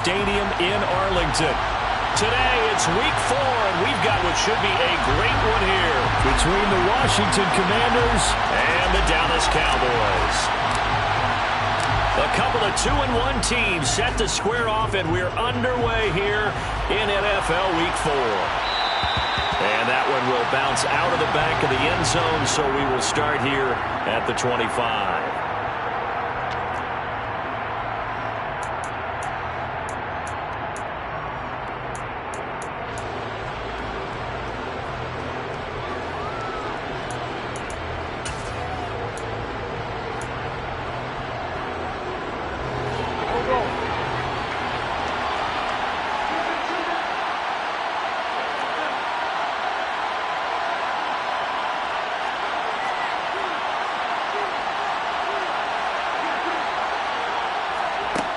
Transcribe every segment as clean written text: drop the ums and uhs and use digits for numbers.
Stadium in Arlington. Today, it's week 4, and we've got what should be a great one here between the Washington Commanders and the Dallas Cowboys. A couple of 2-1 teams set to square off, and we're underway here in NFL Week 4. And that one will bounce out of the back of the end zone, so we will start here at the 25.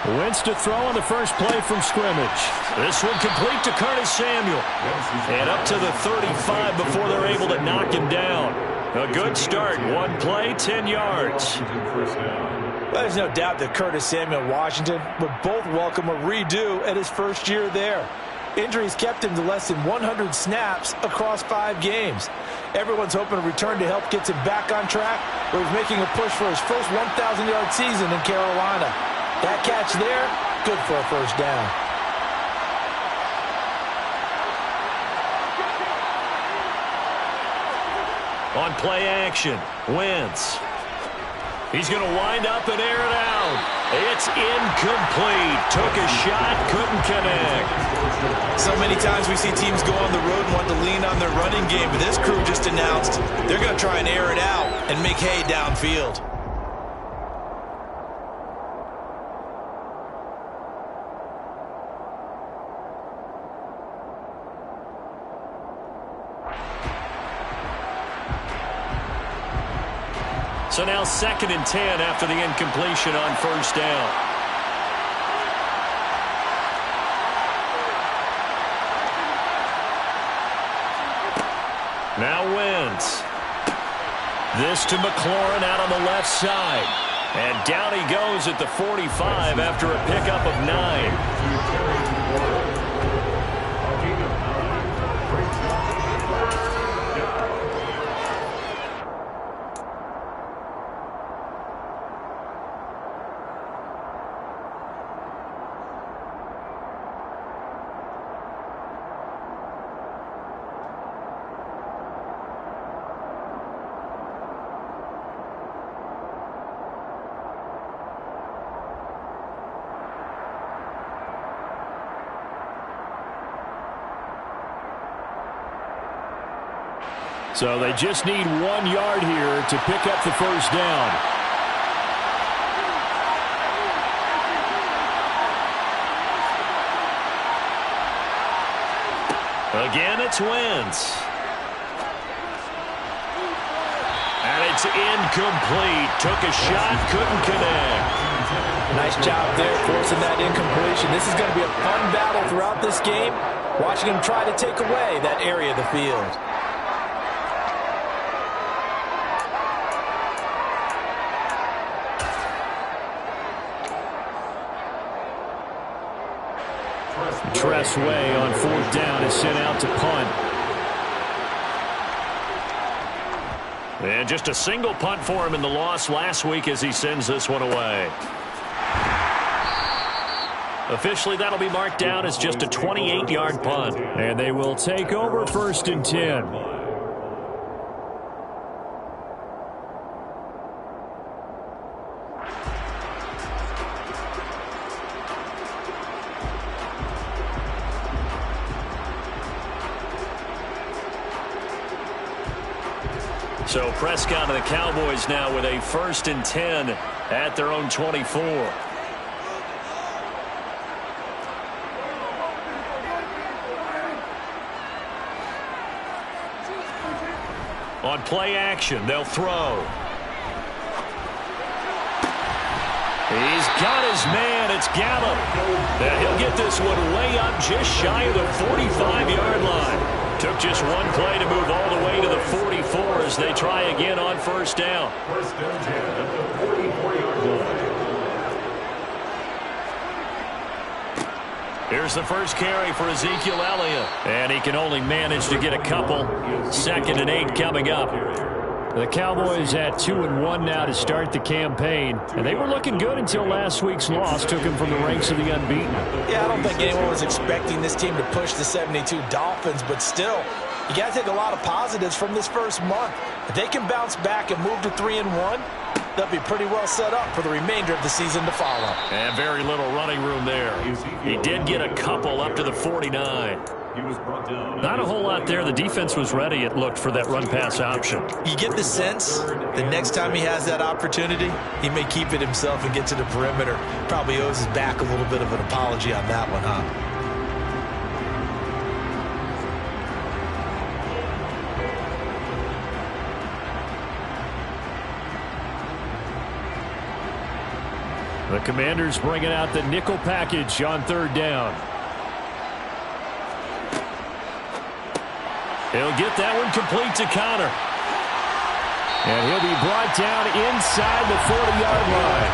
Wentz to throw on the first play from scrimmage. This one complete to Curtis Samuel. And up to the 35 before they're able to knock him down. A good start. One play, 10 yards. Well, there's no doubt that Curtis Samuel and Washington would both welcome a redo at his first year there. Injuries kept him to less than 100 snaps across 5 games. Everyone's hoping a return to health gets him back on track, where he's making a push for his first 1,000-yard season in Carolina. That catch there, good for a first down. On play action, Wentz. He's going to wind up and air it out. It's incomplete. Took a shot, couldn't connect. So many times we see teams go on the road and want to lean on their running game, but this crew just announced they're going to try and air it out and make hay downfield. So now 2nd and 10 after the incompletion on first down. Now Wentz. This to McLaurin out on the left side. And down he goes at the 45 after a pickup of 9. So they just need 1 yard here to pick up the first down. Again, it's Wentz. And it's incomplete. Took a shot, couldn't connect. Nice job there forcing that incompletion. This is going to be a fun battle throughout this game. Watching him try to take away that area of the field. Tressway on 4th down is sent out to punt. And just a single punt for him in the loss last week as he sends this one away. Officially, that'll be marked down as just a 28-yard punt. And they will take over 1st and 10. So Prescott and the Cowboys now with a 1st and 10 at their own 24. On play action, they'll throw. He's got his man. It's Gallup. And he'll get this one way up just shy of the 45-yard line. Took just one play to move all the way to the 44 as they try again on first down. First and 10 at the 44-yard line. Here's the first carry for Ezekiel Elliott. And he can only manage to get a couple. 2nd and 8 coming up. The Cowboys at 2-1 now to start the campaign. And they were looking good until last week's loss took them from the ranks of the unbeaten. Yeah, I don't think anyone was expecting this team to push the 72 Dolphins, but still, you got to take a lot of positives from this first month. If they can bounce back and move to 3-1, they'll be pretty well set up for the remainder of the season to follow. And very little running room there. He did get a couple up to the 49. Not a whole lot there. The defense was ready, it looked, for that run-pass option. You get the sense the next time he has that opportunity, he may keep it himself and get to the perimeter. Probably owes his back a little bit of an apology on that one, huh? The Commanders bringing out the nickel package on 3rd down. He'll get that one complete to Connor. And he'll be brought down inside the 40-yard line.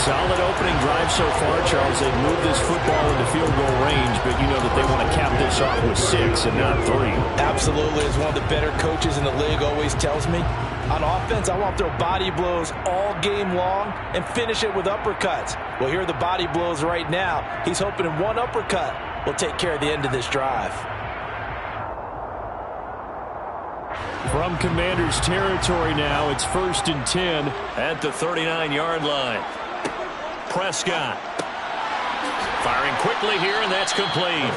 Solid opening drive so far, Charles. They've moved this football into field goal range, but you know that they want to cap this off with 6 and not 3. Absolutely. As one of the better coaches in the league always tells me, on offense, I want to throw body blows all game long and finish it with uppercuts. Well, here are the body blows right now. He's hoping in one uppercut will take care of the end of this drive. From Commanders territory now, it's 1st and 10 at the 39-yard line. Prescott firing quickly here, and that's complete.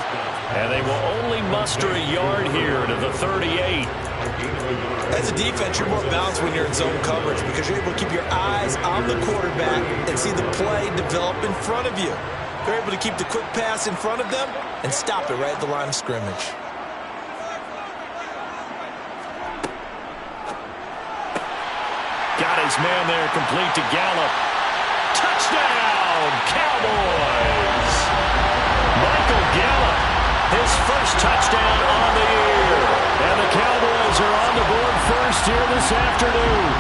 And they will only muster a yard here to the 38. As a defense, you're more balanced when you're in zone coverage because you're able to keep your eyes on the quarterback and see the play develop in front of you. They're able to keep the quick pass in front of them and stop it right at the line of scrimmage. Got his man there, complete to Gallup. Touchdown, Cowboys! Michael Gallup, his first touchdown on the year. And the Cowboys are on the board first here this afternoon.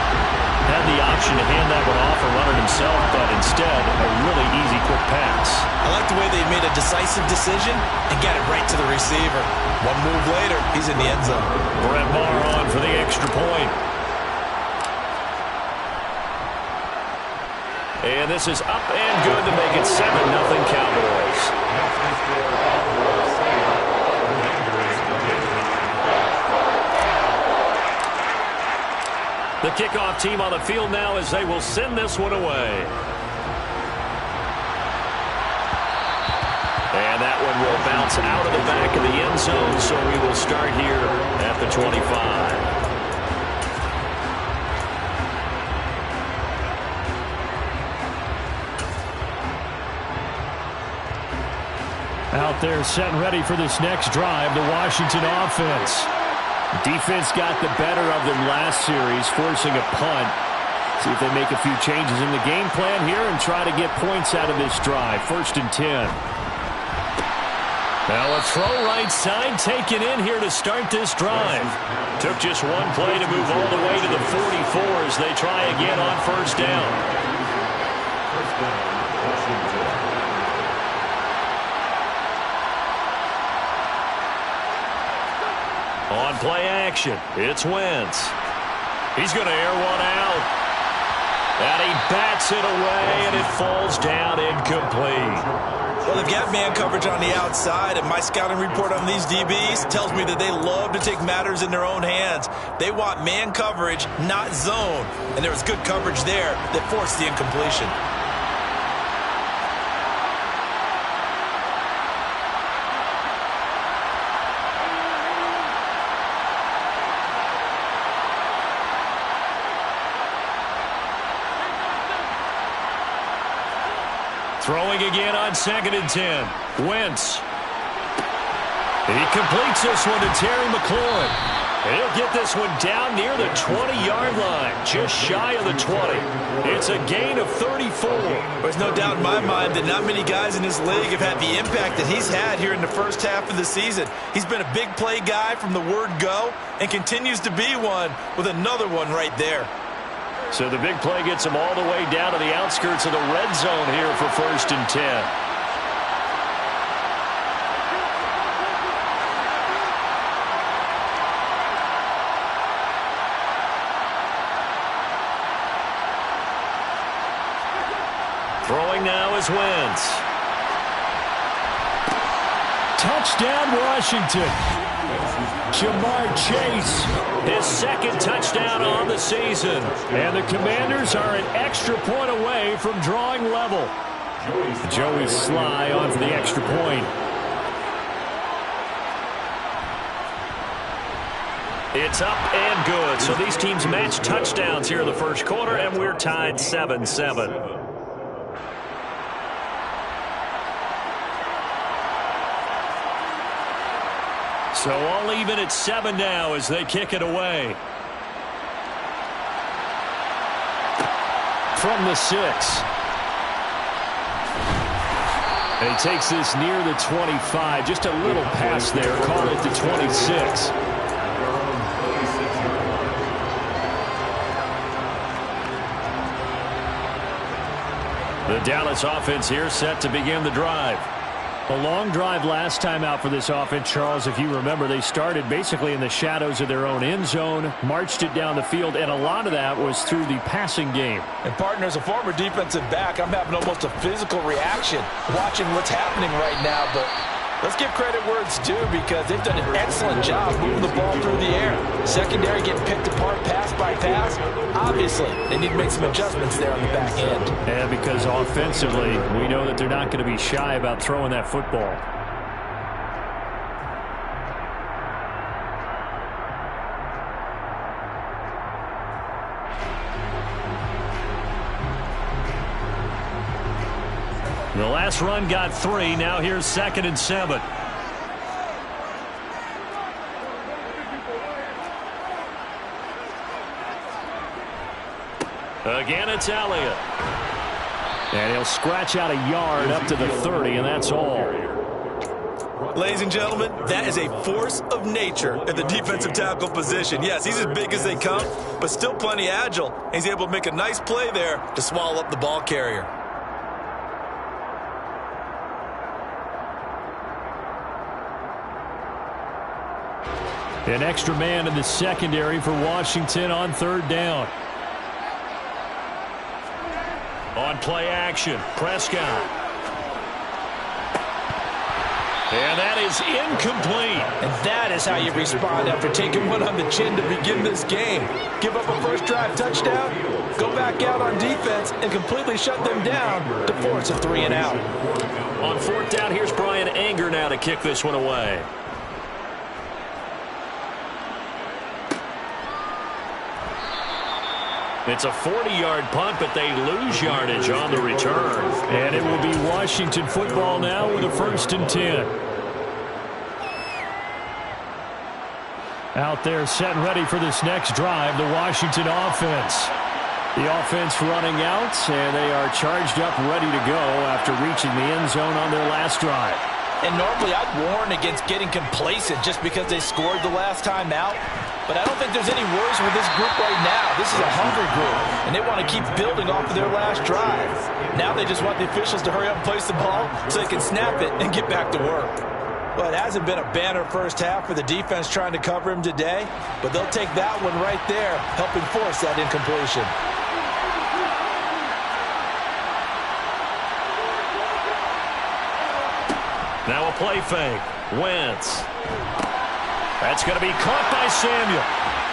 Had the option to hand that one off or run it himself, but instead, a really easy quick pass. I like the way they made a decisive decision and got it right to the receiver. One move later, he's in the end zone. Brett Maher on for the extra point. And this is up and good to make it 7-0 Cowboys. The kickoff team on the field now as they will send this one away. And that one will bounce out of the back of the end zone, so we will start here at the 25. Out there set and ready for this next drive, the Washington offense. Defense got the better of them last series, forcing a punt. See if they make a few changes in the game plan here and try to get points out of this drive. 1st and 10. Now a throw right side taken in here to start this drive. Took just one play to move all the way to the 44 as they try again on 1st down. On play action, it's Wentz. He's going to air one out. And he bats it away, and it falls down incomplete. Well, they've got man coverage on the outside, and my scouting report on these DBs tells me that they love to take matters in their own hands. They want man coverage, not zone. And there was good coverage there that forced the incompletion. Throwing again on 2nd and 10. Wentz. He completes this one to Terry McLaurin. He'll get this one down near the 20-yard line, just shy of the 20. It's a gain of 34. There's no doubt in my mind that not many guys in this league have had the impact that he's had here in the first half of the season. He's been a big play guy from the word go and continues to be one with another one right there. So the big play gets him all the way down to the outskirts of the red zone here for 1st and 10. is Wentz. Touchdown, Washington. Jamar Chase. His second touchdown on the season. And the Commanders are an extra point away from drawing level. Joey Sly on for the extra point. It's up and good. So these teams match touchdowns here in the first quarter, and we're tied 7-7. So all even at 7 now as they kick it away. From the 6. And he takes this near the 25. Just a little pass there. Call it the 26. The Dallas offense here set to begin the drive. A long drive last time out for this offense, Charles. If you remember, they started basically in the shadows of their own end zone, marched it down the field, and a lot of that was through the passing game. And, partner, as a former defensive back, I'm having almost a physical reaction watching what's happening right now. But let's give credit where it's due because they've done an excellent job moving the ball through the air. Secondary getting picked apart pass by pass. Obviously, they need to make some adjustments there on the back end. And because offensively, we know that they're not going to be shy about throwing that football. The last run got 3. Now here's 2nd and 7. Again, it's Elliott. And he'll scratch out a yard up to the 30, and that's all. Ladies and gentlemen, that is a force of nature at the defensive tackle position. Yes, he's as big as they come, but still plenty agile. He's able to make a nice play there to swallow up the ball carrier. An extra man in the secondary for Washington on 3rd down. On play action, Prescott. And that is incomplete. And that is how you respond after taking one on the chin to begin this game. Give up a first drive touchdown, go back out on defense, and completely shut them down to force a 3 and out. On 4th down, here's Brian Anger now to kick this one away. It's a 40-yard punt, but they lose yardage on the return. And it will be Washington football now with a 1st and 10. Out there set and ready for this next drive, the Washington offense. The offense running out, and they are charged up, ready to go after reaching the end zone on their last drive. And normally I'd warn against getting complacent just because they scored the last time out. But I don't think there's any worries with this group right now. This is a hungry group, and they want to keep building off of their last drive. Now they just want the officials to hurry up and place the ball so they can snap it and get back to work. Well, it hasn't been a banner first half for the defense trying to cover him today, but they'll take that one right there, helping force that incompletion. Now a play fake. Wentz. That's going to be caught by Samuel.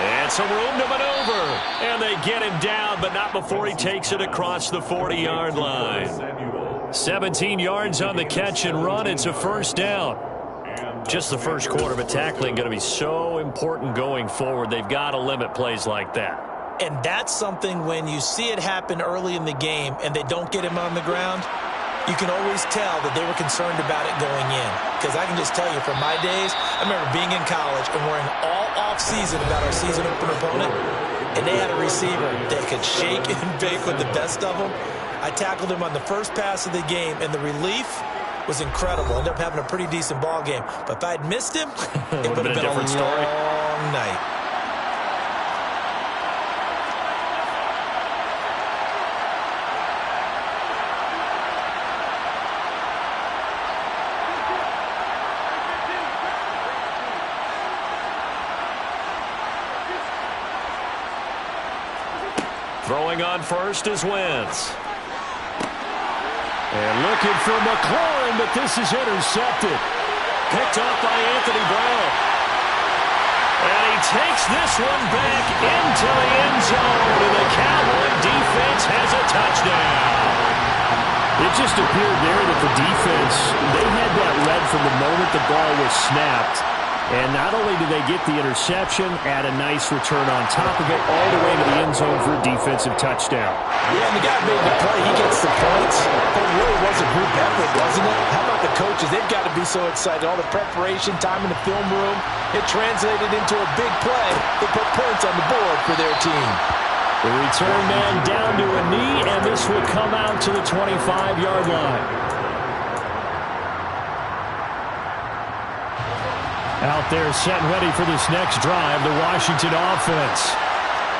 And some room to maneuver. And they get him down, but not before he takes it across the 40-yard line. 17 yards on the catch and run. It's a 1st down. Just the first quarter, but tackling going to be so important going forward. They've got to limit plays like that. And that's something when you see it happen early in the game and they don't get him on the ground, you can always tell that they were concerned about it going in. Because I can just tell you from my days, I remember being in college and worrying all off-season about our season opener opponent, and they had a receiver that could shake and bake with the best of them. I tackled him on the first pass of the game, and the relief was incredible. Ended up having a pretty decent ball game. But if I'd missed him, it would have been a different story. long night. Throwing on first is Wentz. And looking for McLaurin, but this is intercepted. Picked off by Anthony Brown. And he takes this one back into the end zone, and the Cowboy defense has a touchdown. It just appeared there that the defense, they had that read from the moment the ball was snapped. And not only did they get the interception, add a nice return on top of it, all the way to the end zone for a defensive touchdown. Yeah, and the guy made the play. He gets the points. It really was a group effort, wasn't it? How about the coaches? They've got to be so excited. All the preparation, time in the film room, it translated into a big play. They put points on the board for their team. The return man down to a knee, and this will come out to the 25-yard line. Out there set and ready for this next drive, the Washington offense.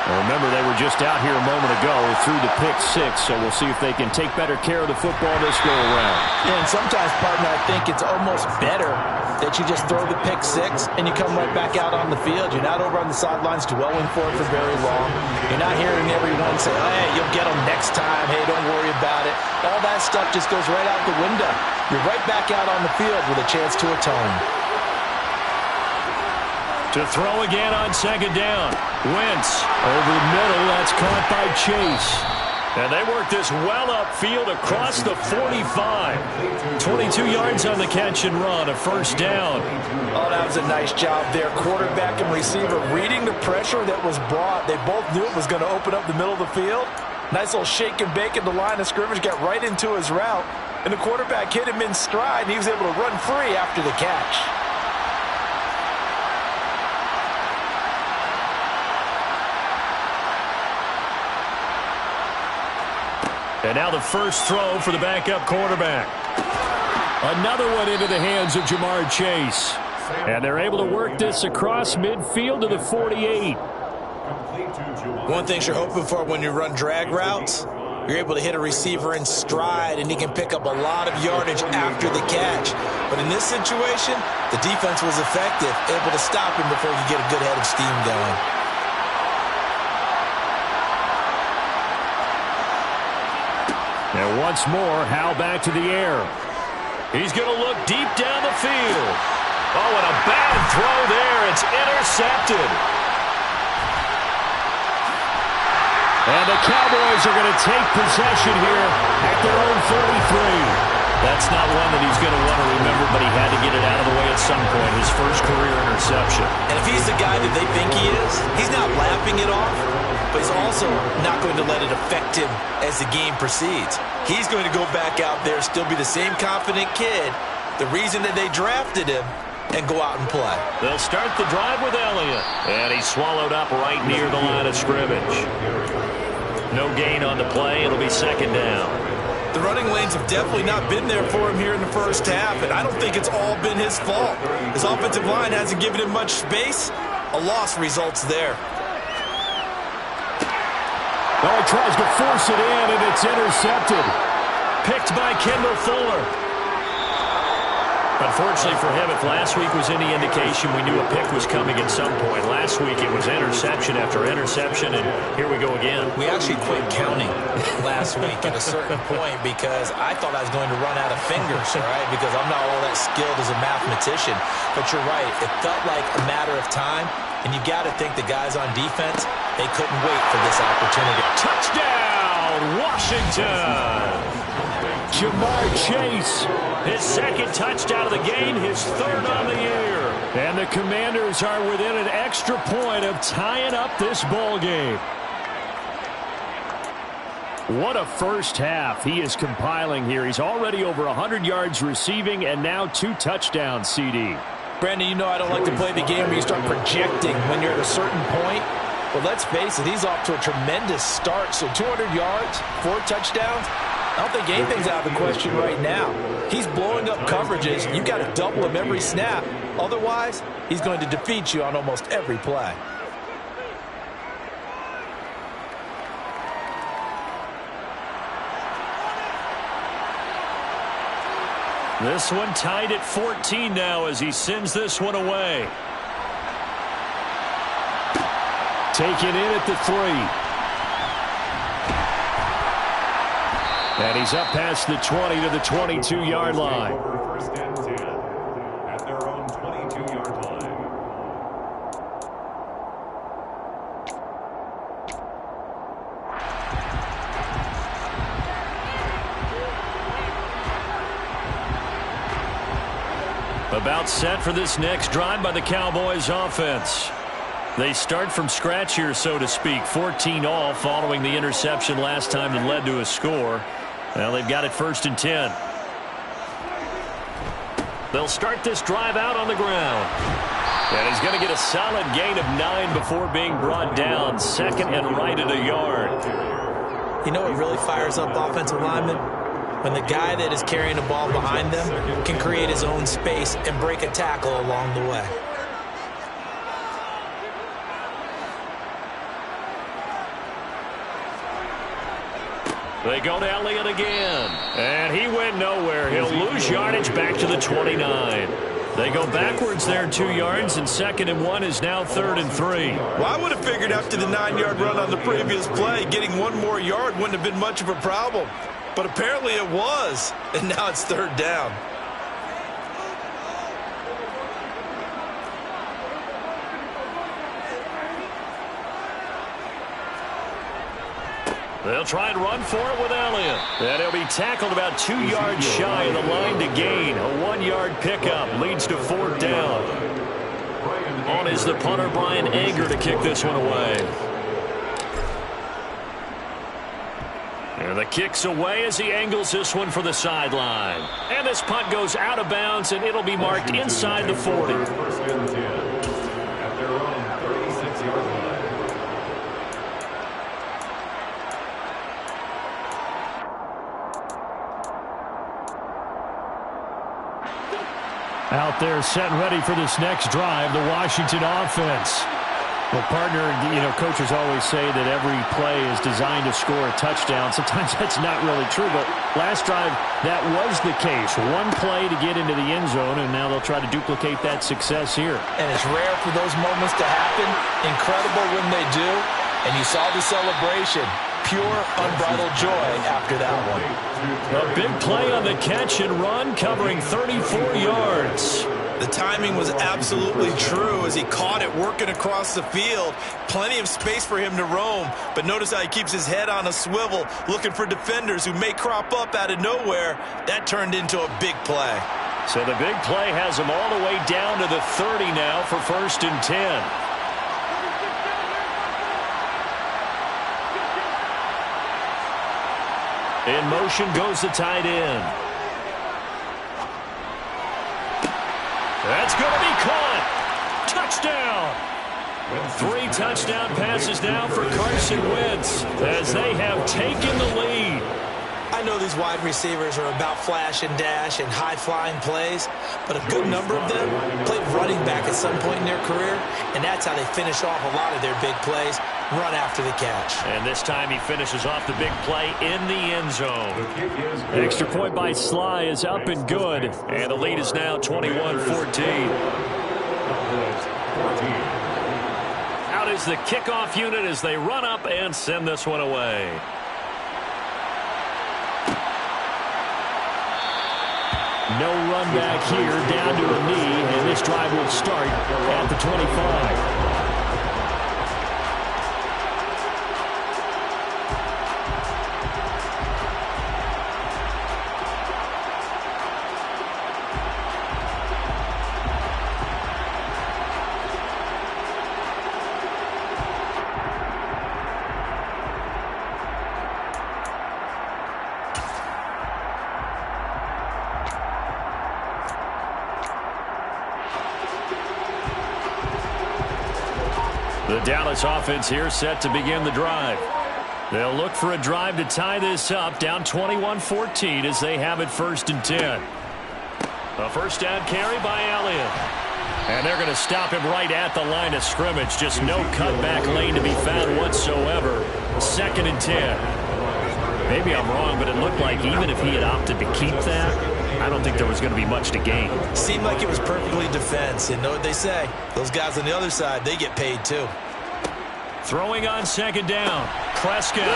Well, remember, they were just out here a moment ago through the pick six, so we'll see if they can take better care of the football this go-around. Yeah, and sometimes, partner, I think it's almost better that you just throw the pick six and you come right back out on the field. You're not over on the sidelines dwelling for it for very long. You're not hearing everyone say, hey, you'll get them next time. Hey, don't worry about it. All that stuff just goes right out the window. You're right back out on the field with a chance to atone. To throw again on second down. Wentz over the middle. That's caught by Chase. And they work this well upfield across the 45. 22 yards on the catch and run. A first down. Oh, that was a nice job there. Quarterback and receiver reading the pressure that was brought. They both knew it was going to open up the middle of the field. Nice little shake and bake at the line of scrimmage. Got right into his route. And the quarterback hit him in stride, and he was able to run free after the catch. And now the first throw for the backup quarterback. Another one into the hands of Jamar Chase. And they're able to work this across midfield to the 48. One thing you're hoping for when you run drag routes, you're able to hit a receiver in stride, and he can pick up a lot of yardage after the catch. But in this situation, the defense was effective, able to stop him before he could get a good head of steam going. And once more, Howe back to the air. He's going to look deep down the field. Oh, and a bad throw there. It's intercepted. And the Cowboys are going to take possession here at their own 43. That's not one that he's going to want to remember, but he had to get it out of the way at some point. His first career interception. And if he's the guy that they think he is, he's not laughing it off, but he's also not going to let it affect him as the game proceeds. He's going to go back out there, still be the same confident kid, the reason that they drafted him, and go out and play. They'll start the drive with Elliott. And he's swallowed up right near the line of scrimmage. No gain on the play. It'll be second down. The running lanes have definitely not been there for him here in the first half, and I don't think it's all been his fault. His offensive line hasn't given him much space. A loss results there. Oh, he tries to force it in, and it's intercepted. Picked by Kendall Fuller. Unfortunately for him, if last week was any indication, we knew a pick was coming at some point. Last week it was interception after interception, and here we go again. We actually quit counting last week at a certain point because I thought I was going to run out of fingers, all right, because I'm not all that skilled as a mathematician. But you're right, it felt like a matter of time, and you got to think the guys on defense, they couldn't wait for this opportunity. Touchdown, Washington! Jamar Chase, his second touchdown of the game, his third on the year. And the Commanders are within an extra point of tying up this ball game. What a first half he is compiling here. He's already over 100 yards receiving and now 2 touchdowns, CD. Brandon, you know I don't like to play the game where you start projecting when you're at a certain point. But let's face it, he's off to a tremendous start. So 200 yards, 4 touchdowns. I don't think anything's out of the question right now. He's blowing up coverages. You've got to double him every snap. Otherwise, he's going to defeat you on almost every play. This one tied at 14 now as he sends this one away. Taken in at the 3. And he's up past the 20 to the 22-yard line. First and 10 at their own 22-yard line. About set for this next drive by the Cowboys offense. They start from scratch here, so to speak. 14 all following the interception last time that led to a score. Well, they've got it first and 10. They'll start this drive out on the ground. And he's going to get a solid gain of 9 before being brought down. Second and right at a yard. You know what really fires up offensive linemen? When the guy that is carrying the ball behind them can create his own space and break a tackle along the way. They go to Elliott again. And he went nowhere. He'll lose yardage back to the 29. They go backwards there 2 yards, and second and 1 is now third and 3. Well, I would have figured after the 9-yard run on the previous play, getting 1 more yard wouldn't have been much of a problem. But apparently it was, and now it's third down. They'll try and run for it with Elliott. And he'll be tackled about 2 yards shy of the line to gain. A 1-yard pickup leads to fourth down. On is the punter, Brian Anger, to kick this one away. And the kick's away as he angles this one for the sideline. And this punt goes out of bounds, and it'll be marked inside the 40. First and 10 at their own 36-yard line. Out there set and ready for this next drive, the Washington offense. Well, partner, coaches always say that every play is designed to score a touchdown. Sometimes that's not really true, but last drive, that was the case. One play to get into the end zone, and now they'll try to duplicate that success here. And it's rare for those moments to happen. Incredible when they do. And you saw the celebration. Pure, unbridled joy after that one. A big play on the catch and run, covering 34 yards. The timing was absolutely true as he caught it working across the field. Plenty of space for him to roam, but notice how he keeps his head on a swivel, looking for defenders who may crop up out of nowhere. That turned into a big play. So the big play has him all the way down to the 30 now for first and 10. In motion goes the tight end. That's going to be caught. Touchdown. 3 touchdown passes now for Carson Wentz as they have taken the lead. I know these wide receivers are about flash and dash and high-flying plays, but a good number of them played running back at some point in their career, and that's how they finish off a lot of their big plays, run after the catch. And this time he finishes off the big play in the end zone. Extra point by Sly is up and good, and the lead is now 21-14. Out is the kickoff unit as they run up and send this one away. No run back here, down to a knee, and this drive will start at the 25. The Dallas offense here set to begin the drive. They'll look for a drive to tie this up, down 21-14 as they have it first and 10. A first down carry by Elliott. And they're going to stop him right at the line of scrimmage. Just no cutback lane to be found whatsoever. Second and 10. Maybe I'm wrong, but it looked like even if he had opted to keep that, I don't think there was going to be much to gain. Seemed like it was perfectly defense. And know what they say? Those guys on the other side, they get paid too. Throwing on second down. Prescott.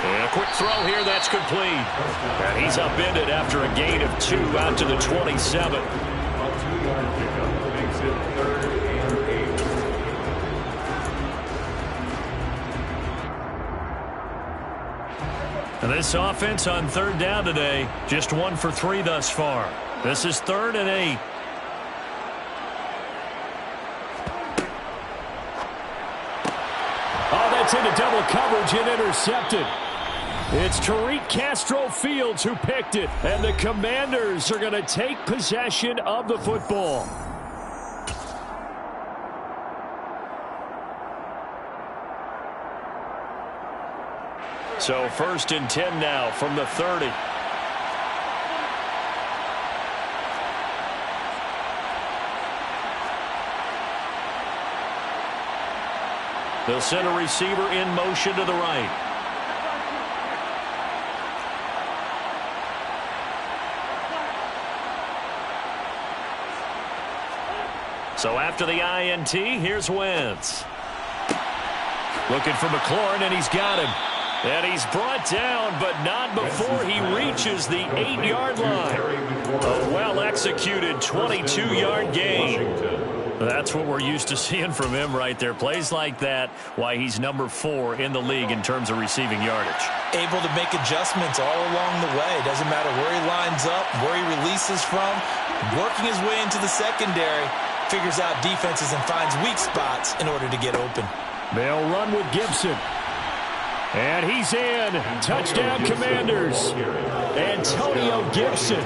And a quick throw here. That's complete. And he's upended after a gain of 2 out to the 27. A 2-yard pickup makes it 3rd and 8. And this offense on 3rd down today, just 1 for 3 thus far. This is 3rd and 8. That's into double coverage and intercepted. It's Tariq Castro-Fields who picked it, and the Commanders are going to take possession of the football. So 1st and 10 now from the 30. They'll send a receiver in motion to the right. So after the INT, here's Wentz. Looking for McLaurin, and he's got him. And he's brought down, but not before he reaches the 8-yard line. A well-executed 22-yard gain. That's what we're used to seeing from him right there. Plays like that, why he's number 4 in the league in terms of receiving yardage. Able to make adjustments all along the way. Doesn't matter where he lines up, where he releases from. Working his way into the secondary, figures out defenses and finds weak spots in order to get open. They'll run with Gibson. And he's in. Touchdown, Commanders. Antonio Gibson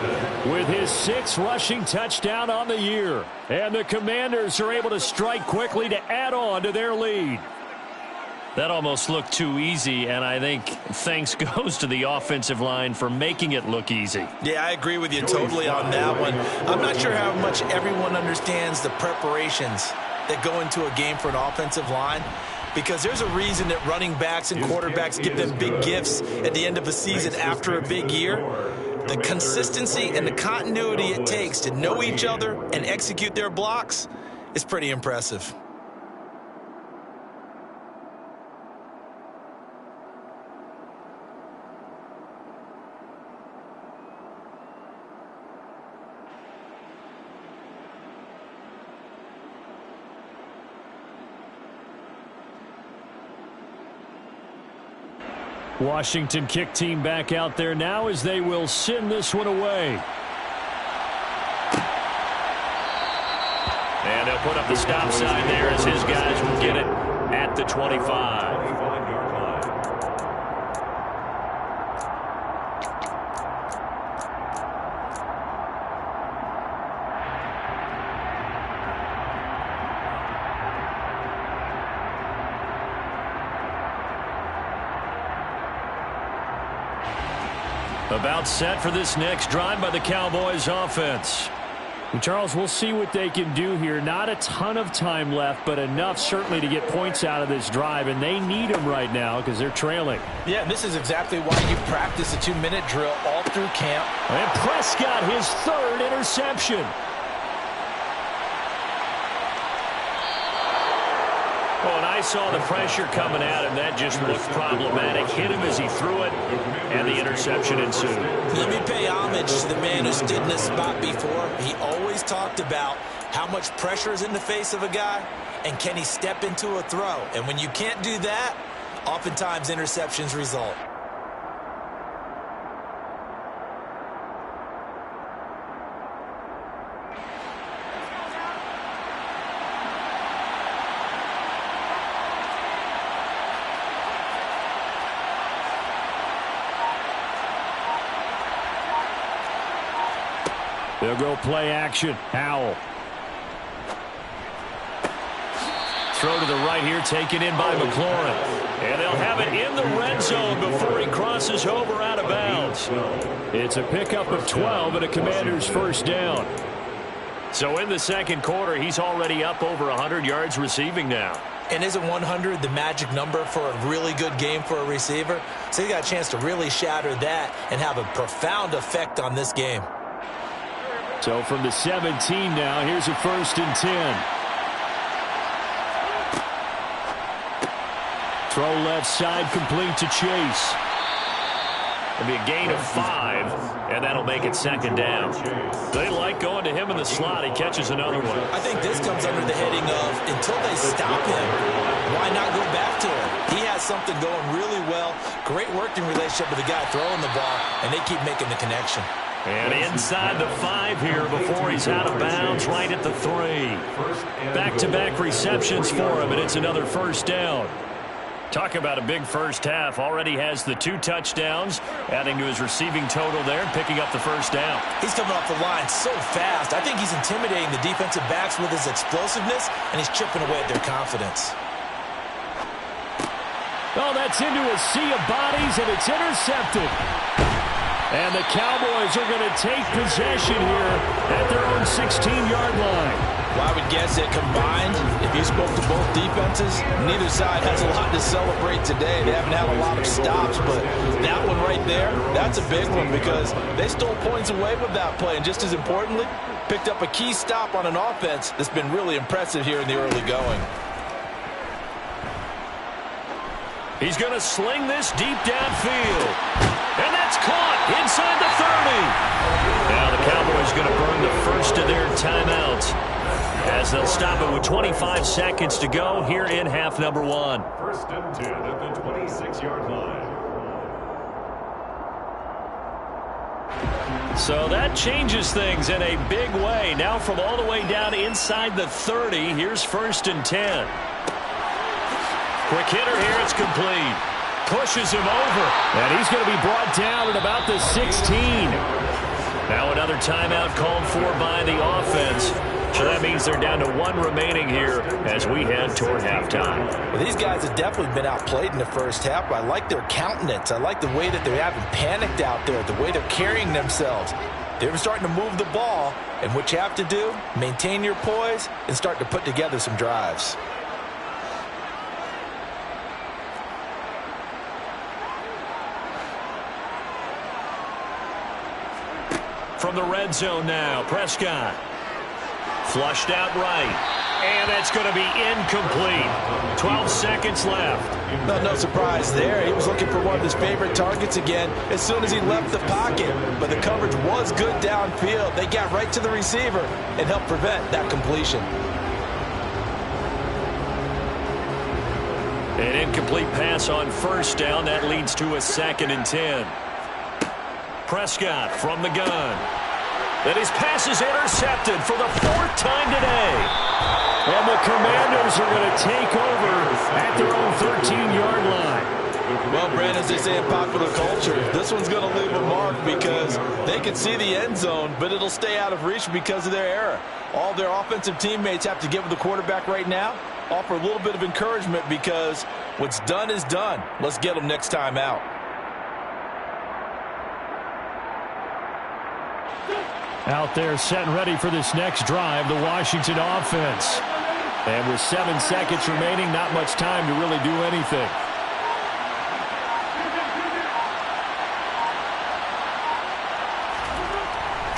with his 6th rushing touchdown on the year. And the Commanders are able to strike quickly to add on to their lead. That almost looked too easy, and I think thanks goes to the offensive line for making it look easy. Yeah, I agree with you totally on that one. I'm not sure how much everyone understands the preparations that go into a game for an offensive line, because there's a reason that running backs and quarterbacks give them big gifts at the end of a season after a big year. The consistency and the continuity it takes to know each other and execute their blocks is pretty impressive. Washington kick team back out there now as they will send this one away. And they'll put up the stop sign there as his guys will get it at the 25. About set for this next drive by the Cowboys offense. And Charles, we'll see what they can do here. Not a ton of time left, but enough certainly to get points out of this drive, and they need them right now because they're trailing. Yeah, and this is exactly why you practice a 2-minute drill all through camp. And Prescott, his 3rd interception. Oh, and I saw the pressure coming at him. That just looked problematic. Hit him as he threw it, and the interception ensued. Let me pay homage to the man who stood in this spot before. He always talked about how much pressure is in the face of a guy, and can he step into a throw. And when you can't do that, oftentimes interceptions result. They'll go play action. Howell. Throw to the right here, taken in by McLaurin. And they'll have it in the red zone before he crosses over out of bounds. It's a pickup of 12 and a Commander's 1st down. So in the 2nd quarter, he's already up over 100 yards receiving now. And isn't 100 the magic number for a really good game for a receiver? So he got a chance to really shatter that and have a profound effect on this game. So from the 17 now, here's a 1st and 10. Throw left side, complete to Chase. It'll be a gain of 5, and that'll make it second down. They like going to him in the slot. He catches another one. I think this comes under the heading of until they stop him, why not go back to him? He has something going really well. Great working relationship with the guy throwing the ball, and they keep making the connection. And inside the 5 here before he's out of bounds, right at the 3. Back-to-back receptions for him, and it's another first down. Talk about a big first half. Already has the 2 touchdowns, adding to his receiving total there, picking up the first down. He's coming off the line so fast. I think he's intimidating the defensive backs with his explosiveness, and he's chipping away at their confidence. Oh, that's into a sea of bodies, and it's intercepted. And the Cowboys are going to take possession here at their own 16-yard line. Well, I would guess that combined, if you spoke to both defenses, neither side has a lot to celebrate today. They haven't had a lot of stops, but that one right there, that's a big one because they stole points away with that play. And just as importantly, picked up a key stop on an offense that's been really impressive here in the early going. He's going to sling this deep downfield. And that's caught inside the 30. Now the Cowboys going to burn the first of their timeouts as they'll stop it with 25 seconds to go here in half number 1. First and 10 at the 26-yard line. So that changes things in a big way. Now from all the way down inside the 30, here's first and 10. Quick hitter here, it's complete. Pushes him over. And he's going to be brought down at about the 16. Now another timeout called for by the offense. So that means they're down to 1 remaining here as we head toward halftime. Well, these guys have definitely been outplayed in the first half, but I like their countenance. I like the way that they haven't panicked out there, the way they're carrying themselves. They're starting to move the ball, and what you have to do, maintain your poise and start to put together some drives. From the red zone now, Prescott. Flushed out right. And that's going to be incomplete. 12 seconds left. No surprise there. He was looking for one of his favorite targets again as soon as he left the pocket. But the coverage was good downfield. They got right to the receiver and helped prevent that completion. An incomplete pass on first down. That leads to a 2nd and 10. Prescott from the gun. And his pass is intercepted for the 4th time today. And the Commanders are going to take over at their own 13-yard line. Well, Brandon, as they say in popular culture, this one's going to leave a mark because they can see the end zone, but it'll stay out of reach because of their error. All their offensive teammates have to give the quarterback right now, offer a little bit of encouragement because what's done is done. Let's get them next time out. Out there set and ready for this next drive, the Washington offense. And with 7 seconds remaining, not much time to really do anything.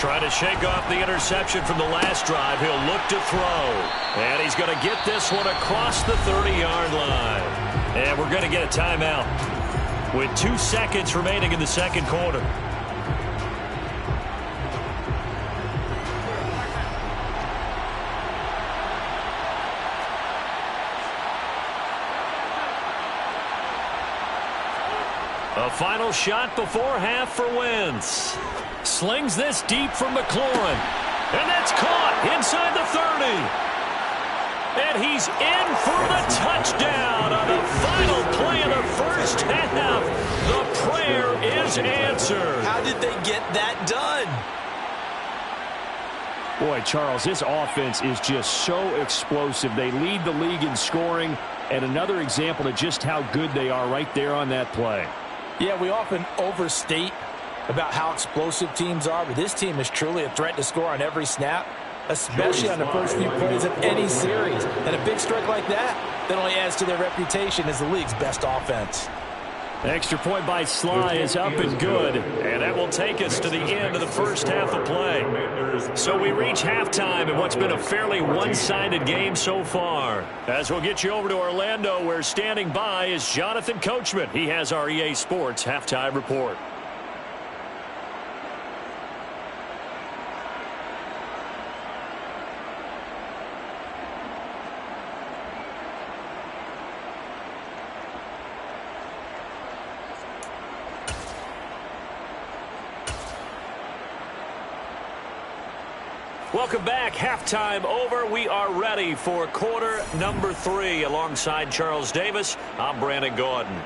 Trying to shake off the interception from the last drive. He'll look to throw. And he's going to get this one across the 30-yard line. And we're going to get a timeout with 2 seconds remaining in the second quarter. A final shot before half for Wentz. Slings this deep from McLaurin. And that's caught inside the 30. And he's in for the touchdown on the final play of the first half. The prayer is answered. How did they get that done? Boy, Charles, this offense is just so explosive. They lead the league in scoring, and another example of just how good they are right there on that play. Yeah, we often overstate about how explosive teams are, but this team is truly a threat to score on every snap, especially on the first few plays of any series. And a big strike like that only adds to their reputation as the league's best offense. Extra point by Sly is up and good. And that will take us to the end of the first half of play. So we reach halftime in what's been a fairly one-sided game so far. As we'll get you over to Orlando, where standing by is Jonathan Coachman. He has our EA Sports halftime report. Welcome back. Halftime over. We are ready for quarter number 3. Alongside Charles Davis, I'm Brandon Gordon.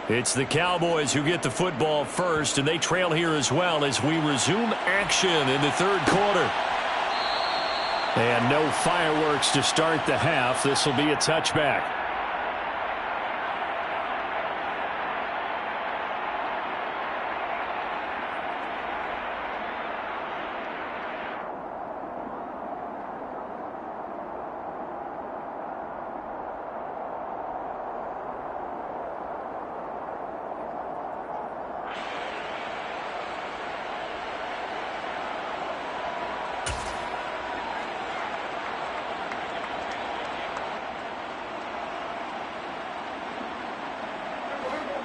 It's the Cowboys who get the football first, and they trail here as well as we resume action in the third quarter. And no fireworks to start the half. This will be a touchback.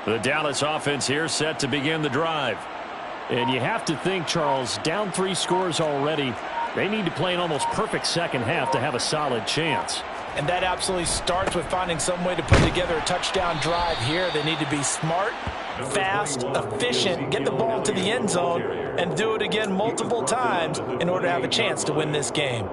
The Dallas offense here set to begin the drive. And you have to think, Charles, down 3 scores already. They need to play an almost perfect second half to have a solid chance. And that absolutely starts with finding some way to put together a touchdown drive here. They need to be smart, fast, efficient, get the ball to the end zone, and do it again multiple times in order to have a chance to win this game.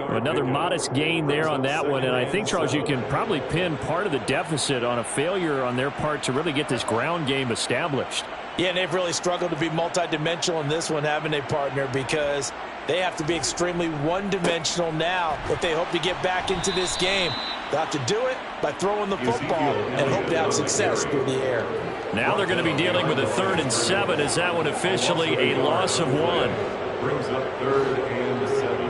Another modest gain there on that one, and I think, Charles, you can probably pin part of the deficit on a failure on their part to really get this ground game established. Yeah, and they've really struggled to be multidimensional in this one, haven't they, partner? Because they have to be extremely one-dimensional now if they hope to get back into this game. They'll have to do it by throwing the football and hope to have success through the air. Now they're going to be dealing with a 3rd and 7 as that one officially a loss of 1. Brings up 3rd and 7.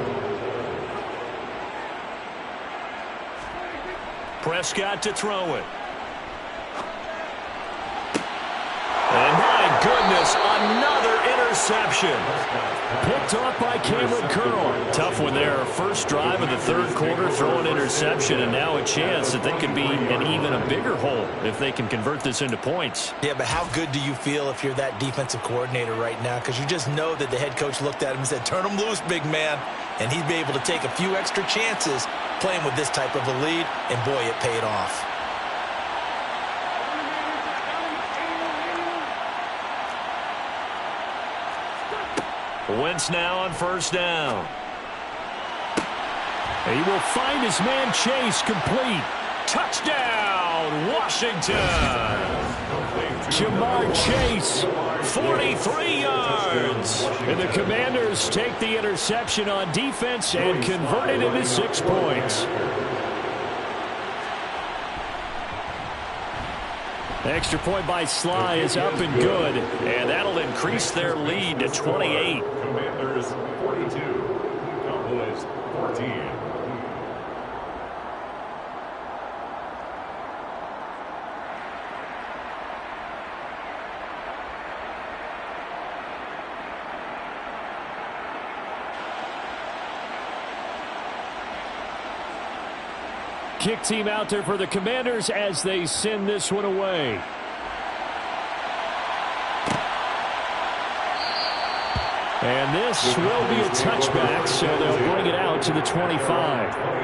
Prescott to throw it. And my goodness, another interception. Picked off by Cameron Curl. Tough one there. First drive of the third quarter, throw an interception, and now a chance that they could be in even a bigger hole if they can convert this into points. Yeah, but how good do you feel if you're that defensive coordinator right now? Because you just know that the head coach looked at him and said, turn him loose, big man. And he'd be able to take a few extra chances playing with this type of a lead, and boy, it paid off. Wentz now on first down. He will find his man Chase complete. Touchdown, Washington. Jamar Chase, 43 yards. And the Commanders take the interception on defense and convert it into 6 points. Extra point by Sly is up and good, and that'll increase their lead to 28. Commanders 42, Cowboys 14. Kick team out there for the Commanders as they send this one away. And this will be a touchback, so they'll bring it out to the 25.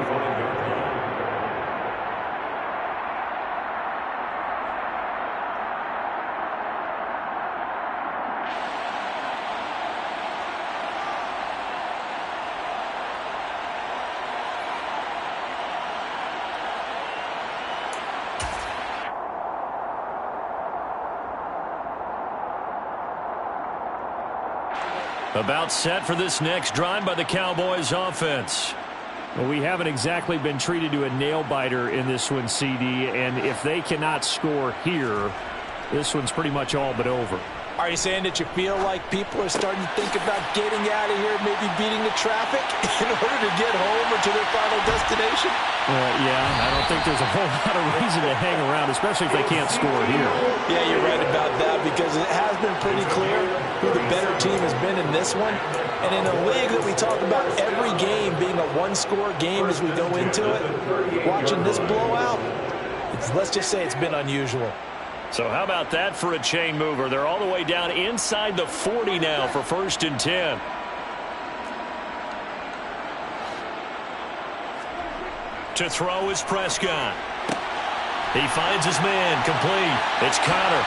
About set for this next drive by the Cowboys offense. Well, we haven't exactly been treated to a nail-biter in this one, CD, and if they cannot score here, this one's pretty much all but over. Are you saying that you feel like people are starting to think about getting out of here, maybe beating the traffic in order to get home or to their final destination? Yeah, I don't think there's a whole lot of reason to hang around, especially if they can't score here. Yeah, you're right about that because it has been pretty clear who the better team has been in this one. And in a league that we talk about every game being a one-score game as we go into it, watching this blowout, let's just say it's been unusual. So how about that for a chain mover? They're all the way down inside the 40 now for 1st and 10. To throw is Prescott. He finds his man, complete. It's Connor.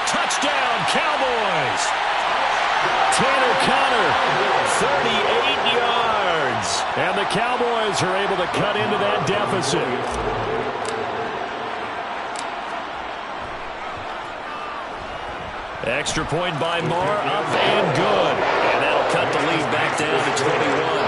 Touchdown, Cowboys! Tanner Connor, 38 yards. And the Cowboys are able to cut into that deficit. Extra point by Marr, up and good. And that'll cut the lead back down to 21.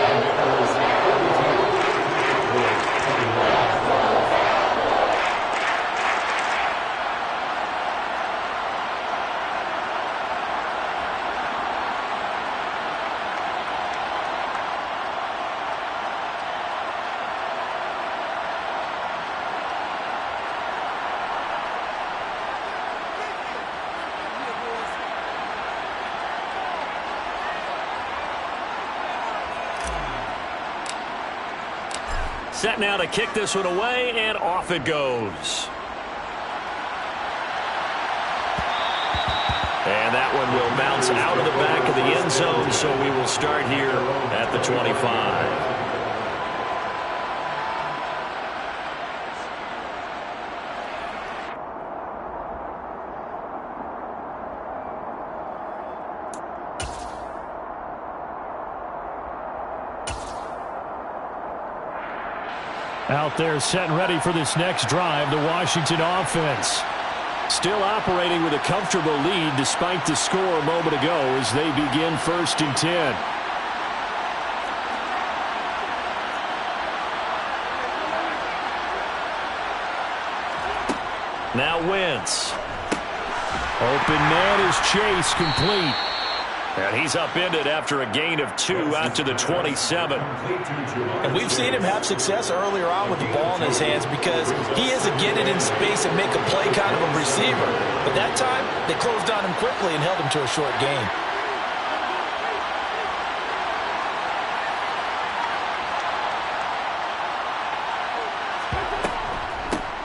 Set now to kick this one away, and off it goes. And that one will bounce out of the back of the end zone, so we will start here at the 25. Out there set and ready for this next drive, the Washington offense. Still operating with a comfortable lead despite the score a moment ago as they begin 1st and 10. Now Wentz. Open man is Chase, complete. And he's upended after a gain of 2 out to the 27. And we've seen him have success earlier on with the ball in his hands because he is a get it in space and make a play kind of a receiver. But that time, they closed on him quickly and held him to a short gain.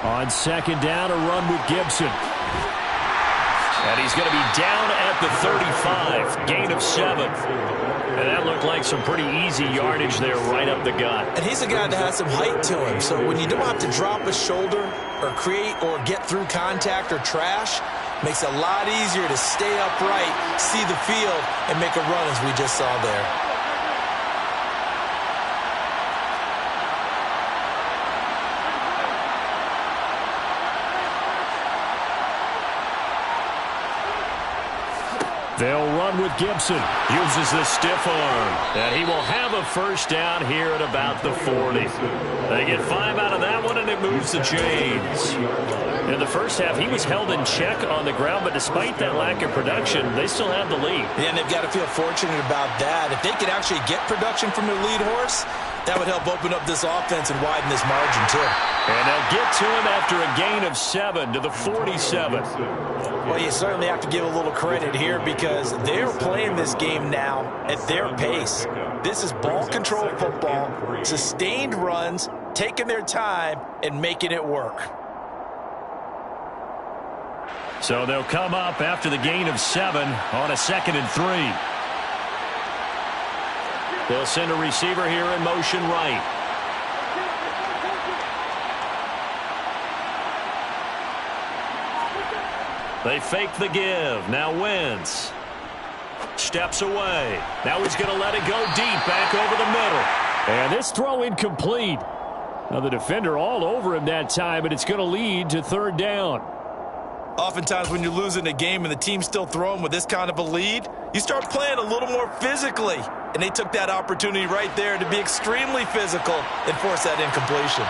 On 2nd down, a run with Gibson. And he's going to be down at the 35, gain of 7. And that looked like some pretty easy yardage there right up the gut. And he's a guy that has some height to him, so when you don't have to drop a shoulder or create or get through contact or trash, makes it a lot easier to stay upright, see the field, and make a run as we just saw there. They'll run with Gibson. Uses the stiff arm. And he will have a 1st down here at about the 40. They get 5 out of that one, and it moves the chains. In the first half, he was held in check on the ground, but despite that lack of production, they still have the lead. Yeah, and they've got to feel fortunate about that. If they could actually get production from their lead horse, that would help open up this offense and widen this margin, too. And they'll get to him after a gain of 7 to the 47. Well, you certainly have to give a little credit here because they're playing this game now at their pace. This is ball control football, sustained runs, taking their time, and making it work. So they'll come up after the gain of 7 on a 2nd and 3. They'll send a receiver here in motion right. They fake the give. Now Wentz steps away. Now he's going to let it go deep back over the middle. And this throw incomplete. Now the defender all over him that time, but it's going to lead to 3rd down. Oftentimes when you're losing a game and the team's still throwing with this kind of a lead, you start playing a little more physically. and they took that opportunity right there to be extremely physical and force that incompletion.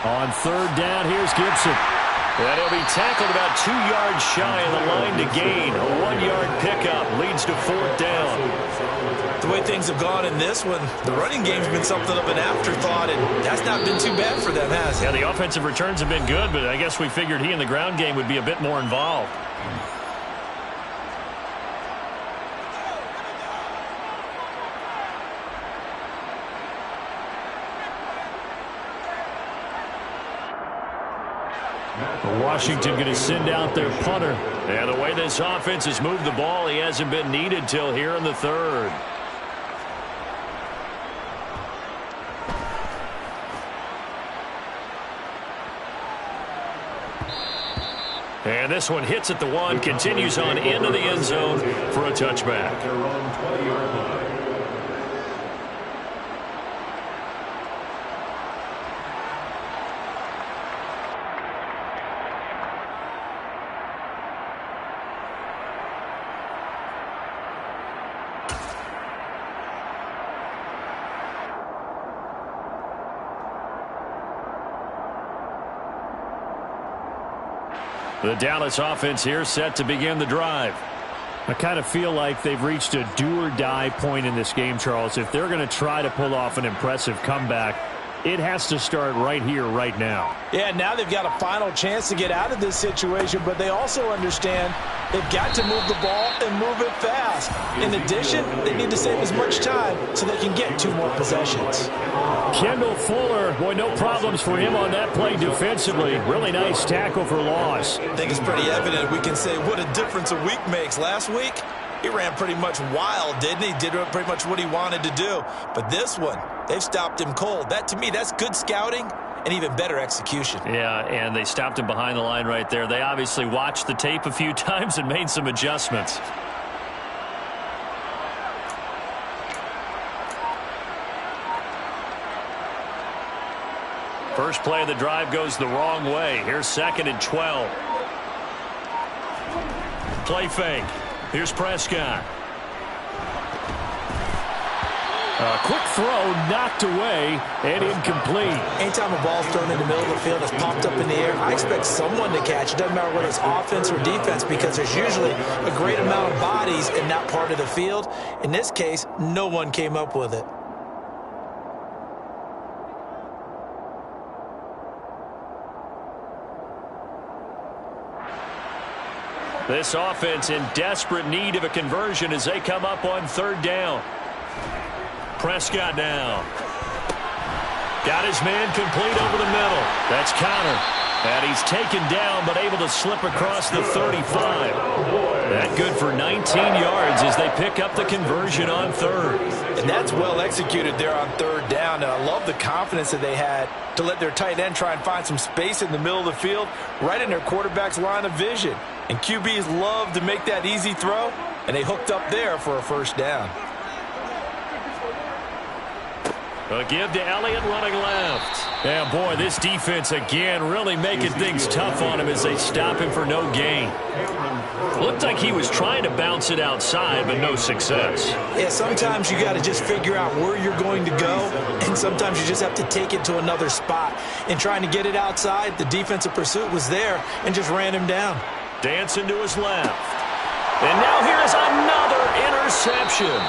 On third down, here's Gibson. And he'll be tackled about 2 yards shy of the line to gain. A 1-yard pickup leads to fourth down. The way things have gone in this one, the running game's been something of an afterthought, and that's not been too bad for them, has it? Yeah, the offensive returns have been good, but I guess we figured he in the ground game would be a bit more involved. Washington going to send out their punter. And the way this offense has moved the ball, he hasn't been needed till here in the third. And this one hits at the 1, continues on into the end zone for a touchback. Their own 20-yard line. The Dallas offense here set to begin the drive. I kind of feel like they've reached a do-or-die point in this game, Charles. If they're going to try to pull off an impressive comeback, it has to start right here, right now. Yeah, now they've got a final chance to get out of this situation, but they also understand they've got to move the ball and move it fast. In addition, they need to save as much time so they can get 2 more possessions. Kendall Fuller, boy, no problems for him on that play defensively. Really nice tackle for loss. I think it's pretty evident. We can say what a difference a week makes. Last week, he ran pretty much wild, didn't he? Did pretty much what he wanted to do. But this one, they've stopped him cold. That, to me, that's good scouting and even better execution. Yeah, and they stopped him behind the line right there. They obviously watched the tape a few times and made some adjustments. First play of the drive goes the wrong way. Here's 2nd and 12. Play fake. Here's Prescott. A quick throw knocked away and incomplete. Anytime a ball's thrown in the middle of the field, it's popped up in the air, I expect someone to catch. It doesn't matter whether it's offense or defense, because there's usually a great amount of bodies in that part of the field. In this case, no one came up with it. This offense in desperate need of a conversion as they come up on 3rd down. Prescott now. Got his man complete over the middle. That's Connor. And he's taken down but able to slip across the 35. That good for 19 yards as they pick up the conversion on 3rd. And that's well executed there on 3rd down. And I love the confidence that they had to let their tight end try and find some space in the middle of the field, right in their quarterback's line of vision. And QBs love to make that easy throw, and they hooked up there for a 1st down. A give to Elliott running left. Yeah, boy, this defense again really making things tough on him as they stop him for no gain. Looked like he was trying to bounce it outside, but no success. Yeah, sometimes you got to just figure out where you're going to go, and sometimes you just have to take it to another spot. In trying to get it outside, the defensive pursuit was there and just ran him down. Dancing to his left. And now here is another interception.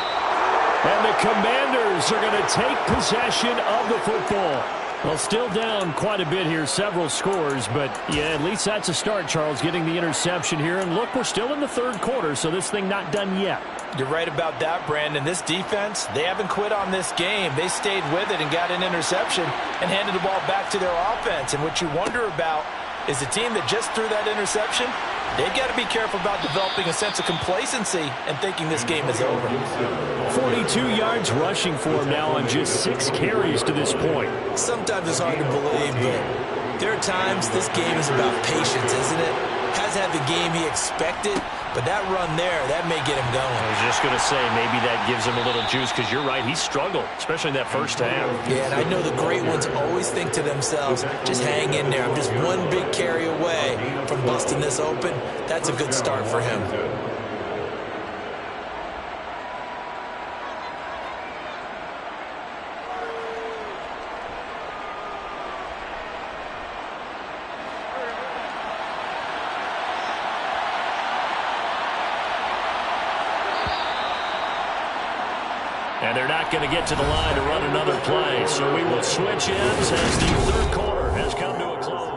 And the Commanders are going to take possession of the football. Well, still down quite a bit here, several scores, but yeah, at least that's a start, Charles, getting the interception here. And look, we're still in the 3rd quarter, so this thing not done yet. You're right about that, Brandon. This defense, they haven't quit on this game. They stayed with it and got an interception and handed the ball back to their offense. And what you wonder about is the team that just threw that interception, they've got to be careful about developing a sense of complacency and thinking this game is over. 42 yards rushing for him now on just 6 carries to this point. Sometimes it's hard to believe, but there are times this game is about patience, isn't it? Hasn't had the game he expected, but that run there, that may get him going. I was just going to say, maybe that gives him a little juice, because you're right, he struggled, especially in that 1st half. Yeah, and I know the great ones always think to themselves, just hang in there. I'm just one big carry away from busting this open. That's a good start for him. And they're not going to get to the line to run another play. So we will switch ends as the third quarter has come to a close.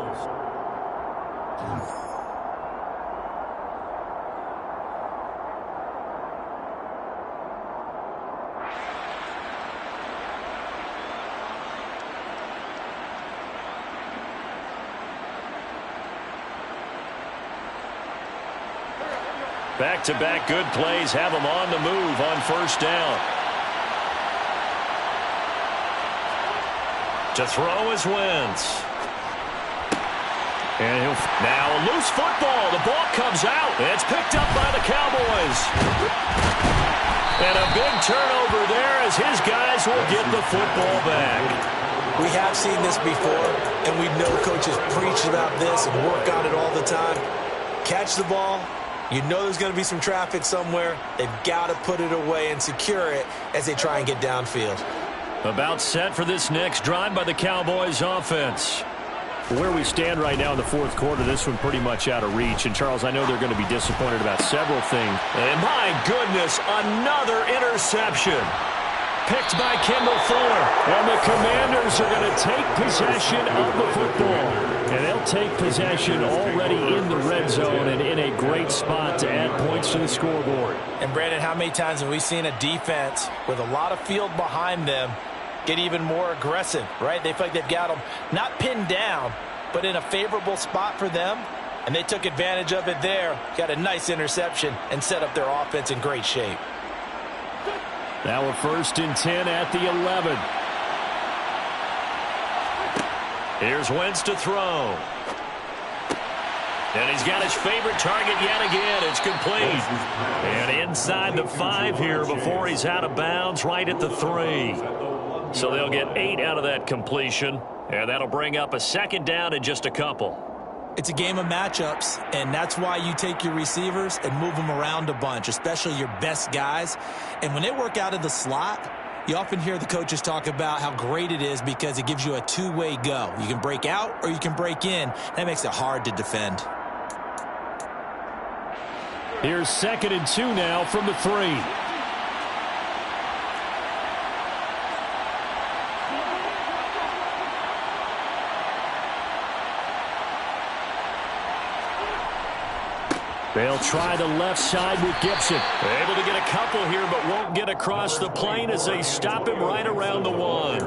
Back-to-back good plays have them on the move on first down. To throw is Wentz. And now a loose football. The ball comes out. It's picked up by the Cowboys. And a big turnover there as his guys will get the football back. We have seen this before, and we know coaches preach about this and work on it all the time. Catch the ball. You know there's going to be some traffic somewhere. They've got to put it away and secure it as they try and get downfield. About set for this next drive by the Cowboys offense. Where we stand right now in the fourth quarter, this one pretty much out of reach. And, Charles, I know they're going to be disappointed about several things. And, my goodness, another interception. Picked by Kendall Fuller. And the Commanders are going to take possession of the football. And they'll take possession already in the red zone and in a great spot to add points to the scoreboard. And, Brandon, how many times have we seen a defense with a lot of field behind them get even more aggressive, right? They feel like they've got them not pinned down, but in a favorable spot for them. And they took advantage of it there, got a nice interception, and set up their offense in great shape. Now a 1st and 10 at the 11. Here's Wentz to throw. And he's got his favorite target yet again. It's complete. And inside the 5 here before he's out of bounds, right at the 3. So they'll get 8 out of that completion. And that'll bring up a 2nd down in just a couple. It's a game of matchups, and that's why you take your receivers and move them around a bunch, especially your best guys. And when they work out of the slot, you often hear the coaches talk about how great it is because it gives you a two-way go. You can break out or you can break in. That makes it hard to defend. Here's 2nd and 2 now from the 3. They'll try the left side with Gibson. Able to get a couple here, but won't get across the plane as they stop him right around the 1.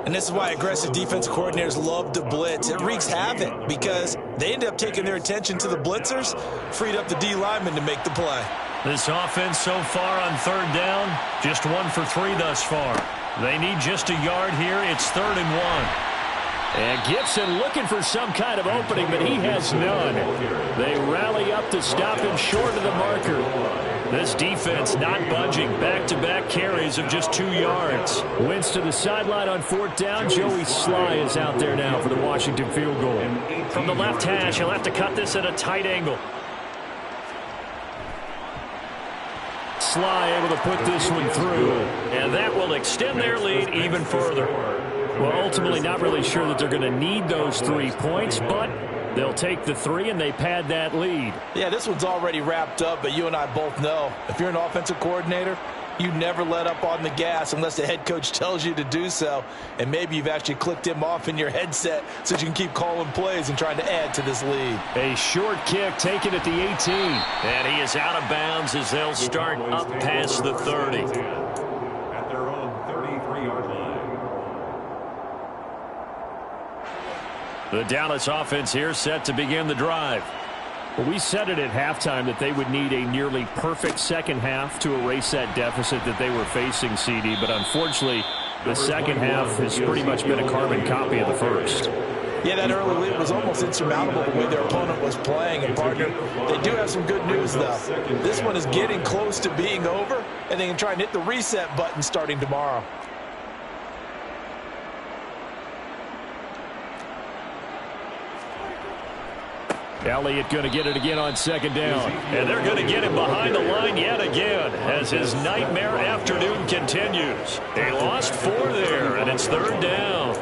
And this is why aggressive defensive coordinators love to blitz. It wreaks havoc because they end up taking their attention to the blitzers, freed up the D lineman to make the play. This offense so far on 3rd down, just 1 for 3 thus far. They need just a yard here. It's 3rd and 1. And Gibson looking for some kind of opening, but he has none. They rally up to stop him short of the marker. This defense not budging. Back-to-back carries of just 2 yards. Wentz to the sideline on 4th down. Joey Sly is out there now for the Washington field goal. From the left hash, he'll have to cut this at a tight angle. Sly able to put this one through, and that will extend their lead even further. Well, ultimately not really sure that they're going to need those 3 points, but they'll take the 3 and they pad that lead. Yeah, this one's already wrapped up, but you and I both know if you're an offensive coordinator, you never let up on the gas unless the head coach tells you to do so. And maybe you've actually clicked him off in your headset so you can keep calling plays and trying to add to this lead. A short kick taken at the 18. And he is out of bounds as they'll start up past the 30. At their own 33-yard line. The Dallas offense here set to begin the drive. Well, we said it at halftime that they would need a nearly perfect second half to erase that deficit that they were facing, CD. But unfortunately, the second half has pretty much been a carbon copy of the first. Yeah, that early lead was almost insurmountable the way their opponent was playing. And, partner, they do have some good news, though. This one is getting close to being over, and they can try and hit the reset button starting tomorrow. Elliott going to get it again on 2nd down. And they're going to get him behind the line yet again as his nightmare afternoon continues. They lost 4 there, and it's 3rd down.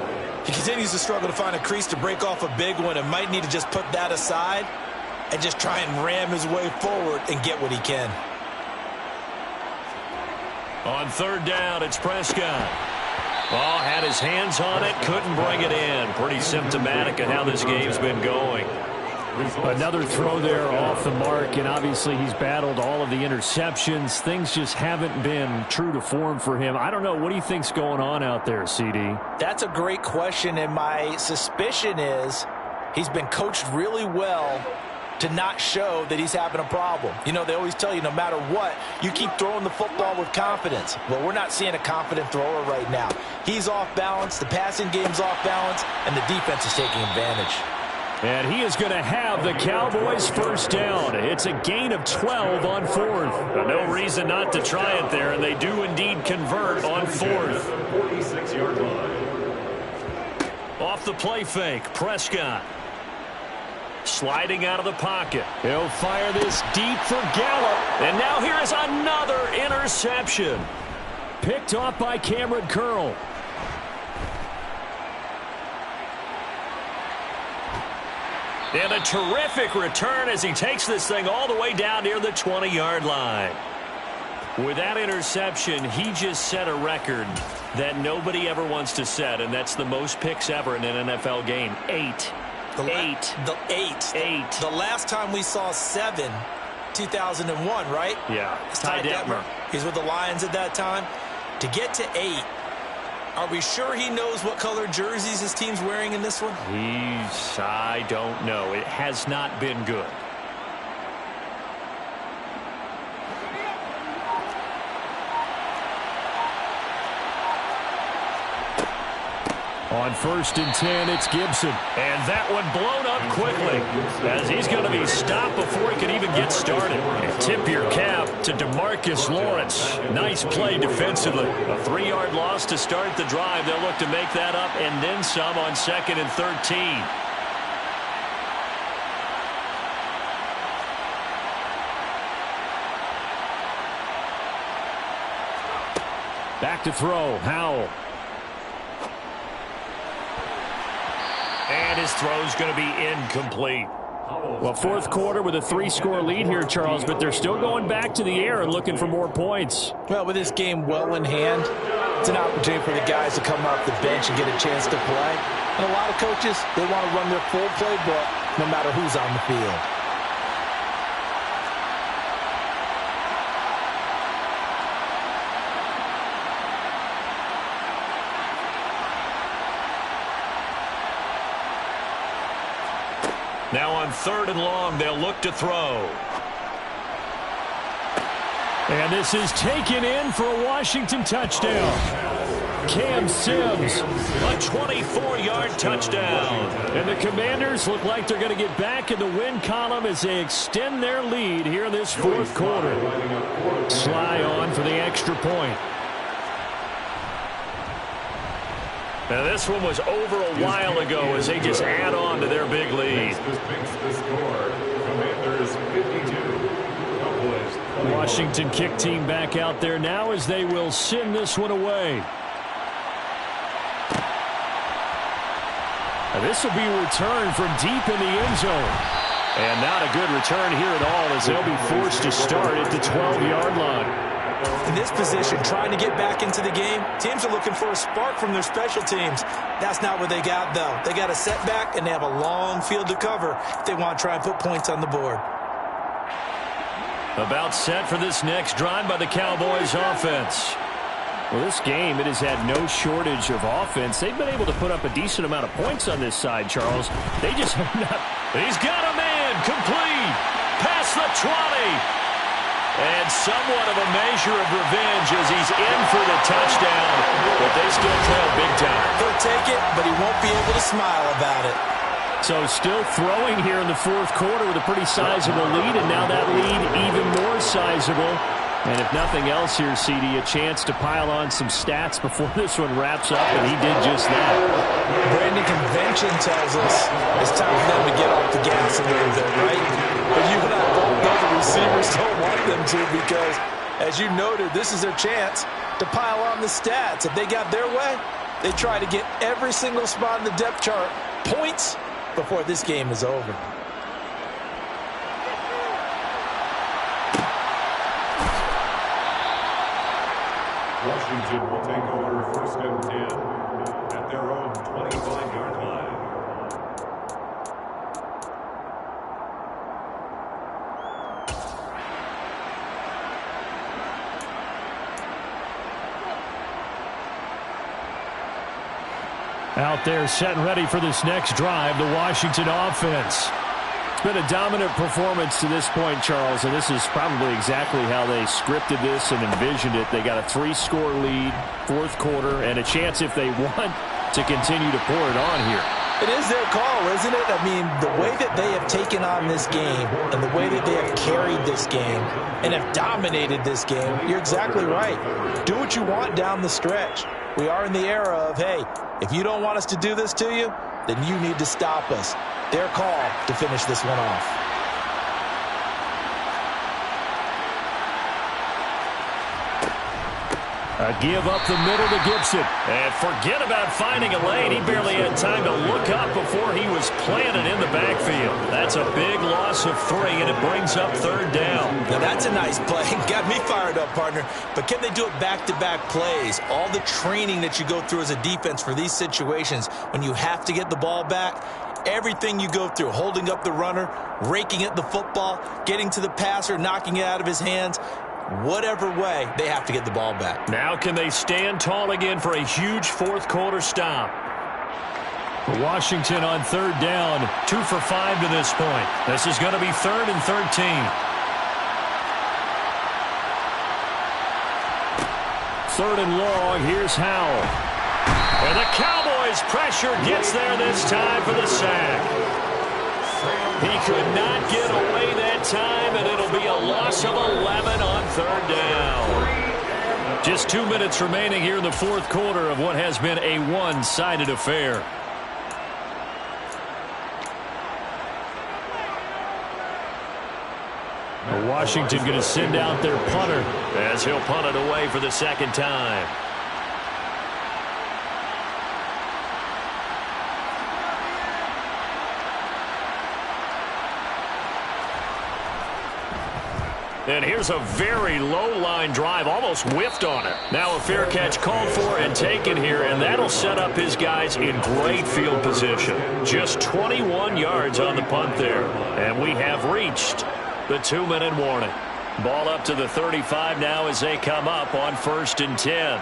He continues to struggle to find a crease to break off a big one and might need to just put that aside and just try and ram his way forward and get what he can. On third down, it's Prescott. Oh, had his hands on it, couldn't bring it in. Pretty symptomatic of how this game's been going. Another throw there off the mark, and obviously he's battled all of the interceptions. Things just haven't been true to form for him. I don't know. What do you think's going on out there, CD? That's a great question, and my suspicion is he's been coached really well to not show that he's having a problem. You know, they always tell you no matter what, you keep throwing the football with confidence. Well, we're not seeing a confident thrower right now. He's off balance, the passing game's off balance, and the defense is taking advantage. And he is going to have the Cowboys first down. It's a gain of 12 on fourth. No reason not to try it there, and they do indeed convert on fourth. 46-yard line. Off the play fake, Prescott. Sliding out of the pocket. He'll fire this deep for Gallup. And now here is another interception. Picked off by Cameron Curl. And a terrific return as he takes this thing all the way down near the 20-yard line. With that interception, he just set a record that nobody ever wants to set, and that's the most picks ever in an NFL game. 8. The last time we saw 7, 2001, right? Yeah. Ty Detmer. He's with the Lions at that time. To get to 8, are we sure he knows what color jerseys his team's wearing in this one? I don't know. It has not been good. On first and 10, it's Gibson. And that one blown up quickly as he's going to be stopped before he can even get started. And tip your cap to DeMarcus Lawrence. Nice play defensively. A 3-yard loss to start the drive. They'll look to make that up and then some on 2nd and 13. Back to throw, Howell. And his throw's going to be incomplete. Well, fourth quarter with a 3-score lead here, Charles, but they're still going back to the air and looking for more points. Well, with this game well in hand, it's an opportunity for the guys to come off the bench and get a chance to play. And a lot of coaches, they want to run their full playbook no matter who's on the field. Now on 3rd and long, they'll look to throw. And this is taken in for a Washington touchdown. Cam Sims. A 24-yard touchdown. And the Commanders look like they're going to get back in the win column as they extend their lead here in this fourth quarter. Sly on for the extra point. Now this one was over a while ago as they just add on to their big lead. Washington kick team back out there now as they will send this one away. Now this will be returned from deep in the end zone. And not a good return here at all as they'll be forced to start at the 12-yard line. In this position, trying to get back into the game, teams are looking for a spark from their special teams. That's not what they got, though. They got a setback, and they have a long field to cover if they want to try and put points on the board. About set for this next drive by the Cowboys offense. Well, this game, it has had no shortage of offense. They've been able to put up a decent amount of points on this side, Charles. They just have not. He's got a man complete. Past the 20. And somewhat of a measure of revenge as he's in for the touchdown. But they still trail big time. He'll take it, but he won't be able to smile about it. So still throwing here in the fourth quarter with a pretty sizable lead, and now that lead even more sizable. And if nothing else here, CD, a chance to pile on some stats before this one wraps up, and he did just that. Brandon, convention tells us it's time for them to get off the gas a little bit, right? But you and I both know the receivers don't want them to because, as you noted, this is their chance to pile on the stats. If they got their way, they try to get every single spot in the depth chart points before this game is over. Washington will take over 1st and 10 at their own 25-yard line. Out there set and ready for this next drive, the Washington offense. It's been a dominant performance to this point, Charles, and this is probably exactly how they scripted this and envisioned it. They got a 3-score lead, 4th quarter, and a chance if they want to continue to pour it on here. It is their call, isn't it? I mean, the way that they have taken on this game and the way that they have carried this game and have dominated this game, you're exactly right. Do what you want down the stretch. We are in the era of, hey, if you don't want us to do this to you, then you need to stop us. Their call to finish this one off. A give up the middle to Gibson. And forget about finding a lane. He barely had time to look up before he was planted in the backfield. That's a big loss of 3, and it brings up 3rd down. Now that's a nice play. Got me fired up, partner. But can they do it back-to-back plays? All the training that you go through as a defense for these situations, when you have to get the ball back, everything you go through, holding up the runner, raking at the football, getting to the passer, knocking it out of his hands, whatever way, they have to get the ball back. Now can they stand tall again for a huge 4th quarter stop? Washington on 3rd down, 2 for 5 to this point. This is going to be 3rd and 13. 3rd and long, here's Howell. And the Cowboys' pressure gets there this time for the sack. He could not get away that time, and it'll be a loss of 11 on 3rd down. Just 2 minutes remaining here in the 4th quarter of what has been a one-sided affair. Washington going to send out their punter as he'll punt it away for the 2nd time. And here's a very low-line drive, almost whiffed on it. Now a fair catch called for and taken here, and that'll set up his guys in great field position. Just 21 yards on the punt there. And we have reached the 2-minute warning. Ball up to the 35 now as they come up on 1st and 10.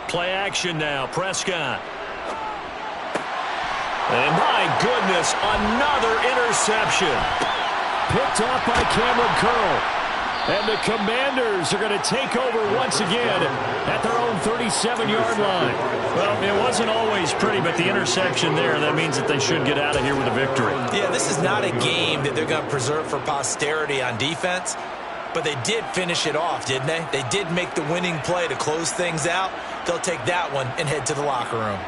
Play action now, Prescott. And my goodness, another interception. Picked off by Cameron Curl. And the Commanders are going to take over once again at their own 37-yard line. Well, it wasn't always pretty, but the interception there, that means that they should get out of here with a victory. Yeah, this is not a game that they're going to preserve for posterity on defense, but they did finish it off, didn't they? They did make the winning play to close things out. They'll take that one and head to the locker room.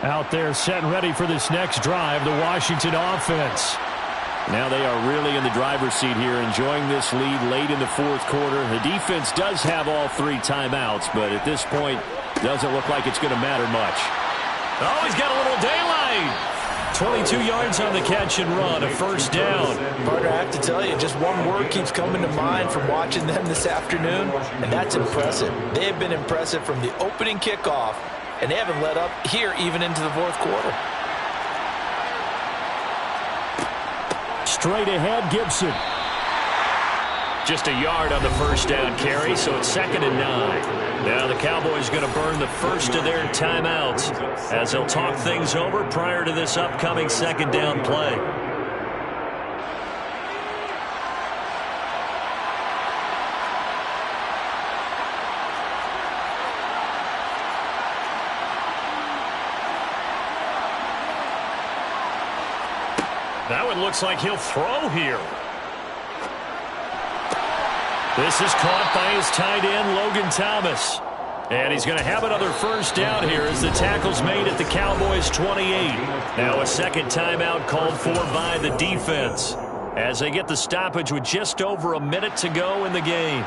Out there set and ready for this next drive, the Washington offense. Now they are really in the driver's seat here, enjoying this lead late in the 4th quarter. The defense does have all 3 timeouts, but at this point, doesn't look like it's going to matter much. Oh, he's got a little daylight. 22 yards on the catch and run, a 1st down. Partner, I have to tell you, just one word keeps coming to mind from watching them this afternoon, and that's impressive. They have been impressive from the opening kickoff, and they haven't let up here even into the 4th quarter. Straight ahead, Gibson. Just a yard on the 1st down carry, so it's 2nd and 9. Now the Cowboys going to burn the first of their timeouts as they'll talk things over prior to this upcoming 2nd down play. That one looks like he'll throw here. This is caught by his tight end, Logan Thomas. And he's going to have another 1st down here as the tackle's made at the Cowboys' 28. Now a 2nd timeout called for by the defense as they get the stoppage with just over a minute to go in the game.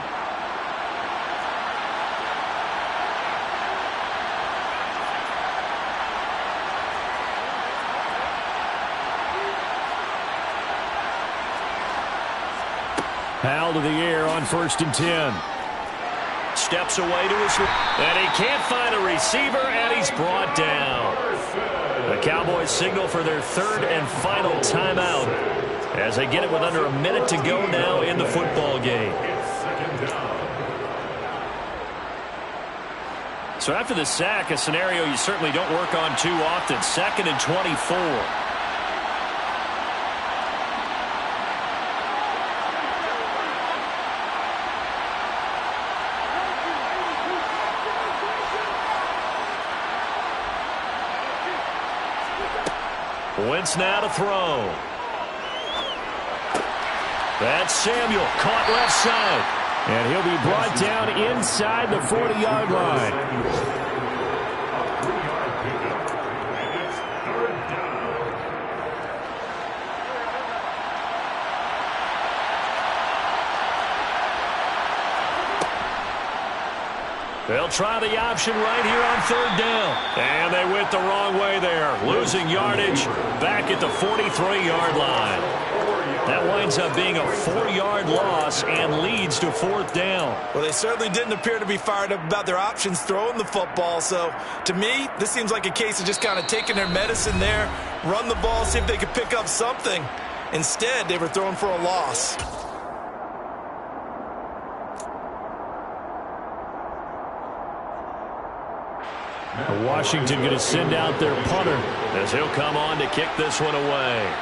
Out of the air on 1st and 10. Steps away to his left. And he can't find a receiver, and he's brought down. The Cowboys signal for their 3rd and final timeout as they get it with under a minute to go now in the football game. So after the sack, a scenario you certainly don't work on too often. 2nd and 24. Wentz now to throw. That's Samuel, caught left side. And he'll be brought down inside the 40-yard line. They'll try the option right here on 3rd down. And they went the wrong way there. Losing yardage back at the 43-yard line. That winds up being a 4-yard loss and leads to 4th down. Well, they certainly didn't appear to be fired up about their options throwing the football. So, to me, this seems like a case of just kind of taking their medicine there, run the ball, see if they could pick up something. Instead, they were throwing for a loss. Washington going to send out their punter as he'll come on to kick this one away.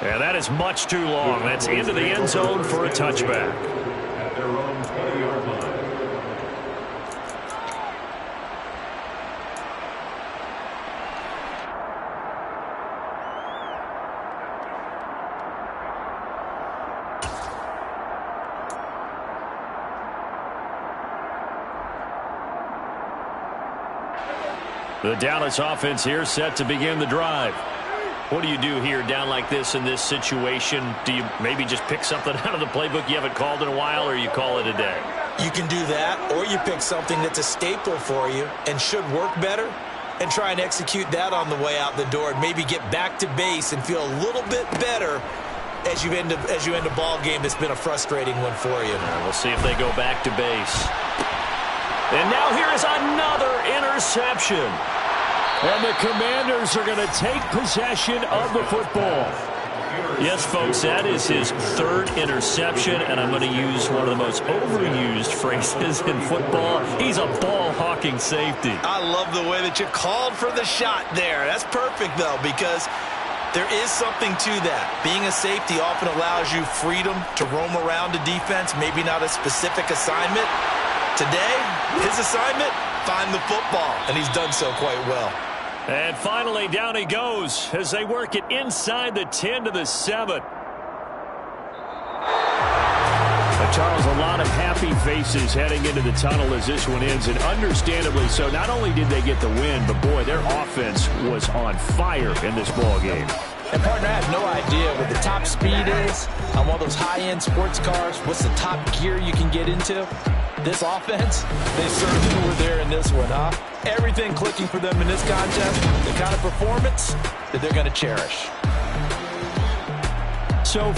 And that is much too long. That's into the end zone for a touchback. At their own 20-yard line. The Dallas offense here set to begin the drive. What do you do here down like this in this situation? Do you maybe just pick something out of the playbook you haven't called in a while, or you call it a day? You can do that, or you pick something that's a staple for you and should work better and try and execute that on the way out the door and maybe get back to base and feel a little bit better as you end a ball game that's been a frustrating one for you. We'll see if they go back to base. And now here is another interception. And the Commanders are going to take possession of the football. Yes, folks, that is his 3rd interception, and I'm going to use one of the most overused phrases in football. He's a ball-hawking safety. I love the way that you called for the shot there. That's perfect, though, because there is something to that. Being a safety often allows you freedom to roam around a defense, maybe not a specific assignment. Today, his assignment, find the football, and he's done so quite well. And finally, down he goes as they work it inside the 10 to the 7. Charles, a lot of happy faces heading into the tunnel as this one ends, and understandably so. Not only did they get the win, but, boy, their offense was on fire in this ball game. And, partner, I have no idea what the top speed is on one of those high-end sports cars. What's the top gear you can get into? This offense, they certainly were there in this one, huh? Everything clicking for them in this contest, the kind of performance that they're going to cherish. So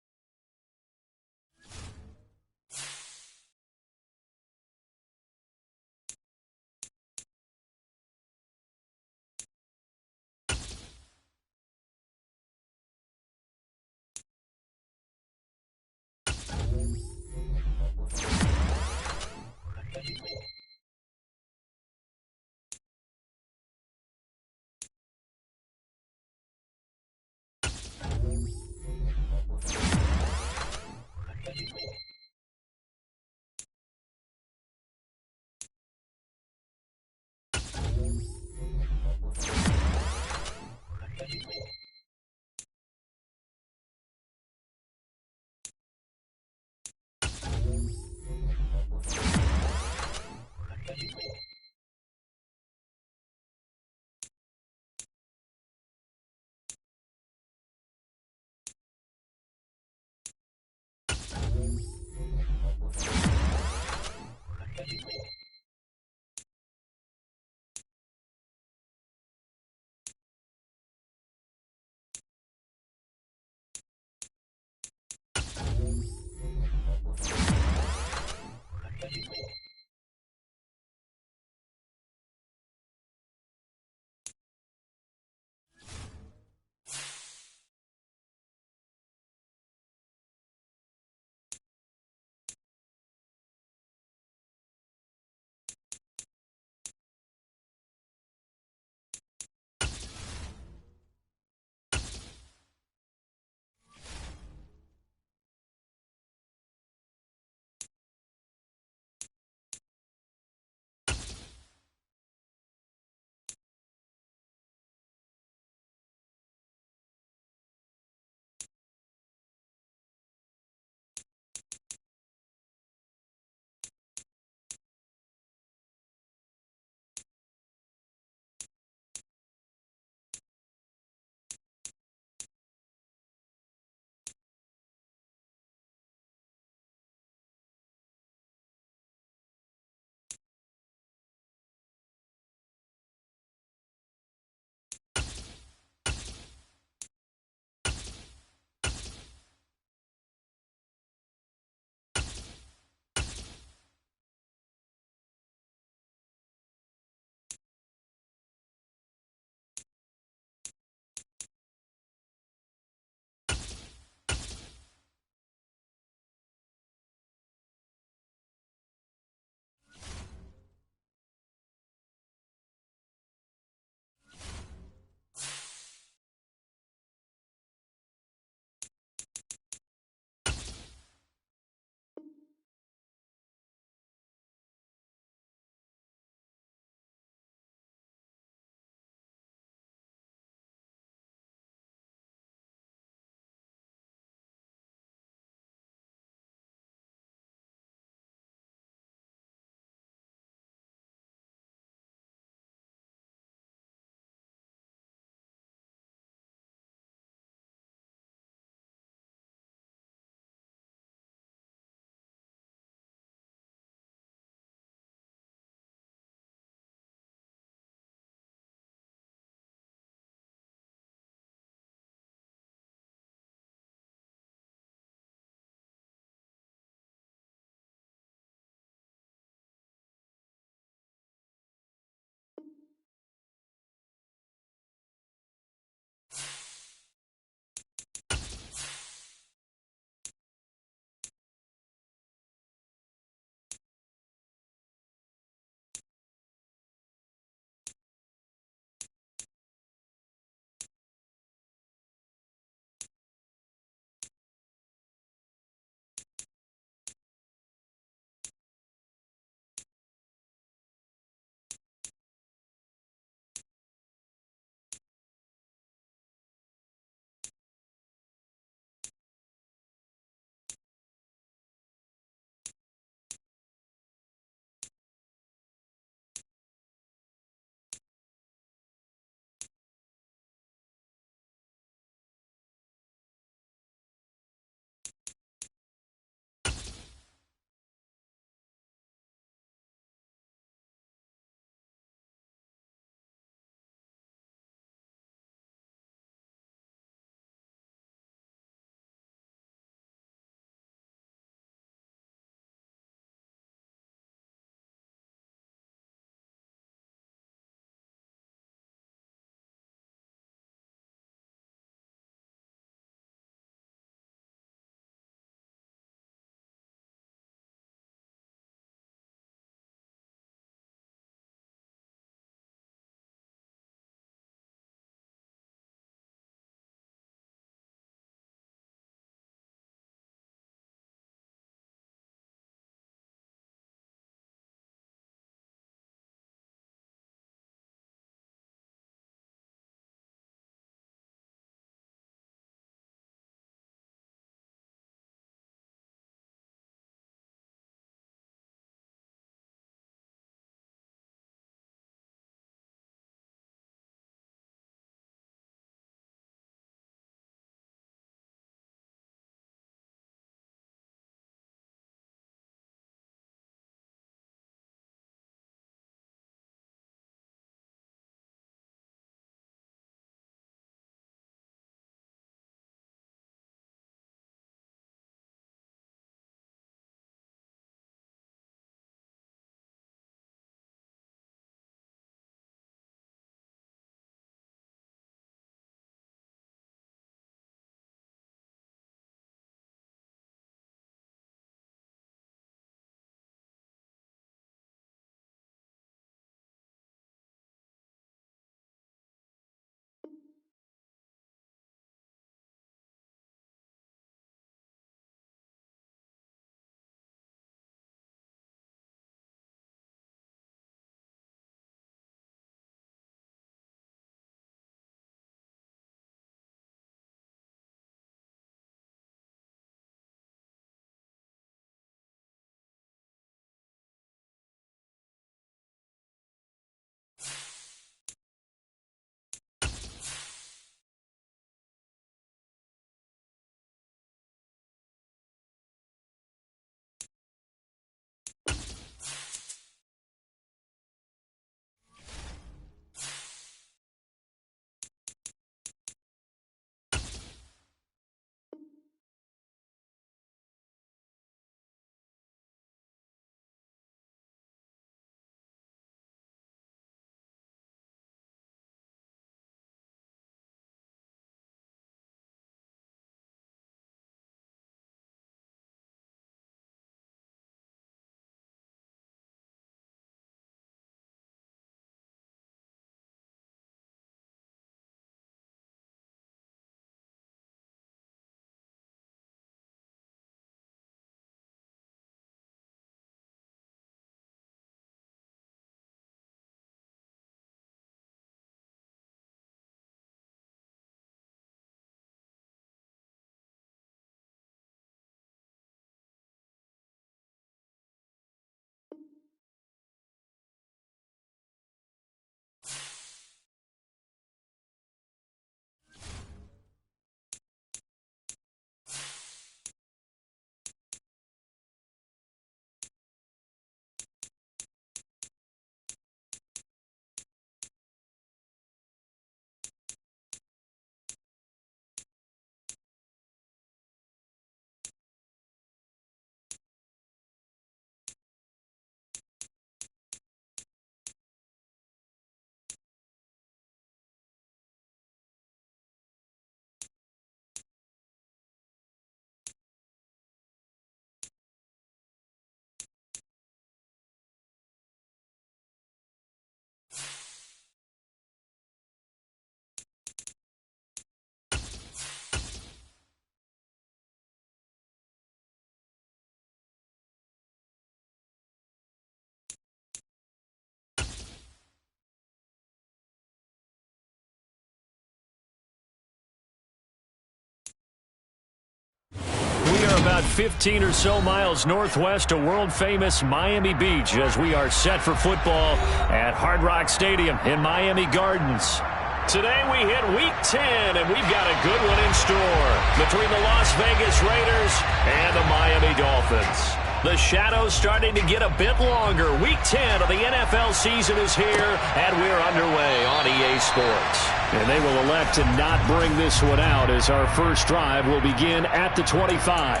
about 15 or so miles northwest of world-famous Miami Beach as we are set for football at Hard Rock Stadium in Miami Gardens. Today we hit Week 10, and we've got a good one in store between the Las Vegas Raiders and the Miami Dolphins. The shadow's starting to get a bit longer. Week 10 of the NFL season is here, and we're underway on EA Sports. And they will elect to not bring this one out as our first drive will begin at the 25.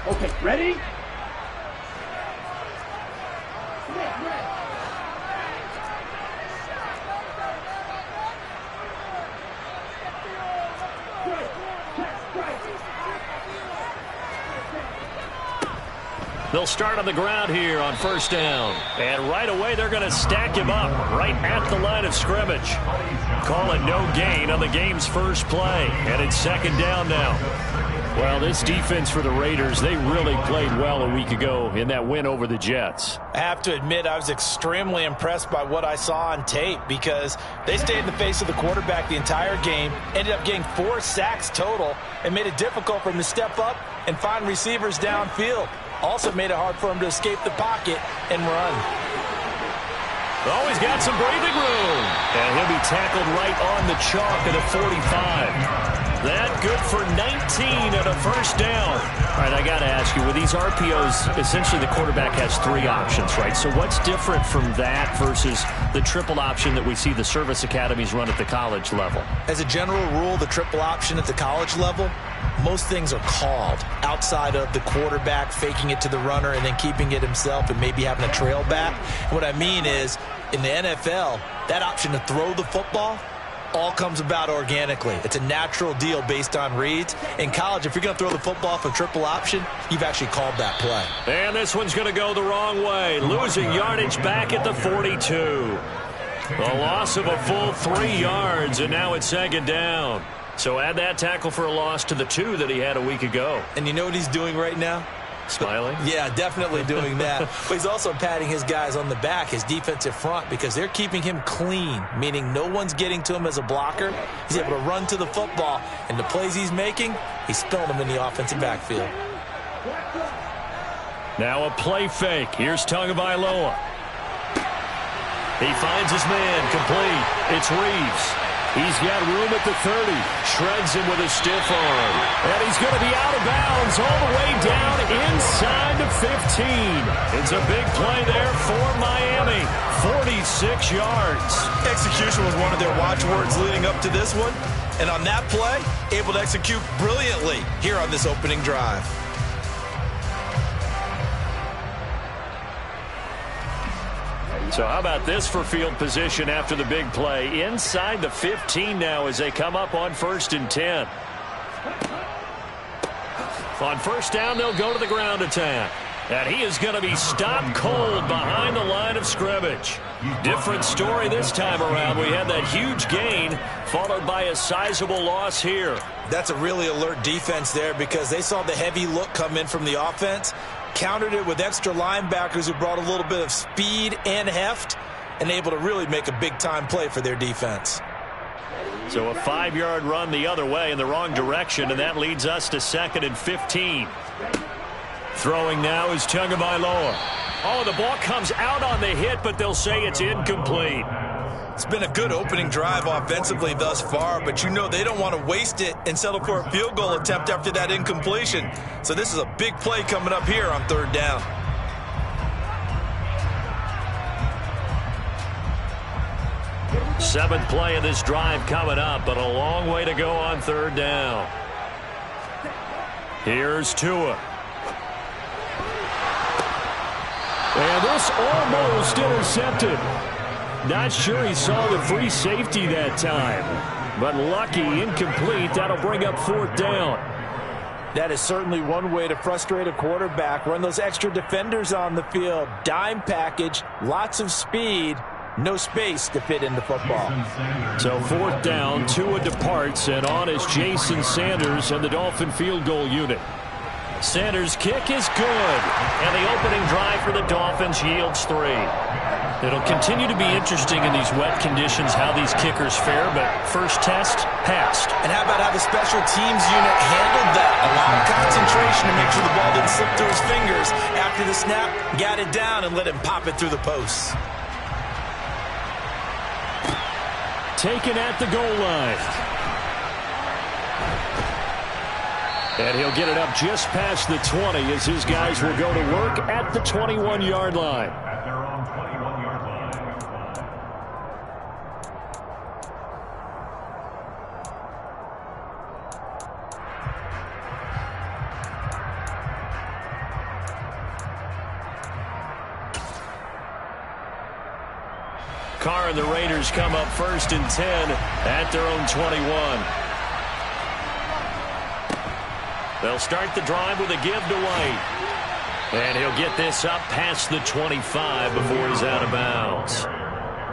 Okay, ready? They'll start on the ground here on first down. And right away, they're going to stack him up right at the line of scrimmage. Call it no gain on the game's first play. And it's second down now. Well, this defense for the Raiders, they really played well a week ago in that win over the Jets. I have to admit, I was extremely impressed by what I saw on tape because they stayed in the face of the quarterback the entire game, ended up getting 4 sacks total, and made it difficult for him to step up and find receivers downfield. Also made it hard for him to escape the pocket and run. Oh, he's got some breathing room. And he'll be tackled right on the chalk at the 45. That good for 19 at a first down. All right, I got to ask you, with these RPOs, essentially the quarterback has 3 options, right? So what's different from that versus the triple option that we see the service academies run at the college level? As a general rule, the triple option at the college level, most things are called outside of the quarterback faking it to the runner and then keeping it himself and maybe having a trail back. What I mean is, in the NFL, that option to throw the football all comes about organically. It's a natural deal based on reads. In college, if you're going to throw the football for triple option, you've actually called that play. And this one's going to go the wrong way. Losing yardage back at the 42. A loss of a full 3 yards, and now it's second down. So add that tackle for a loss to the 2 that he had a week ago. And you know what he's doing right now? Smiling? Yeah, definitely doing that. But he's also patting his guys on the back, his defensive front, because they're keeping him clean, meaning no one's getting to him as a blocker. He's able to run to the football, and the plays he's making, he's spilling them in the offensive backfield. Now a play fake. Here's Tagovailoa. He finds his man complete. It's Reeves. He's got room at the 30. Shreds him with a stiff arm. And he's going to be out of bounds all the way down inside the 15. It's a big play there for Miami. 46 yards. Execution was one of their watchwords leading up to this one. And on that play, able to execute brilliantly here on this opening drive. So how about this for field position after the big play? Inside the 15 now as they come up on 1st and 10. On first down, they'll go to the ground attack. And he is going to be stopped cold behind the line of scrimmage. Different story this time around. We had that huge gain followed by a sizable loss here. That's a really alert defense there because they saw the heavy look come in from the offense, countered it with extra linebackers who brought a little bit of speed and heft, and able to really make a big-time play for their defense. So a 5-yard run the other way in the wrong direction, and that leads us to 2nd and 15. Throwing now is Tagovailoa. Oh, the ball comes out on the hit, but they'll say it's incomplete. It's been a good opening drive offensively thus far, but you know they don't want to waste it and settle for a field goal attempt after that incompletion. So this is a big play coming up here on 3rd down. Seventh play of this drive coming up, but a long way to go on 3rd down. Here's Tua. And this almost intercepted. Not sure he saw the free safety that time. But lucky, incomplete. That'll bring up 4th down. That is certainly one way to frustrate a quarterback. Run those extra defenders on the field. Dime package, lots of speed, no space to fit into football. So 4th down, Tua departs, and on is Jason Sanders and the Dolphin field goal unit. Sanders' kick is good. And the opening drive for the Dolphins yields 3. It'll continue to be interesting in these wet conditions how these kickers fare, but first test, passed. And how about how the special teams unit handled that? A lot of concentration to make sure the ball didn't slip through his fingers. After the snap, got it down and let him pop it through the posts. Taken at the goal line. And he'll get it up just past the 20 as his guys will go to work at the 21-yard line. At their own 21-yard line. Carr and the Raiders come up 1st and 10 at their own 21. They'll start the drive with a give to White. And he'll get this up past the 25 before he's out of bounds.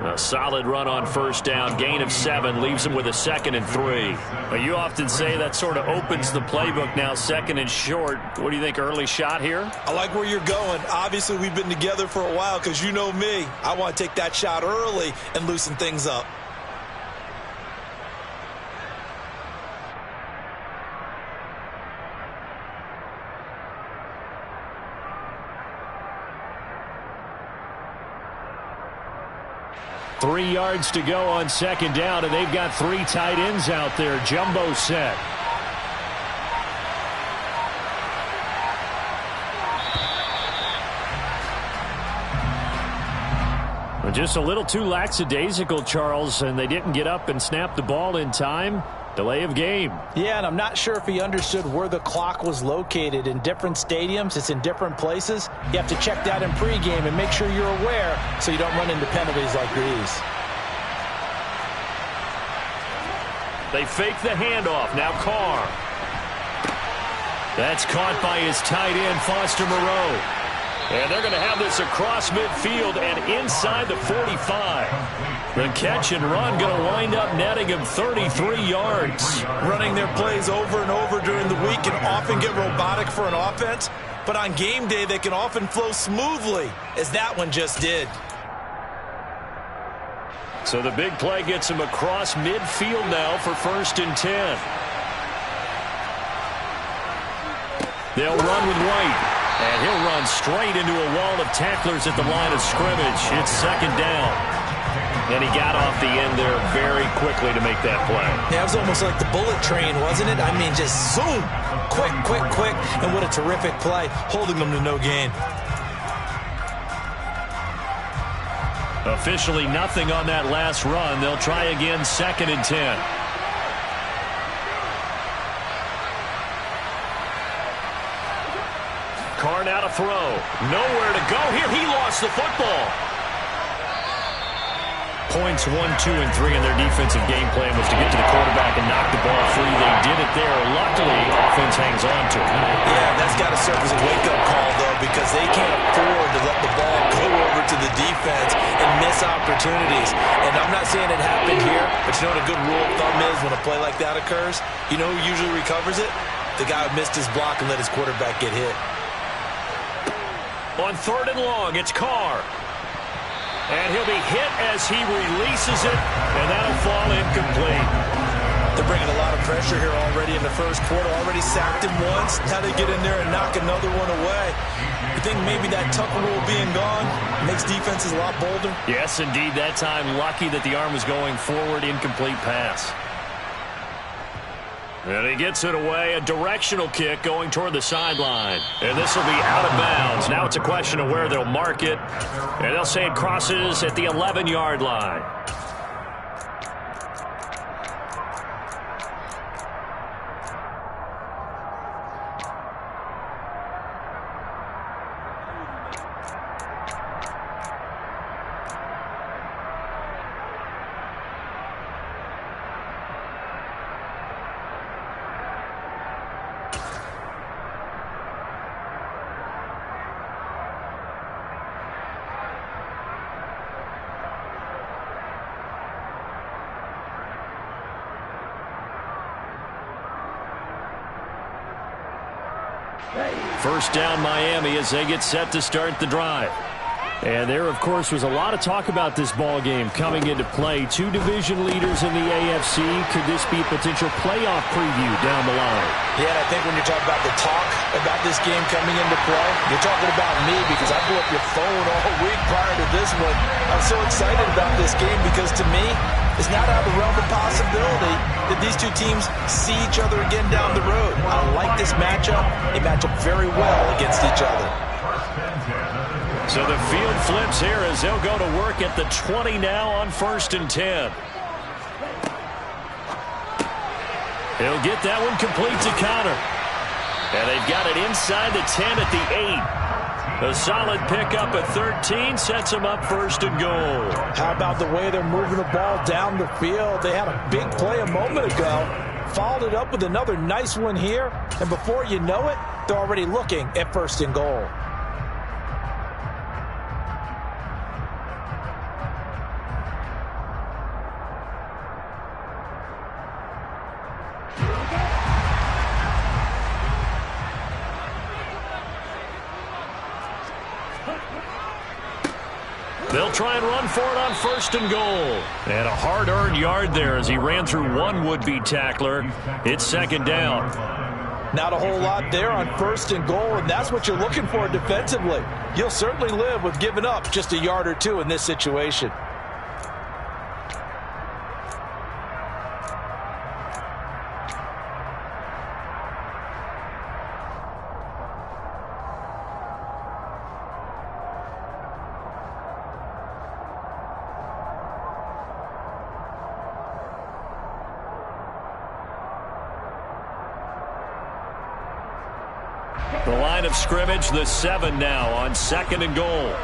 A solid run on 1st down, gain of 7, leaves him with a 2nd and 3. But you often say that sort of opens the playbook now, 2nd and short. What do you think, early shot here? I like where you're going. Obviously, we've been together for a while because you know me. I want to take that shot early and loosen things up. Three yards to go on 2nd down, and they've got 3 tight ends out there. Jumbo set. Just a little too lackadaisical, Charles, and they didn't get up and snap the ball in time. Delay of game. Yeah, and I'm not sure if he understood where the clock was located. In different stadiums, it's in different places. You have to check that in pregame and make sure you're aware so you don't run into penalties like these. They fake the handoff. Now Carr. That's caught by his tight end, Foster Moreau. And they're going to have this across midfield and inside the 45. The catch and run going to wind up netting him 33 yards. Running their plays over and over during the week can often get robotic for an offense, but on game day they can often flow smoothly, as that one just did. So the big play gets him across midfield now for 1st and 10. They'll run with White. And he'll run straight into a wall of tacklers at the line of scrimmage. It's 2nd down. And he got off the end there very quickly to make that play. Yeah, it was almost like the bullet train, wasn't it? I mean, just zoom. Quick, quick, quick. And what a terrific play, holding them to no gain. Officially nothing on that last run. They'll try again 2nd and 10. Carr now to throw. Nowhere to go here. He lost the football. Points 1, 2, and 3 in their defensive game plan was to get to the quarterback and knock the ball free. They did it there. Luckily, offense hangs on to it. Yeah, that's got to serve as a wake-up call, though, because they can't afford to let the ball go over to the defense and miss opportunities. And I'm not saying it happened here, but you know what a good rule of thumb is when a play like that occurs? You know who usually recovers it? The guy who missed his block and let his quarterback get hit. On 3rd and long, it's Carr. And he'll be hit as he releases it, and that'll fall incomplete. They're bringing a lot of pressure here already in the first quarter. Already sacked him once. Now they get in there and knock another one away. You think maybe that tuck rule being gone makes defenses a lot bolder? Yes, indeed. That time, lucky that the arm was going forward. Incomplete pass. And he gets it away, a directional kick going toward the sideline. And this will be out of bounds. Now it's a question of where they'll mark it. And they'll say it crosses at the 11-yard line. First down Miami as they get set to start the drive. And there, of course, was a lot of talk about this ball game coming into play. Two division leaders in the AFC. Could this be a potential playoff preview down the line? Yeah, and I think when you're talking about the talk about this game coming into play, you're talking about me because I blew up your phone all week prior to this one. I'm so excited about this game because to me, it's not out of the realm of possibility that these two teams see each other again down the road. I like this matchup. They match up very well against each other. So the field flips here as they'll go to work at the 20 now on 1st and 10. He'll get that one complete to Connor. And they've got it inside the 10 at the 8. A solid pickup at 13 sets them up 1st and goal. How about the way they're moving the ball down the field? They had a big play a moment ago. Followed it up with another nice one here. And before you know it, they're already looking at 1st and goal. They'll try and run for it on 1st and goal. And a hard-earned yard there as he ran through one would-be tackler. It's 2nd down. Not a whole lot there on 1st and goal, and that's what you're looking for defensively. You'll certainly live with giving up just a yard or two in this situation. The line of scrimmage, the 7 now on 2nd and goal.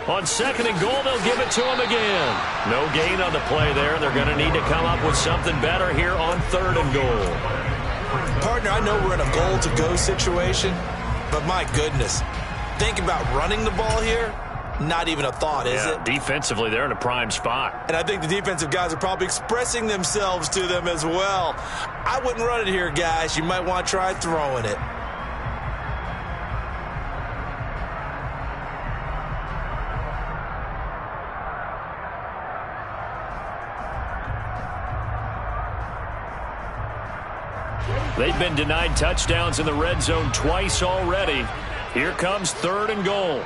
On 2nd and goal, they'll give it to him again. No gain on the play there. They're going to need to come up with something better here on 3rd and goal. Partner, I know we're in a goal-to-go situation, but my goodness, think about running the ball here. Not even a thought, is it? Defensively, they're in a prime spot. And I think the defensive guys are probably expressing themselves to them as well. I wouldn't run it here, guys. You might want to try throwing it. They've been denied touchdowns in the red zone twice already. Here comes 3rd and goal.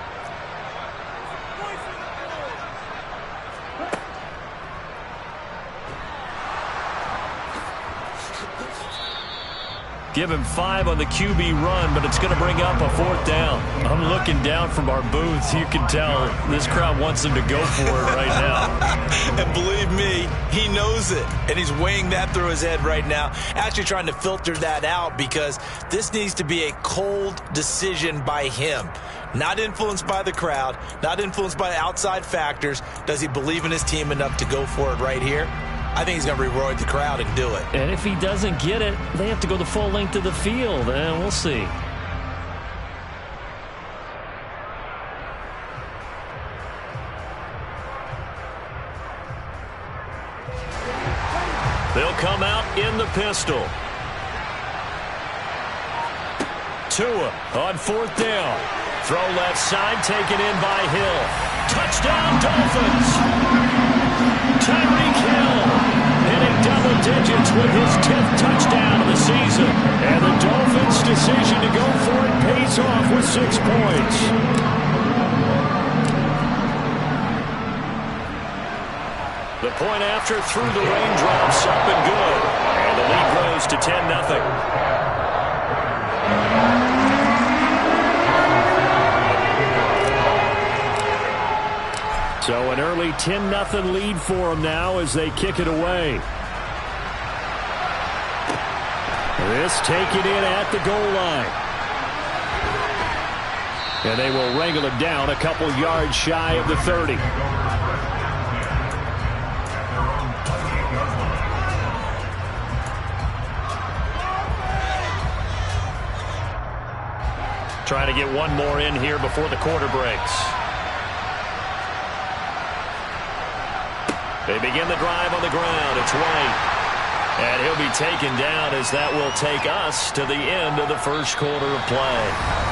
Give him 5 on the QB run, but it's going to bring up a 4th down. I'm looking down from our booth. You can tell this crowd wants him to go for it right now. And believe me, he knows it. And he's weighing that through his head right now. Actually trying to filter that out because this needs to be a cold decision by him. Not influenced by the crowd, not influenced by outside factors. Does he believe in his team enough to go for it right here? I think he's going to reward the crowd and do it. And if he doesn't get it, they have to go the full length of the field. And we'll see. They'll come out in the pistol. Tua on 4th down. Throw left side, taken in by Hill. Touchdown, Dolphins! Tyreek Hill hitting double digits with his 10th touchdown of the season. And the Dolphins' decision to go for it pays off with 6 points. The point after through the raindrops up and good. And the lead grows to 10-0. So an early 10-0 lead for them now as they kick it away. This taken in at the goal line. And they will wrangle it down a couple yards shy of the 30. Trying to get one more in here before the quarter breaks. They begin the drive on the ground. It's White. And he'll be taken down as that will take us to the end of the first quarter of play.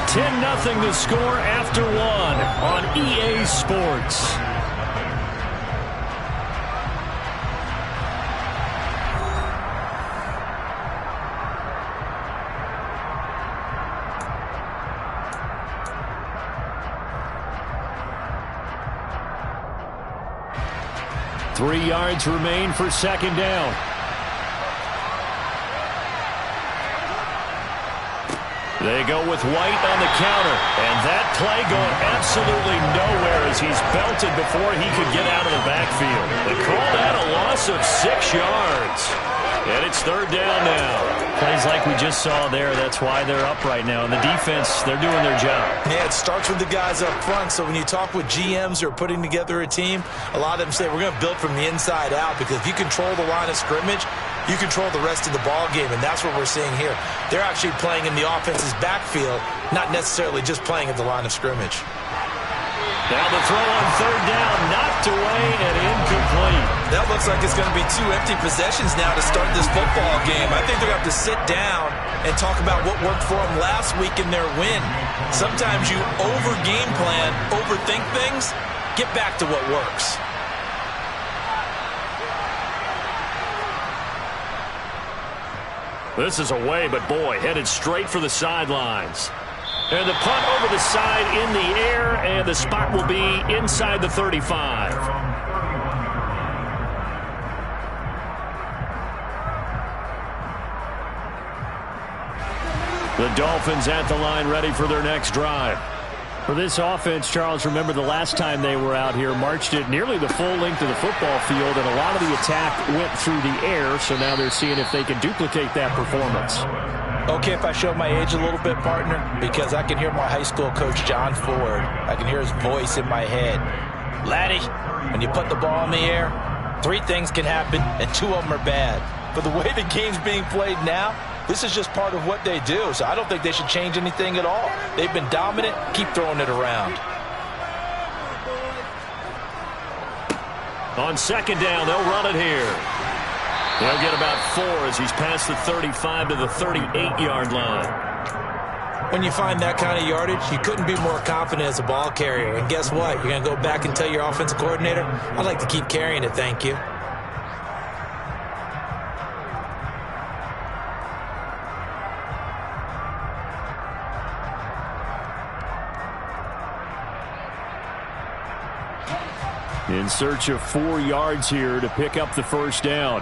10-0 the score after one on EA Sports. Three yards remain for second down. They go with White on the counter, and that play going absolutely nowhere as he's belted before he could get out of the backfield. They call that a loss of 6 yards, and it's third down now. Plays like we just saw there, that's why they're up right now. And the defense, they're doing their job. Yeah, it starts with the guys up front, so when you talk with GMs who are putting together a team, a lot of them say we're going to build from the inside out, because if you control the line of scrimmage, you control the rest of the ball game, and that's what we're seeing here. They're actually playing in the offense's backfield, not necessarily just playing at the line of scrimmage. Now the throw on third down, knocked away and incomplete. That looks like it's going to be 2 empty possessions now to start this football game. I think they're going to have to sit down and talk about what worked for them last week in their win. Sometimes you over-game plan, overthink things, get back to what works. This is away, but boy, headed straight for the sidelines. And the punt over the side in the air, and the spot will be inside the 35. The Dolphins at the line, ready for their next drive. For this offense, Charles, remember the last time they were out here, marched it nearly the full length of the football field, and a lot of the attack went through the air, so now they're seeing if they can duplicate that performance. Okay, if I show my age a little bit, partner, because I can hear my high school coach, John Ford. I can hear his voice in my head. Laddie, when you put the ball in the air, 3 things can happen, and 2 of them are bad. But the way the game's being played now, this is just part of what they do, so I don't think they should change anything at all. They've been dominant. Keep throwing it around. On second down, they'll run it here. They'll get about 4 as he's past the 35 to the 38-yard line. When you find that kind of yardage, you couldn't be more confident as a ball carrier. And guess what? You're going to go back and tell your offensive coordinator, I'd like to keep carrying it, thank you. In search of 4 yards here to pick up the first down.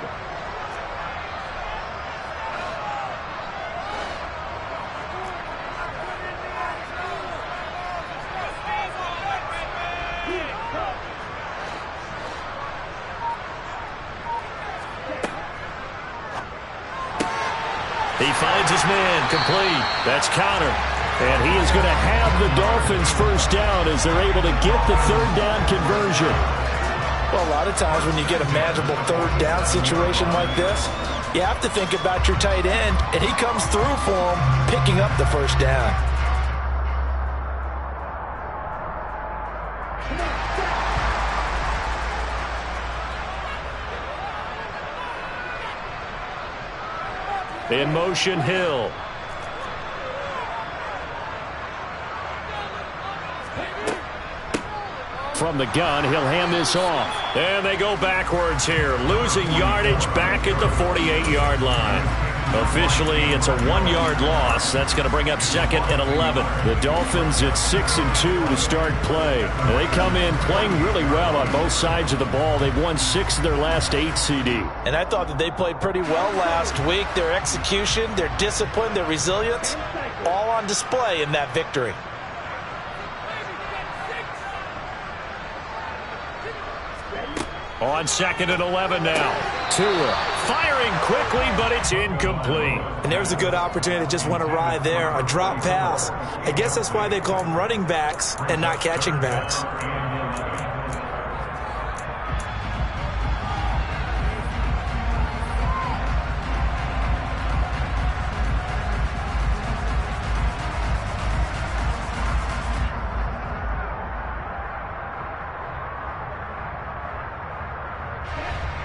He finds his man, complete. That's counter. And he is going to have the Dolphins first down as they're able to get the third down conversion. Well, a lot of times when you get a manageable third down situation like this, you have to think about your tight end, and he comes through for him, picking up the first down. In motion, Hill. From the gun, he'll hand this off. And they go backwards here, losing yardage back at the 48-yard line. Officially, it's a 1-yard loss. That's going to bring up second and 11. The Dolphins at 6-2 to start play. They come in playing really well on both sides of the ball. They've won 6 of their last 8 CD. And I thought that they played pretty well last week. Their execution, their discipline, their resilience, all on display in that victory. On second and 11 now. Tua firing quickly, but it's incomplete. And there's a good opportunity to just went awry there. A drop pass. I guess that's why they call them running backs and not catching backs.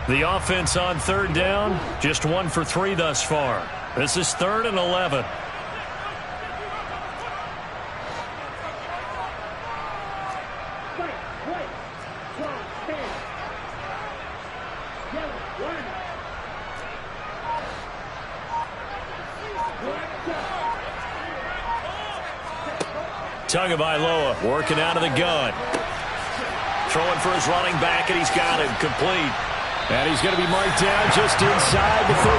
The offense on third down, just 1 for 3 thus far. This is 3rd and 11. Tagovailoa working out of the gun. Throwing for his running back, and he's got it complete. And he's going to be marked down just inside the 35.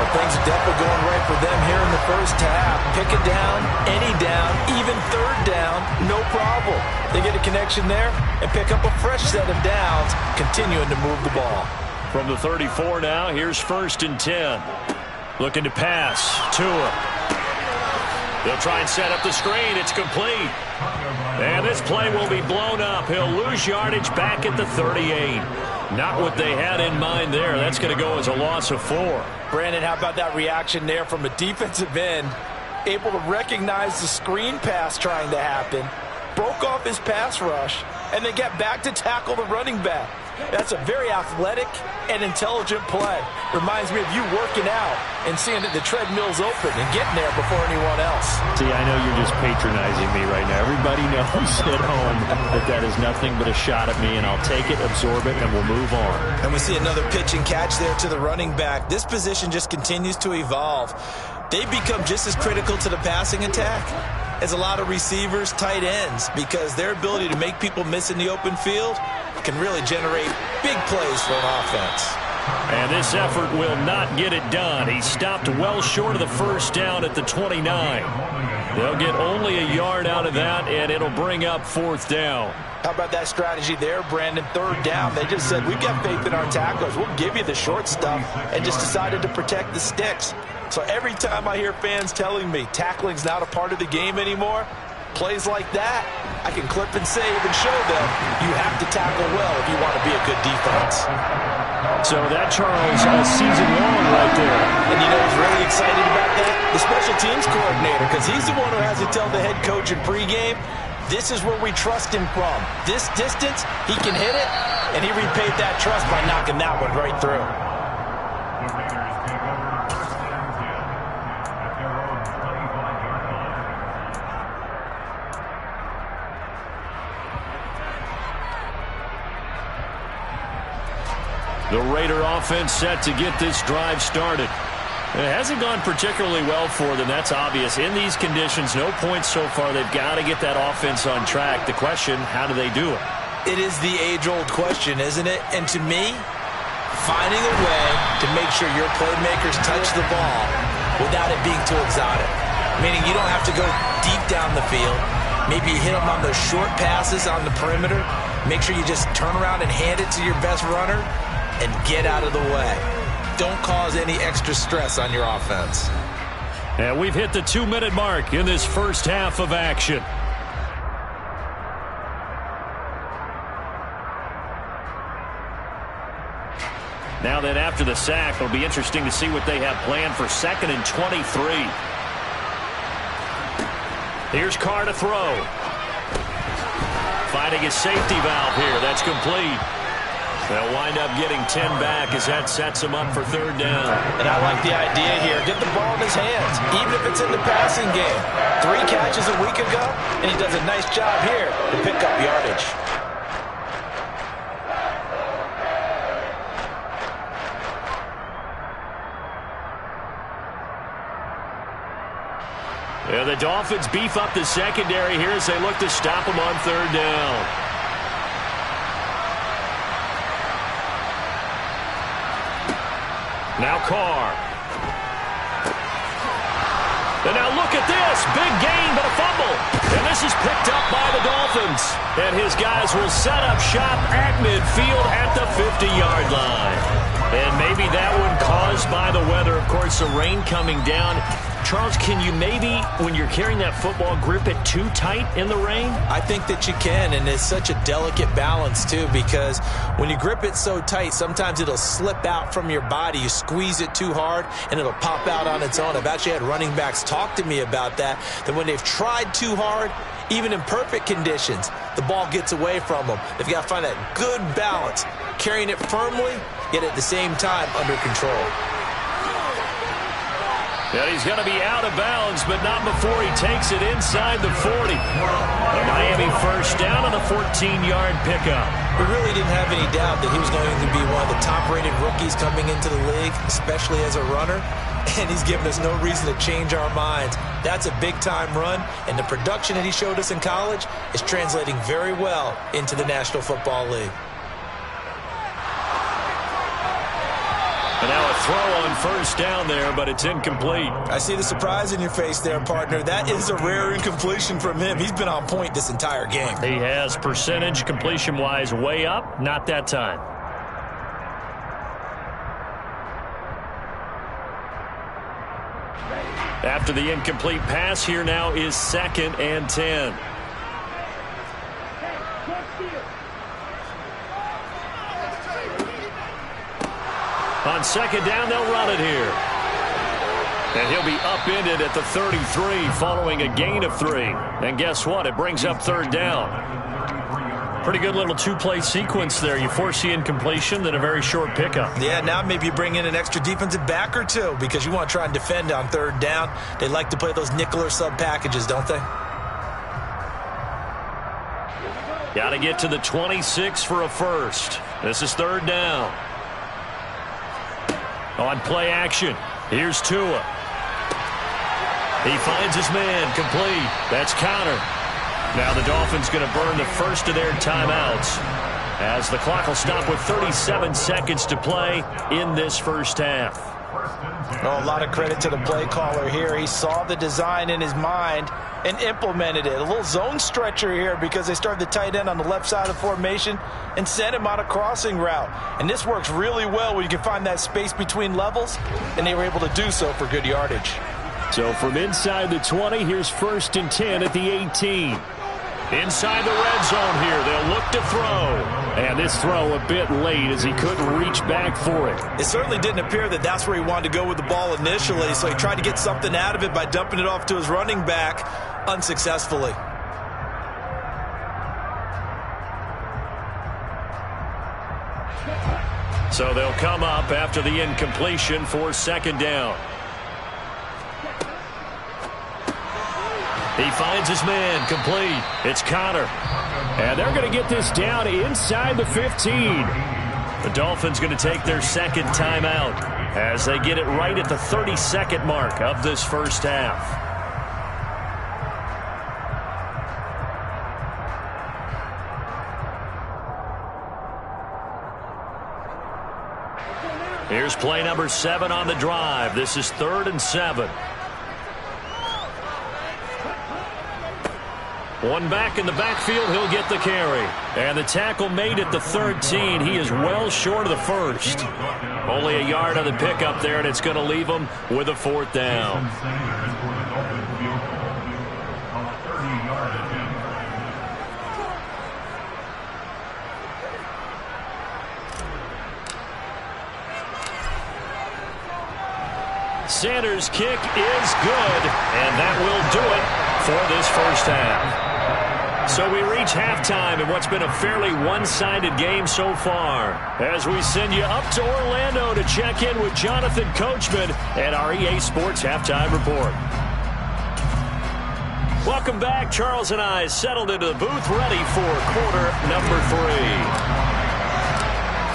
Well, things are definitely going right for them here in the first half. Pick it down, any down, even third down, no problem. They get a connection there and pick up a fresh set of downs, continuing to move the ball. From the 34 now, here's 1st and 10. Looking to pass. Tua. They'll try and set up the screen. It's complete. And this play will be blown up. He'll lose yardage back at the 38. Not what they had in mind there. That's going to go as a loss of 4. Brandon, how about that reaction there from a defensive end? Able to recognize the screen pass trying to happen, broke off his pass rush, and then get back to tackle the running back. That's a very athletic and intelligent play. Reminds me of you working out and seeing that the treadmill's open and getting there before anyone else. See, I know you're just patronizing me right now. Everybody knows at home that is nothing but a shot at me, and I'll take it, absorb it, and we'll move on. And we see another pitch and catch there to the running back. This position just continues to evolve. They become just as critical to the passing attack as a lot of receivers, tight ends, because their ability to make people miss in the open field can really generate big plays for an offense. And this effort will not get it done. He stopped well short of the first down at the 29. They'll get only a yard out of that, and it'll bring up 4th down. How about that strategy there, Brandon? 3rd down. They just said, we've got faith in our tacklers. We'll give you the short stuff, and just decided to protect the sticks. So every time I hear fans telling me tackling's not a part of the game anymore, plays like that, I can clip and save and show them you have to tackle well if you want to be a good defense. So that, Charles, a season long right there. And you know who's really excited about that? The special teams coordinator, because he's the one who has to tell the head coach in pregame, this is where we trust him from. This distance, he can hit it, and he repaid that trust by knocking that one right through. The Raider offense set to get this drive started. It hasn't gone particularly well for them, that's obvious. In these conditions, no points so far. They've got to get that offense on track. The question, how do they do it? It is the age-old question, isn't it? And to me, finding a way to make sure your playmakers touch the ball without it being too exotic. Meaning you don't have to go deep down the field. Maybe you hit them on those short passes on the perimeter. Make sure you just turn around and hand it to your best runner and get out of the way. Don't cause any extra stress on your offense. And we've hit the 2-minute mark in this first half of action. Now then, after the sack, it'll be interesting to see what they have planned for 2nd and 23. Here's Carr to throw. Finding his safety valve here. That's complete. They'll wind up getting 10 back as that sets him up for 3rd down. And I like the idea here. Get the ball in his hands, even if it's in the passing game. 3 catches a week ago, and he does a nice job here to pick up yardage. Yeah, the Dolphins beef up the secondary here as they look to stop him on 3rd down. Now Carr. And now look at this. Big gain, but a fumble. And this is picked up by the Dolphins. And his guys will set up shop at midfield at the 50-yard line. And maybe that one caused by the weather. Of course, the rain coming down. Charles, can you maybe, when you're carrying that football, grip it too tight in the rain? I think that you can, and it's such a delicate balance, too, because when you grip it so tight, sometimes it'll slip out from your body. You squeeze it too hard, and it'll pop out on its own. I've actually had running backs talk to me about that when they've tried too hard, even in perfect conditions, the ball gets away from them. They've got to find that good balance, carrying it firmly, yet at the same time under control. And he's going to be out of bounds, but not before he takes it inside the 40. A Miami first down on a 14-yard pickup. We really didn't have any doubt that he was going to be one of the top-rated rookies coming into the league, especially as a runner. And he's given us no reason to change our minds. That's a big-time run, and the production that he showed us in college is translating very well into the National Football League. And now a throw on first down there, but it's incomplete. I see the surprise in your face there, partner. That is a rare incompletion from him. He's been on point this entire game. He has percentage completion-wise way up, not that time. After the incomplete pass, here now is 2nd and 10. On 2nd down, they'll run it here. And he'll be upended at the 33 following a gain of 3. And guess what? It brings up 3rd down. Pretty good little two-play sequence there. You force the incompletion, then a very short pickup. Yeah, now maybe you bring in an extra defensive back or two because you want to try and defend on 3rd down. They like to play those nickel or sub packages, don't they? Got to get to the 26 for a first. This is 3rd down. On play action, here's Tua. He finds his man, complete. That's counter. Now the Dolphins going to burn the first of their timeouts as the clock will stop with 37 seconds to play in this first half. Oh, a lot of credit to the play caller here. He saw the design in his mind and implemented it. A little zone stretcher here because they started the tight end on the left side of the formation and sent him on a crossing route. And this works really well when you can find that space between levels, and they were able to do so for good yardage. So from inside the 20, here's 1st and 10 at the 18. Inside the red zone here, they'll look to throw. And this throw a bit late as he couldn't reach back for it. It certainly didn't appear that that's where he wanted to go with the ball initially, so he tried to get something out of it by dumping it off to his running back unsuccessfully. So they'll come up after the incompletion for 2nd down. He finds his man, complete. It's Connor. And they're going to get this down inside the 15. The Dolphins going to take their 2nd timeout as they get it right at the 32nd mark of this first half. Here's play number 7 on the drive. This is 3rd and 7. One back in the backfield, he'll get the carry. And the tackle made at the 13. He is well short of the first. Only a yard on the pickup there, and it's going to leave him with a 4th down. Sanders' kick is good, and that will do it for this first half. So we reach halftime in what's been a fairly one-sided game so far, as we send you up to Orlando to check in with Jonathan Coachman at our EA Sports Halftime Report. Welcome back. Charles and I settled into the booth, ready for quarter number 3.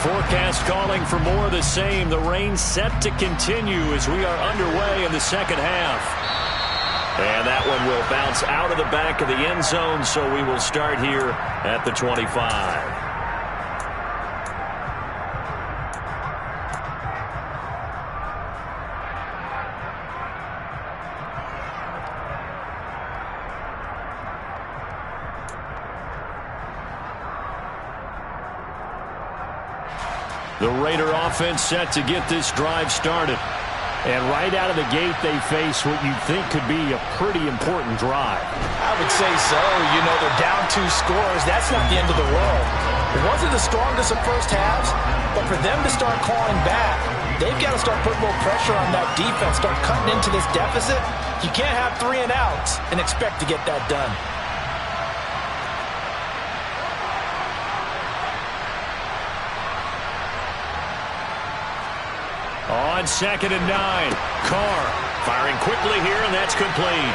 Forecast calling for more of the same. The rain set to continue as we are underway in the second half. And that one will bounce out of the back of the end zone, so we will start here at the 25. The Raider offense set to get this drive started. And right out of the gate, they face what you'd think could be a pretty important drive. I would say so. You know, they're down 2 scores. That's not the end of the world. It wasn't the strongest of first halves, but for them to start clawing back, they've got to start putting more pressure on that defense, start cutting into this deficit. You can't have 3 and outs and expect to get that done. on 2nd and 9. Carr firing quickly here, and that's complete.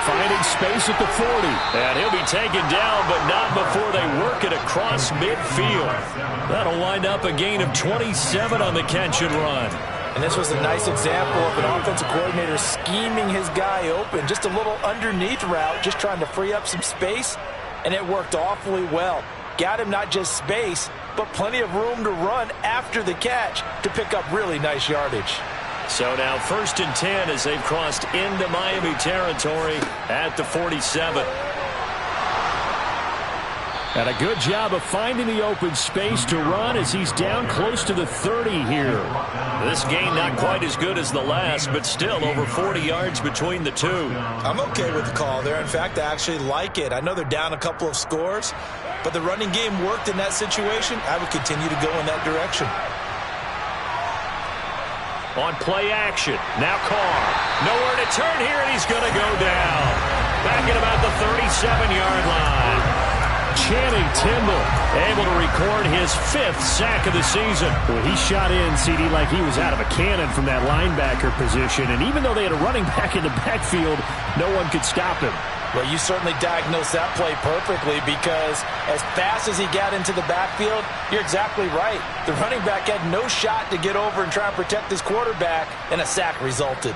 Finding space at the 40. And he'll be taken down, but not before they work it across midfield. That'll wind up a gain of 27 on the catch and run. And this was a nice example of an offensive coordinator scheming his guy open. Just a little underneath route, just trying to free up some space, and it worked awfully well. Got him not just space, but plenty of room to run after the catch to pick up really nice yardage. So now 1st and 10 as they've crossed into Miami territory at the 47. And a good job of finding the open space to run as he's down close to the 30 here. This gain not quite as good as the last, but still over 40 yards between the two. I'm okay with the call there. In fact, I actually like it. I know they're down a couple of scores, but the running game worked in that situation. I would continue to go in that direction. On play action, now Carr. Nowhere to turn here, and he's going to go down. Back at about the 37-yard line. Channing Tindall able to record his 5th sack of the season. Well, he shot in, CD, like he was out of a cannon from that linebacker position. And even though they had a running back in the backfield, no one could stop him. Well, you certainly diagnosed that play perfectly, because as fast as he got into the backfield, you're exactly right. The running back had no shot to get over and try and protect his quarterback, and a sack resulted.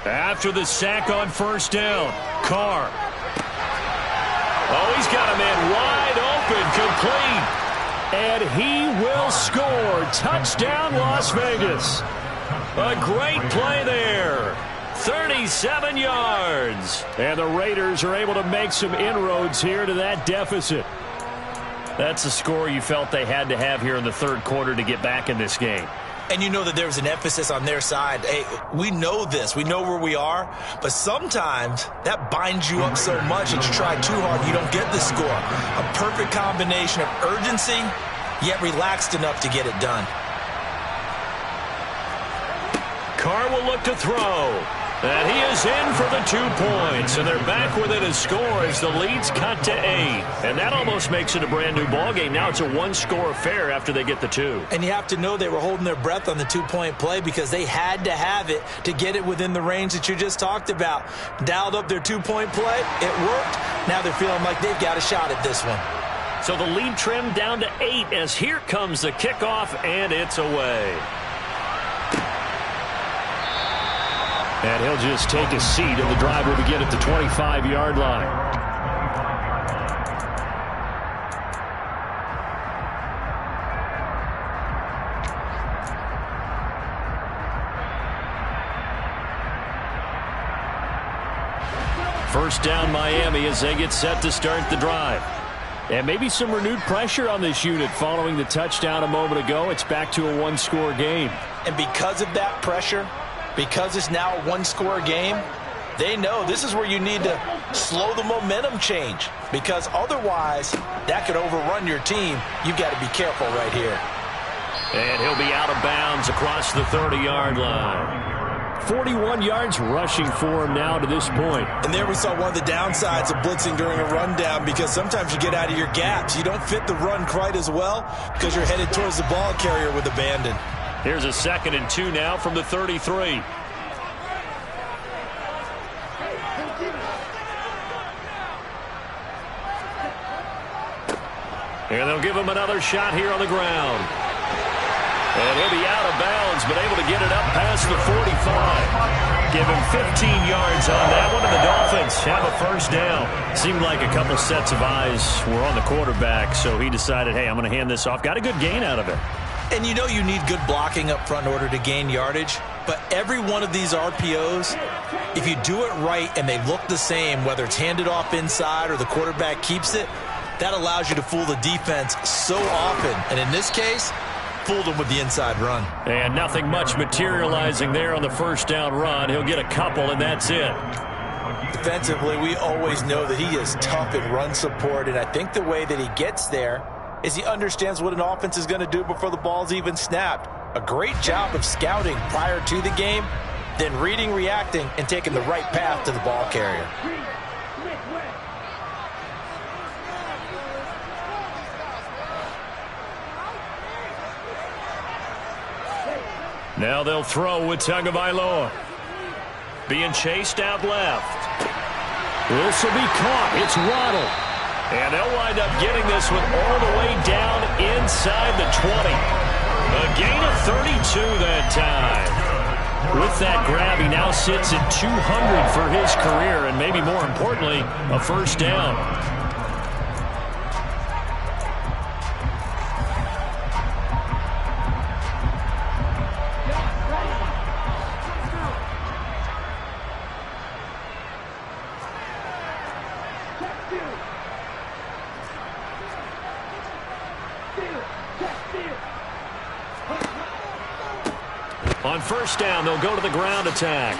After the sack on 1st down, Carr. Oh, he's got a man wide open, complete. And he will score. Touchdown, Las Vegas. A great play there. 37 yards. And the Raiders are able to make some inroads here to that deficit. That's a score you felt they had to have here in the 3rd quarter to get back in this game. And you know that there was an emphasis on their side. Hey, we know this. We know where we are. But sometimes that binds you up so much that you try too hard, you don't get the score. A perfect combination of urgency, yet relaxed enough to get it done. Carr will look to throw. And he is in for the 2 points. And they're back within a score as the lead's cut to 8. And that almost makes it a brand new ballgame. Now it's a 1-score affair after they get the 2. And you have to know they were holding their breath on the 2-point play, because they had to have it to get it within the range that you just talked about. Dialed up their 2-point play. It worked. Now they're feeling like they've got a shot at this one. So the lead trimmed down to 8 as here comes the kickoff, and it's away. And he'll just take a seat, and the drive will begin at the 25-yard line. First down, Miami, as they get set to start the drive. And maybe some renewed pressure on this unit following the touchdown a moment ago. It's back to a 1-score game. And because of that pressure, because it's now a 1-score game, they know this is where you need to slow the momentum change, because otherwise that could overrun your team. You've got to be careful right here. And he'll be out of bounds across the 30-yard line. 41 yards rushing for him now to this point. And there we saw one of the downsides of blitzing during a rundown, because sometimes you get out of your gaps. You don't fit the run quite as well because you're headed towards the ball carrier with abandon. Here's a 2nd and 2 now from the 33. And they'll give him another shot here on the ground. And he'll be out of bounds, but able to get it up past the 45. Give him 15 yards on that one, and the Dolphins have a 1st down. Seemed like a couple sets of eyes were on the quarterback, so he decided, hey, I'm going to hand this off. Got a good gain out of it. And you know you need good blocking up front in order to gain yardage. But every one of these RPOs, if you do it right and they look the same, whether it's handed off inside or the quarterback keeps it, that allows you to fool the defense so often. And in this case, fooled them with the inside run. And nothing much materializing there on the 1st down run. He'll get a couple, and that's it. Defensively, we always know that he is tough in run support, and I think the way that he gets there is he understands what an offense is going to do before the ball's even snapped. A great job of scouting prior to the game, then reading, reacting, and taking the right path to the ball carrier. Now they'll throw with Tagovailoa. Being chased out left. This will be caught. It's Waddle. And they'll wind up getting this one all the way down inside the 20. A gain of 32 that time. With that grab, he now sits at 200 for his career, and maybe more importantly, a first down. On first down, they'll go to the ground attack.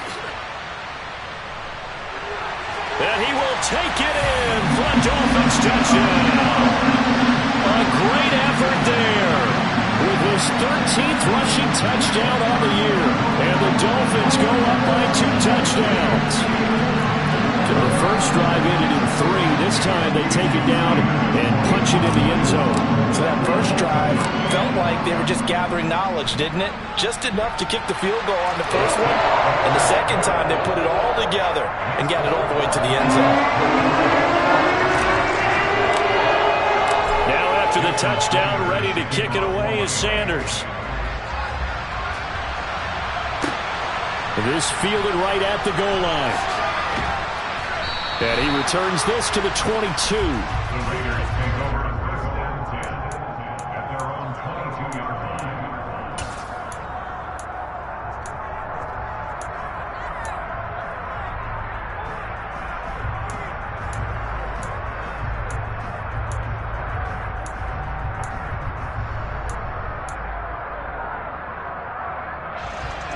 And he will take it in for a Dolphins touchdown. A great effort there with his 13th rushing touchdown on the year. And the Dolphins go up by 2 touchdowns. Their first drive ended in 3. This time they take it down and punch it in the end zone. So that first drive felt like they were just gathering knowledge, didn't it? Just enough to kick the field goal on the first one. And the second time they put it all together and got it all the way to the end zone. Now after the touchdown, ready to kick it away is Sanders. This fielded right at the goal line. And he returns this to the 22. The Raiders take over on first down 10 at their own 22-yard line.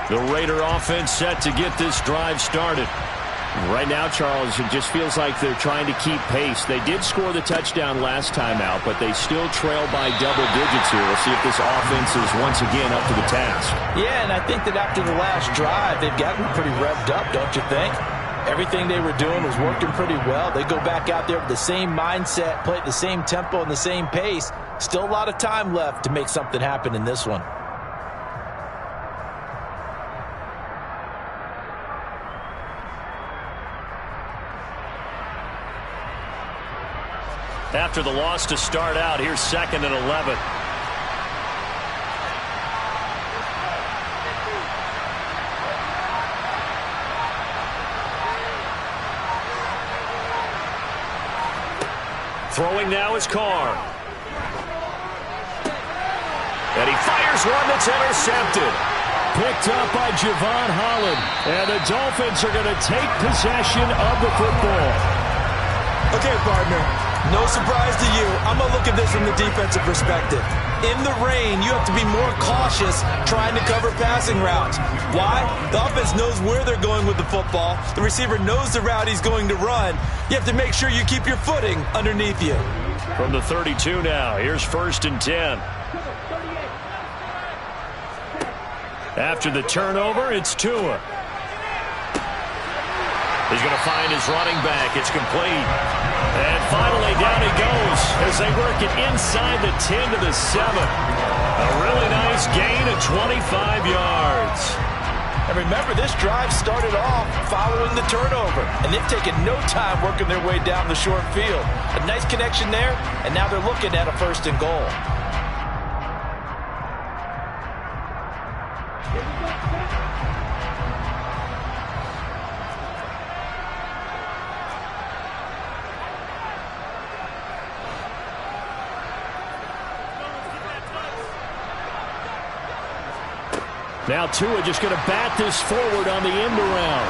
The Raider offense set to get this drive started. Right now, Charles, it just feels like they're trying to keep pace. They did score the touchdown last time out, but they still trail by double digits here. We'll see if this offense is once again up to the task. Yeah, and I think that after the last drive, they've gotten pretty revved up, don't you think? Everything they were doing was working pretty well. They go back out there with the same mindset, play at the same tempo and the same pace. Still a lot of time left to make something happen in this one. After the loss to start out, here's 2nd and 11. Throwing now is Carr. And he fires one that's intercepted. Picked up by Javon Holland. And the Dolphins are going to take possession of the football. Okay, partner. No surprise to you. I'm going to look at this from the defensive perspective. In the rain, you have to be more cautious trying to cover passing routes. Why? The offense knows where they're going with the football. The receiver knows the route he's going to run. You have to make sure you keep your footing underneath you. From the 32 now, here's 1st and 10. After the turnover, it's Tua. He's going to find his running back. It's complete. And finally, down he goes as they work it inside the 10 to the 7. A really nice gain of 25 yards. And remember, this drive started off following the turnover. And they've taken no time working their way down the short field. A nice connection there, and now they're looking at a 1st and goal. Now Tua just going to bat this forward on the end around.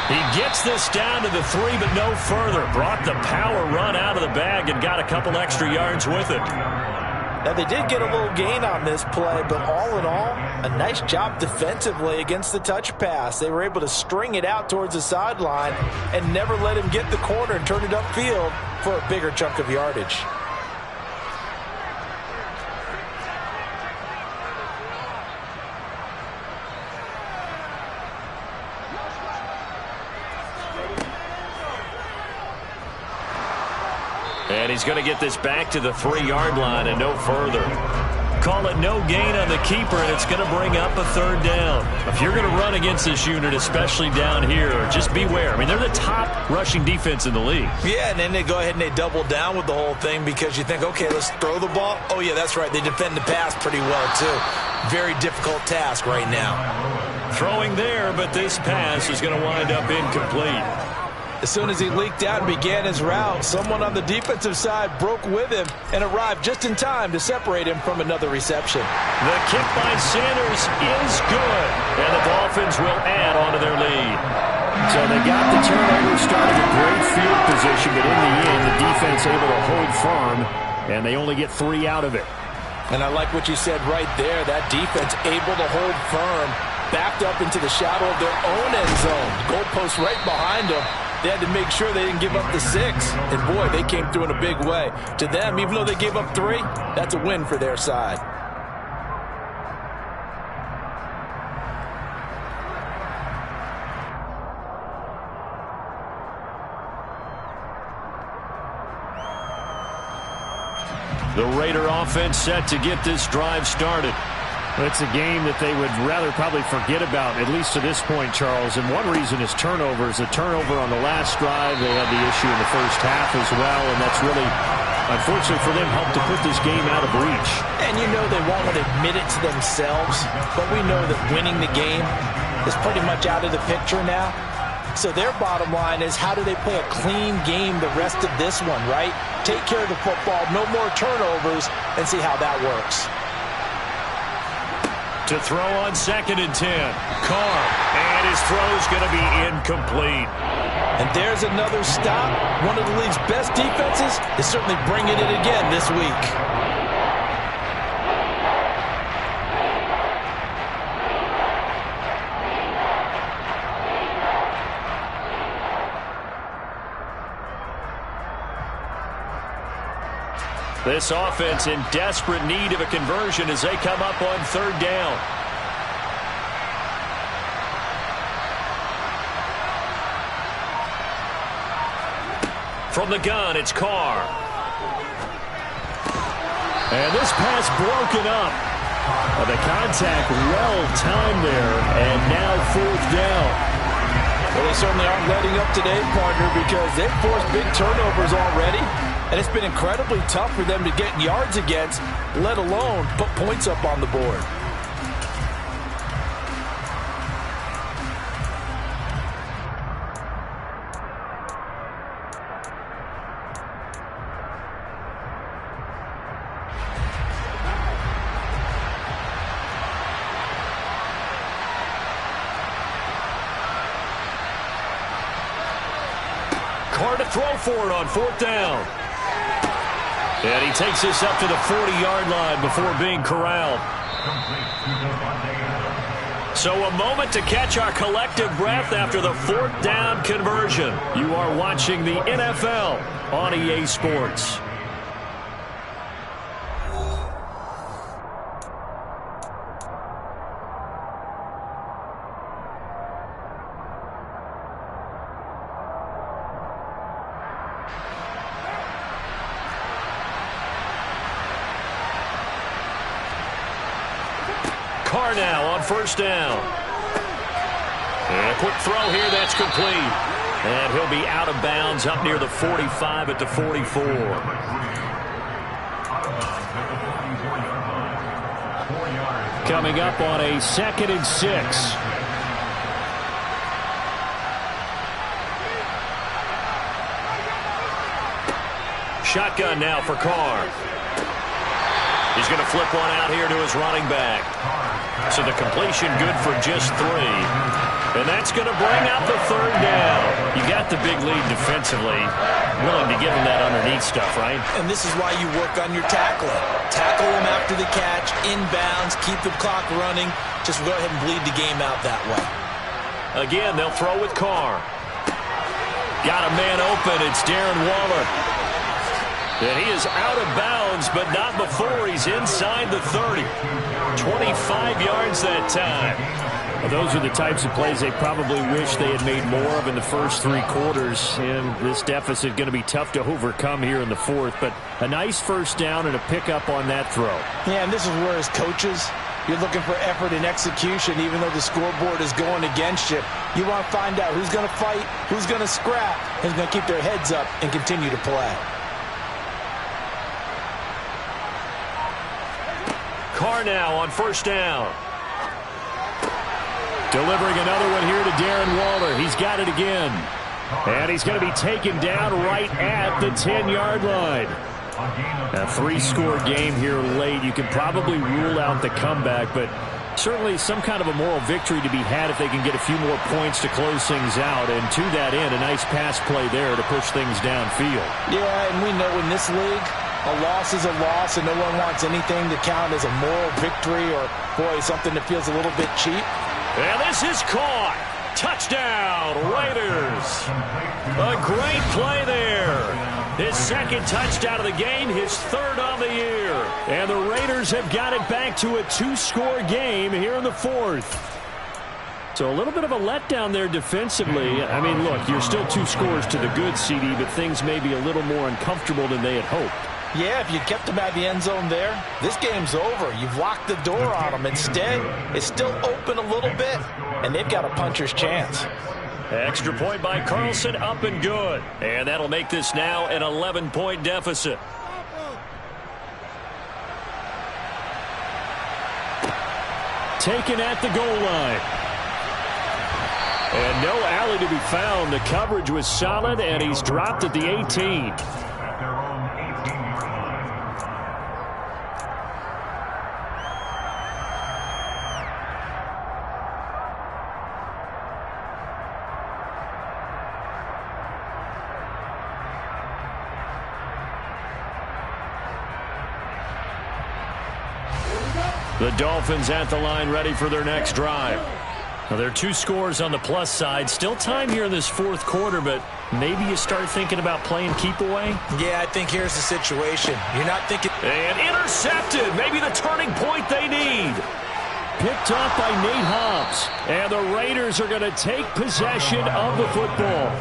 He gets this down to the 3, but no further. Brought the power run out of the bag and got a couple extra yards with it. Now, they did get a little gain on this play, but all in all, a nice job defensively against the touch pass. They were able to string it out towards the sideline and never let him get the corner and turn it upfield for a bigger chunk of yardage. And he's going to get this back to the 3-yard line and no further. call it no gain on the keeper, and it's going to bring up a third down. If you're going to run against this unit, especially down here, just beware. I mean, they're the top rushing defense in the league. Yeah, and then they go ahead and they double down with the whole thing because you think, okay, let's throw the ball. Oh, yeah, that's right. They defend the pass pretty well, too. Very difficult task right now. Throwing there, but this pass is going to wind up incomplete. As soon as he leaked out and began his route, someone on the defensive side broke with him and arrived just in time to separate him from another reception. The kick by Sanders is good, and the Dolphins will add on to their lead. So they got the turnover, starting a great field position, but in the end, the defense able to hold firm, and they only get 3 out of it. And I like what you said right there. That defense able to hold firm, backed up into the shadow of their own end zone. Goalpost right behind them. They had to make sure they didn't give up the 6. And, boy, they came through in a big way. To them, even though they gave up 3, that's a win for their side. The Raider offense set to get this drive started. It's a game that they would rather probably forget about, at least to this point, Charles. And one reason is turnovers. A turnover on the last drive. They had the issue in the first half as well, and that's really, unfortunately for them, helped to put this game out of reach. And you know they won't admit it to themselves, but we know that winning the game is pretty much out of the picture now. So their bottom line is, how do they play a clean game the rest of this one, right? Take care of the football, no more turnovers, and see how that works. To throw on 2nd and 10. Carr. And his throw's going to be incomplete. And there's another stop. One of the league's best defenses is certainly bringing it again this week. This offense in desperate need of a conversion as they come up on 3rd down. From the gun, it's Carr. And this pass broken up. The contact well timed there, and now 4th down. Well, they certainly aren't letting up today, partner, because they've forced big turnovers already. And it's been incredibly tough for them to get yards against, let alone put points up on the board. Carr to throw for it on 4th down. And he takes this up to the 40-yard line before being corralled. So a moment to catch our collective breath after the 4th down conversion. You are watching the NFL on EA Sports. Carr now on 1st down. And a quick throw here, that's complete. And he'll be out of bounds up near the 45 at the 44. Coming up on a 2nd and 6. Shotgun now for Carr. He's going to flip one out here to his running back. So the completion good for just 3. And that's going to bring out the 3rd down. You got the big lead defensively. Willing to give him that underneath stuff, right? And this is why you work on your tackling. Tackle him after the catch, inbounds, keep the clock running. Just go ahead and bleed the game out that way. Again, they'll throw with Carr. Got a man open. It's Darren Waller. And he is out of bounds, but not before he's inside the 30. 25 yards that time. Well, those are the types of plays they probably wish they had made more of in the first 3 quarters. And this deficit going to be tough to overcome here in the 4th. But a nice first down and a pickup on that throw. Yeah, and this is where as coaches, you're looking for effort and execution, even though the scoreboard is going against you. You want to find out who's going to fight, who's going to scrap, who's going to keep their heads up and continue to play. Carr now on first down. Delivering another one here to Darren Waller. He's got it again. And he's going to be taken down right at the 10-yard line. A 3-score game here late. You can probably rule out the comeback, but certainly some kind of a moral victory to be had if they can get a few more points to close things out. And to that end, a nice pass play there to push things downfield. Yeah, and we know in this league, a loss is a loss, and no one wants anything to count as a moral victory or, boy, something that feels a little bit cheap. And this is caught. Touchdown, Raiders. A great play there. His second touchdown of the game, his 3rd on the year. And the Raiders have got it back to a 2-score game here in the 4th. So a little bit of a letdown there defensively. I mean, look, you're still 2 scores to the good, CD, but things may be a little more uncomfortable than they had hoped. Yeah, if you kept them at the end zone there, this game's over. You've locked the door on them. Instead, it's still open a little bit, and they've got a puncher's chance. Extra point by Carlson, up and good. And that'll make this now an 11-point deficit. Taken at the goal line. And no alley to be found. The coverage was solid, and he's dropped at the 18. The Dolphins at the line, ready for their next drive. Now, there are 2 scores on the plus side. Still time here in this 4th quarter, but maybe you start thinking about playing keep away? Yeah, I think here's the situation. You're not thinking... And intercepted. Maybe the turning point they need. Picked off by Nate Hobbs. And the Raiders are going to take possession of the football.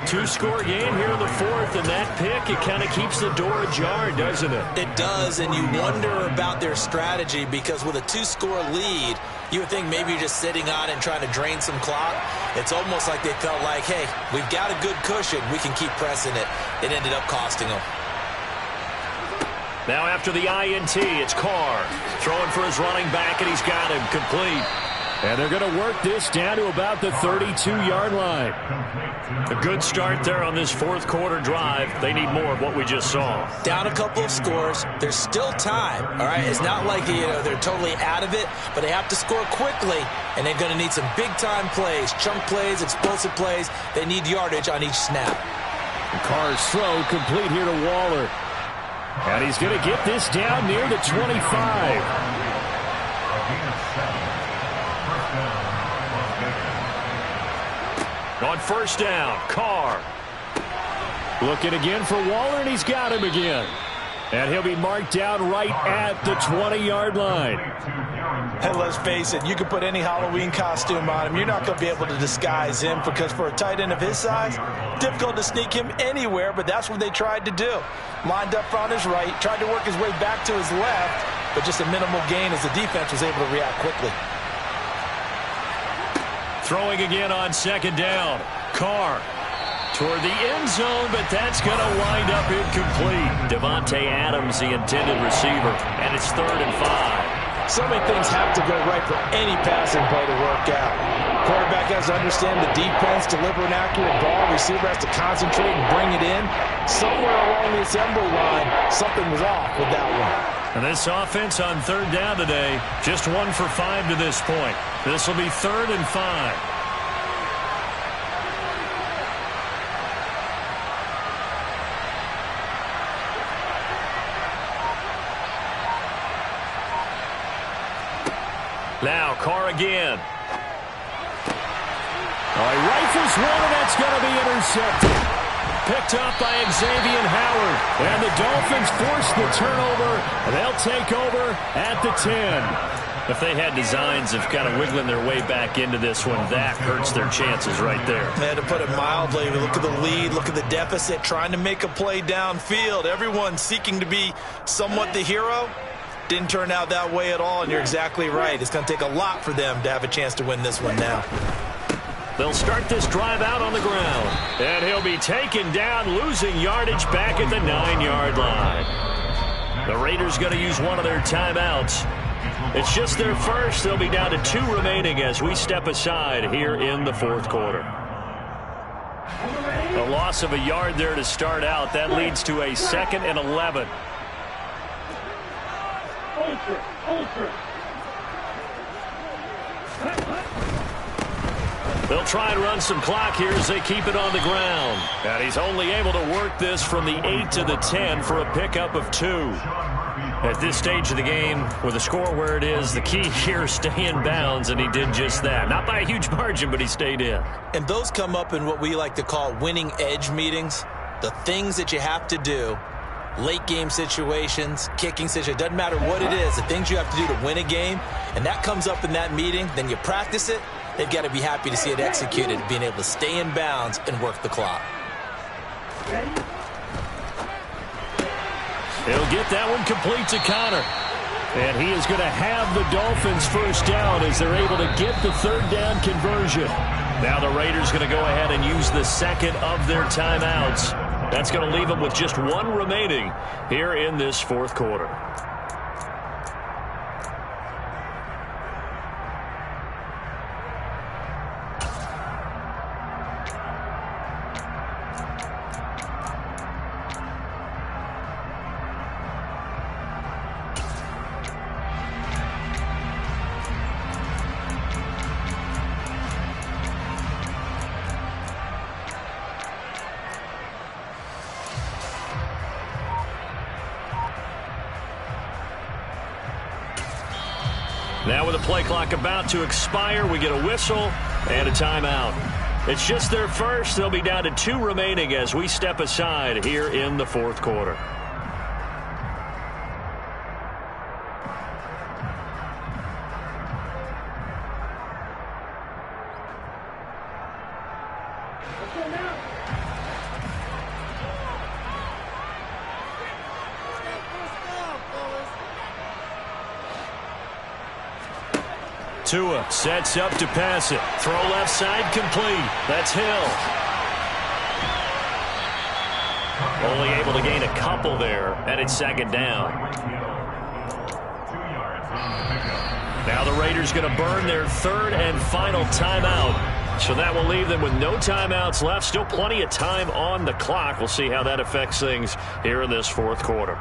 2-score game here in the 4th, and that pick, it kind of keeps the door ajar, doesn't it? It does, and you wonder about their strategy because with a 2-score lead, you would think maybe you're just sitting on it and trying to drain some clock. It's almost like they felt like, hey, we've got a good cushion. We can keep pressing it. It ended up costing them. Now after the INT, it's Carr throwing for his running back, and he's got him complete. And they're going to work this down to about the 32-yard line. A good start there on this 4th quarter drive. They need more of what we just saw. Down a couple of scores. There's still time, all right? It's not like they're totally out of it, but they have to score quickly, and they're going to need some big-time plays, chunk plays, explosive plays. They need yardage on each snap. And Carr's throw complete here to Waller. And he's going to get this down near the 25. On first down, Carr. Looking again for Waller, and he's got him again. And he'll be marked down right at the 20-yard line. And let's face it, you can put any Halloween costume on him. You're not going to be able to disguise him because for a tight end of his size, difficult to sneak him anywhere, but that's what they tried to do. Lined up on his right, tried to work his way back to his left, but just a minimal gain as the defense was able to react quickly. Throwing again on second down. Carr toward the end zone, but that's going to wind up incomplete. Devontae Adams, the intended receiver, and it's 3rd and 5. So many things have to go right for any passing play to work out. Quarterback has to understand the defense, deliver an accurate ball. Receiver has to concentrate and bring it in. Somewhere along the assembly line, something was off with that one. And this offense on 3rd down today, just 1 for 5 to this point. This will be 3rd and 5. Now Carr again. All right, rifles one, and that's going to be intercepted. picked up by Xavier Howard. And the Dolphins force the turnover. They'll take over at the 10. If they had designs of kind of wiggling their way back into this one, that hurts their chances right there. They had to put it mildly. Look at the lead, look at the deficit, trying to make a play downfield. Everyone seeking to be somewhat the hero. Didn't turn out that way at all, and you're exactly right. It's going to take a lot for them to have a chance to win this one now. They'll start this drive out on the ground. And he'll be taken down, losing yardage back at the 9-yard line. The Raiders going to use one of their timeouts. It's just their first. They'll be down to 2 remaining as we step aside here in the fourth quarter. A loss of a yard there to start out. That leads to a 2nd and 11. They'll try and run some clock here as they keep it on the ground. And he's only able to work this from the 8 to the 10 for a pickup of 2. At this stage of the game, with the score where it is, the key here is stay in bounds, and he did just that. Not by a huge margin, but he stayed in. And those come up in what we like to call winning edge meetings. The things that you have to do, late game situations, kicking situations, doesn't matter what it is, the things you have to do to win a game, and that comes up in that meeting, then you practice it. They've got to be happy to see it executed, being able to stay in bounds and work the clock. He'll get that one complete to Connor. And he is going to have the Dolphins first down as they're able to get the 3rd down conversion. Now the Raiders going to go ahead and use the 2nd of their timeouts. That's going to leave them with just 1 remaining here in this fourth quarter. Now with the play clock about to expire, we get a whistle and a timeout. It's just their first. They'll be down to 2 remaining as we step aside here in the fourth quarter. Tua sets up to pass it. Throw left side complete. That's Hill. Only able to gain a couple there, and it's 2nd down. Now the Raiders going to burn their 3rd and final timeout. So that will leave them with no timeouts left. Still plenty of time on the clock. We'll see how that affects things here in this fourth quarter.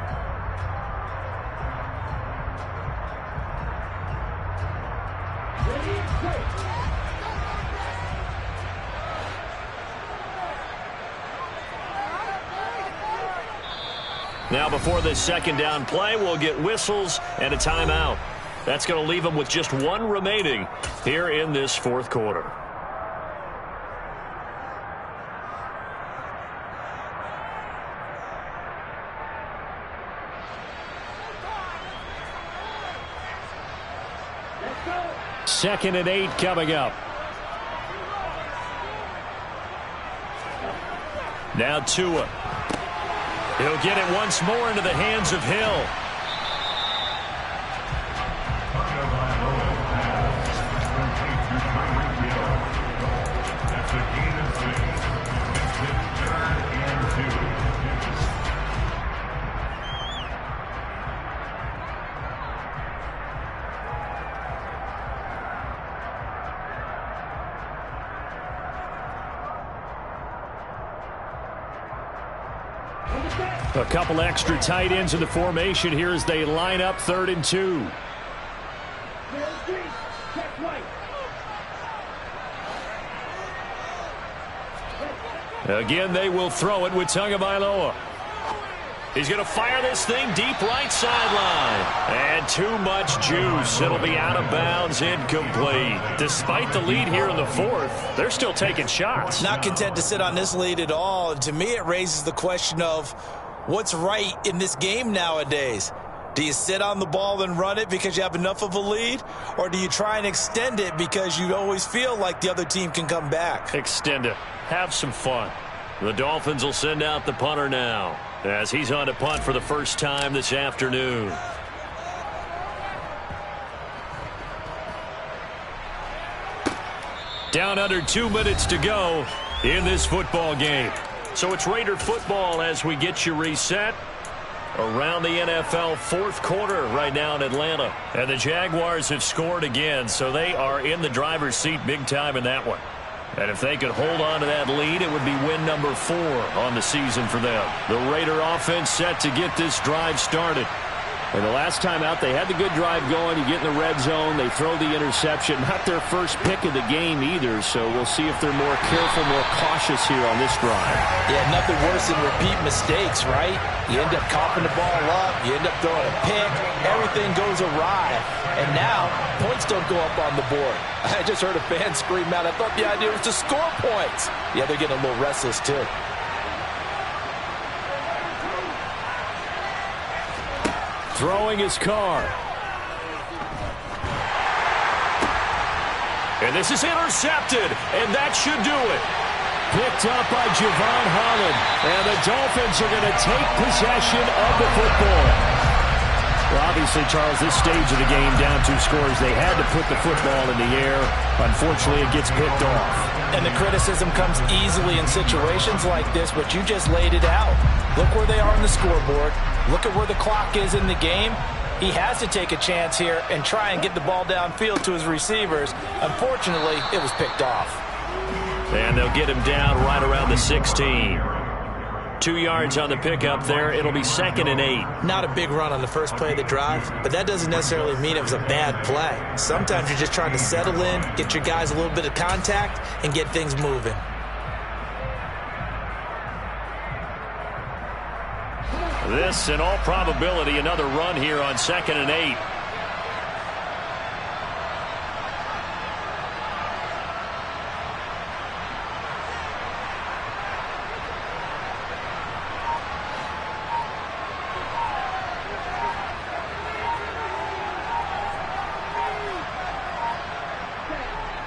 Now before this 2nd down play, we'll get whistles and a timeout. That's going to leave them with just 1 remaining here in this fourth quarter. Second and 8 coming up. Now Tua. He'll get it once more into the hands of Hill. A couple extra tight ends in the formation here as they line up 3rd and 2. Again, they will throw it with Tagovailoa. He's going to fire this thing deep right sideline. And too much juice. It'll be out of bounds, incomplete. Despite the lead here in the fourth, they're still taking shots. Not content to sit on this lead at all. And to me, it raises the question of what's right in this game nowadays. Do you sit on the ball and run it because you have enough of a lead? Or do you try and extend it because you always feel like the other team can come back? Extend it. Have some fun. The Dolphins will send out the punter now as he's on to punt for the first time this afternoon. Down under 2 minutes to go in this football game. So it's Raider football as we get you reset. Around the NFL fourth quarter right now in Atlanta. And the Jaguars have scored again, so they are in the driver's seat big time in that one. And if they could hold on to that lead, it would be win number 4 on the season for them. The Raider offense set to get this drive started. And the last time out, they had the good drive going. You get in the red zone, they throw the interception. Not their first pick of the game either, so we'll see if they're more careful, more cautious here on this drive. Yeah, nothing worse than repeat mistakes, right? You end up coughing the ball up, you end up throwing a pick, everything goes awry. And now, points don't go up on the board. I just heard a fan scream out, I thought the idea was to score points. Yeah, they're getting a little restless too. Throwing his car. And this is intercepted, and that should do it. Picked up by Javon Holland. And the Dolphins are going to take possession of the football. Well, obviously, Charles, this stage of the game, down 2 scores, they had to put the football in the air. Unfortunately, it gets picked off. And the criticism comes easily in situations like this, but you just laid it out. Look where they are on the scoreboard. Look at where the clock is in the game. He has to take a chance here and try and get the ball downfield to his receivers. Unfortunately, it was picked off. And they'll get him down right around the 16. 2 yards on the pickup there. It'll be 2nd and 8. Not a big run on the first play of the drive, but that doesn't necessarily mean it was a bad play. Sometimes you're just trying to settle in, get your guys a little bit of contact, and get things moving. This, in all probability, another run here on 2nd and 8.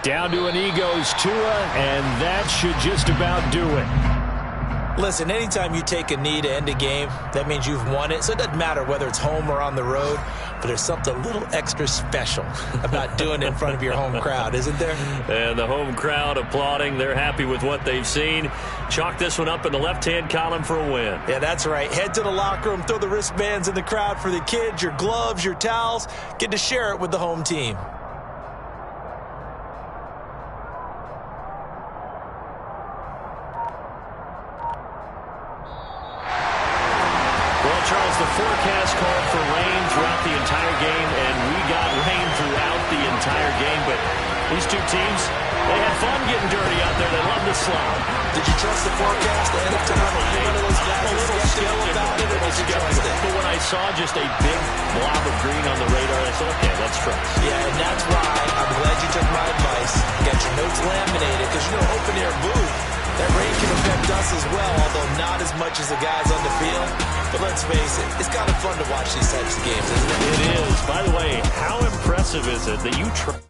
Down to an Eagles Tua, and that should just about do it. Listen, anytime you take a knee to end a game, that means you've won it. So it doesn't matter whether it's home or on the road, but there's something a little extra special about doing it in front of your home crowd, isn't there? And the home crowd applauding. They're happy with what they've seen. Chalk this one up in the left-hand column for a win. Yeah, that's right. Head to the locker room, throw the wristbands in the crowd for the kids, your gloves, your towels. Get to share it with the home team. Charles, the forecast called for rain throughout the entire game, and we got rain throughout the entire game. But these two teams, they had fun getting dirty out there. They love the slop. Did you trust the forecast ahead of time? One of those guys a little skeptical about it, but when I saw just a big blob of green on the radar, I said, okay, let's trust. Yeah, and that's why I'm glad you took my advice. Get your notes laminated, because, you know, open air booth, that rain can affect us as well, although not as much as the guys on the field. But let's face it, it's kind of fun to watch these types of games, isn't it? It is. By the way, how impressive is it that you try...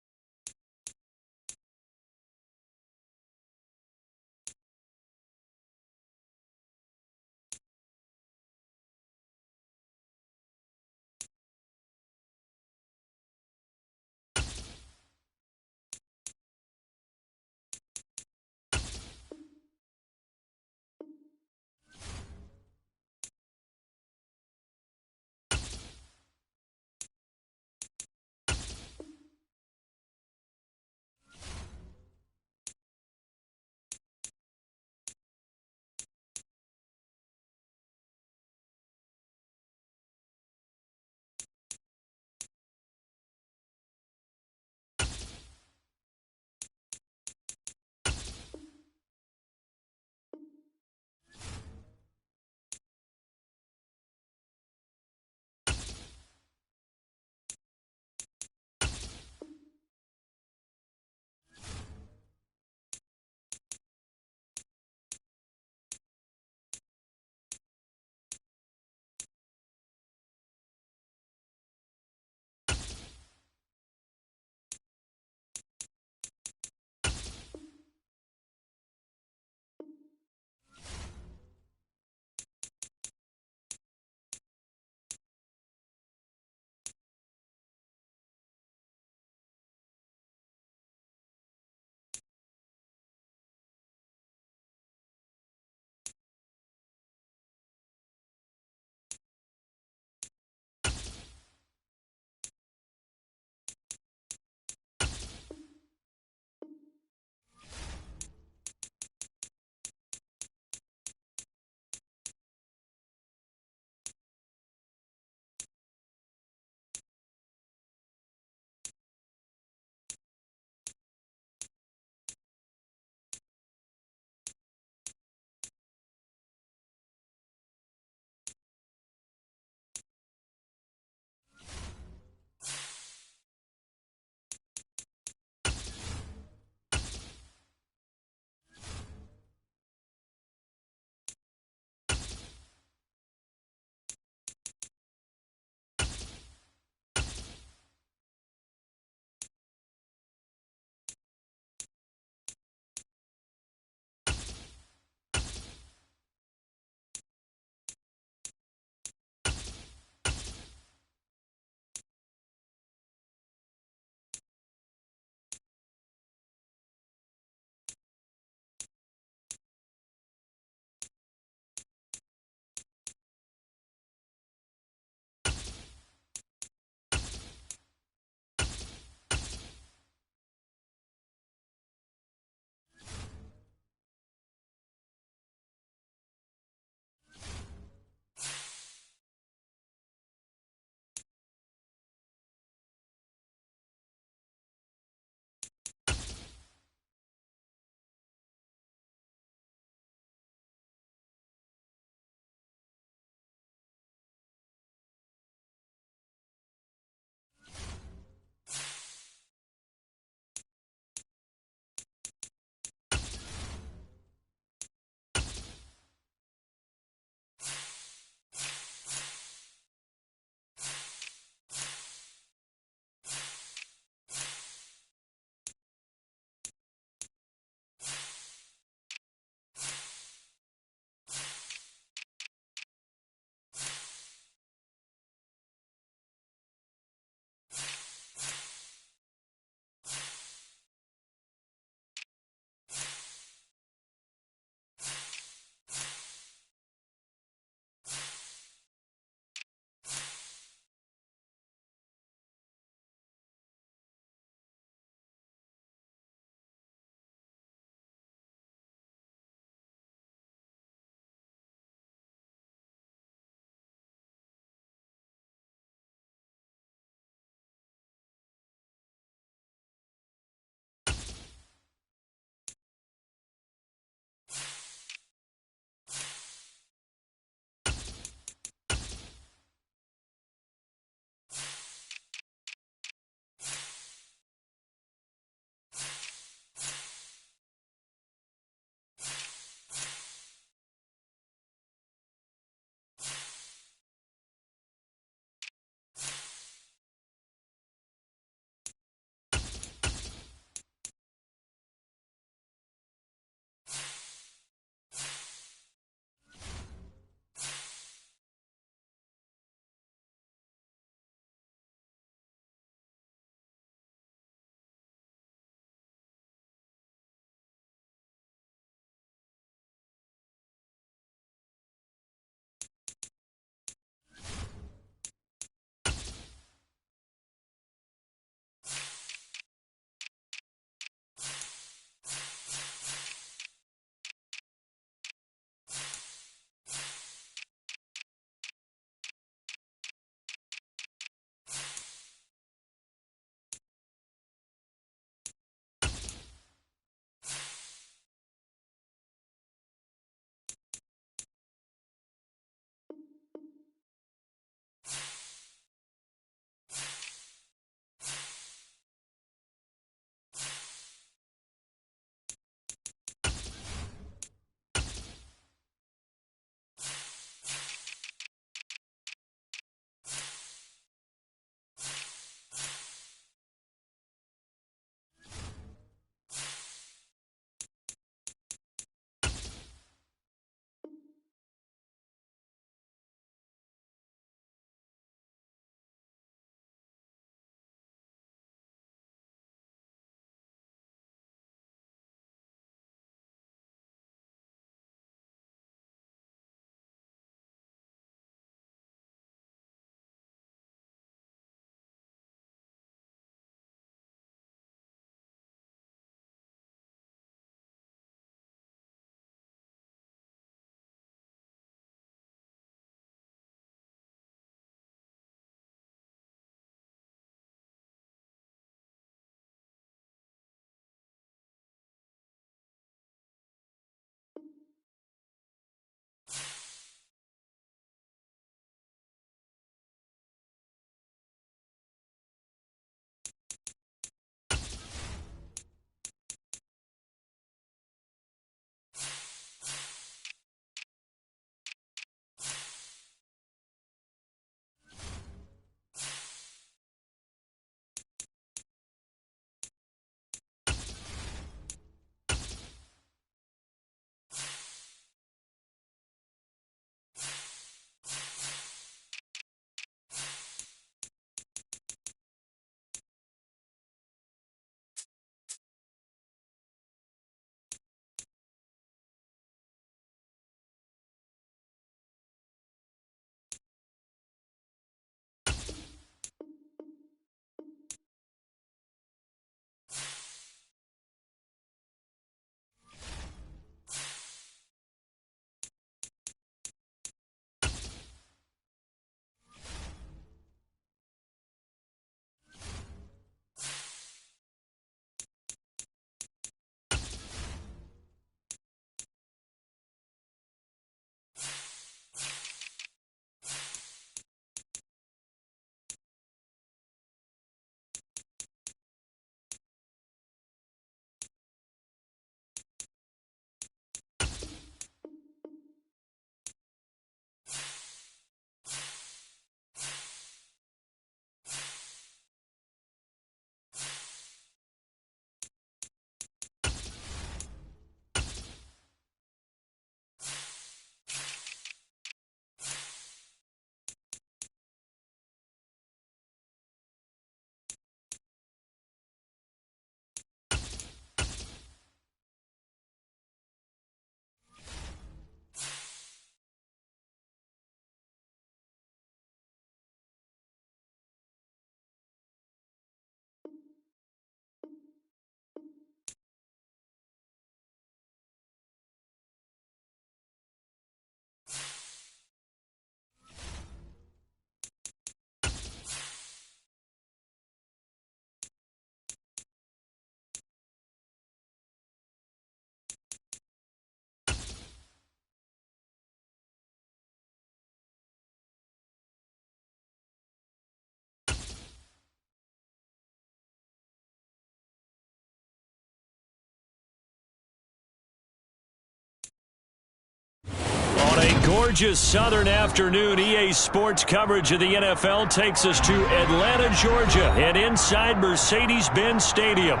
gorgeous southern afternoon. EA Sports coverage of the NFL takes us to Atlanta, Georgia, and inside Mercedes-Benz Stadium.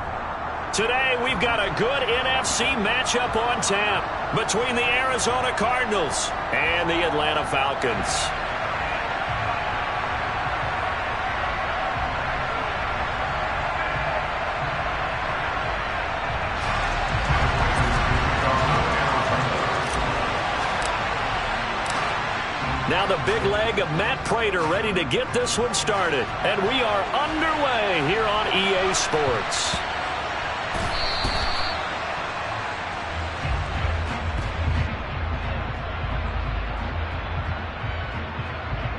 Today, we've got a good NFC matchup on tap between the Arizona Cardinals and the Atlanta Falcons. Now the big leg of Matt Prater ready to get this one started. And we are underway here on EA Sports.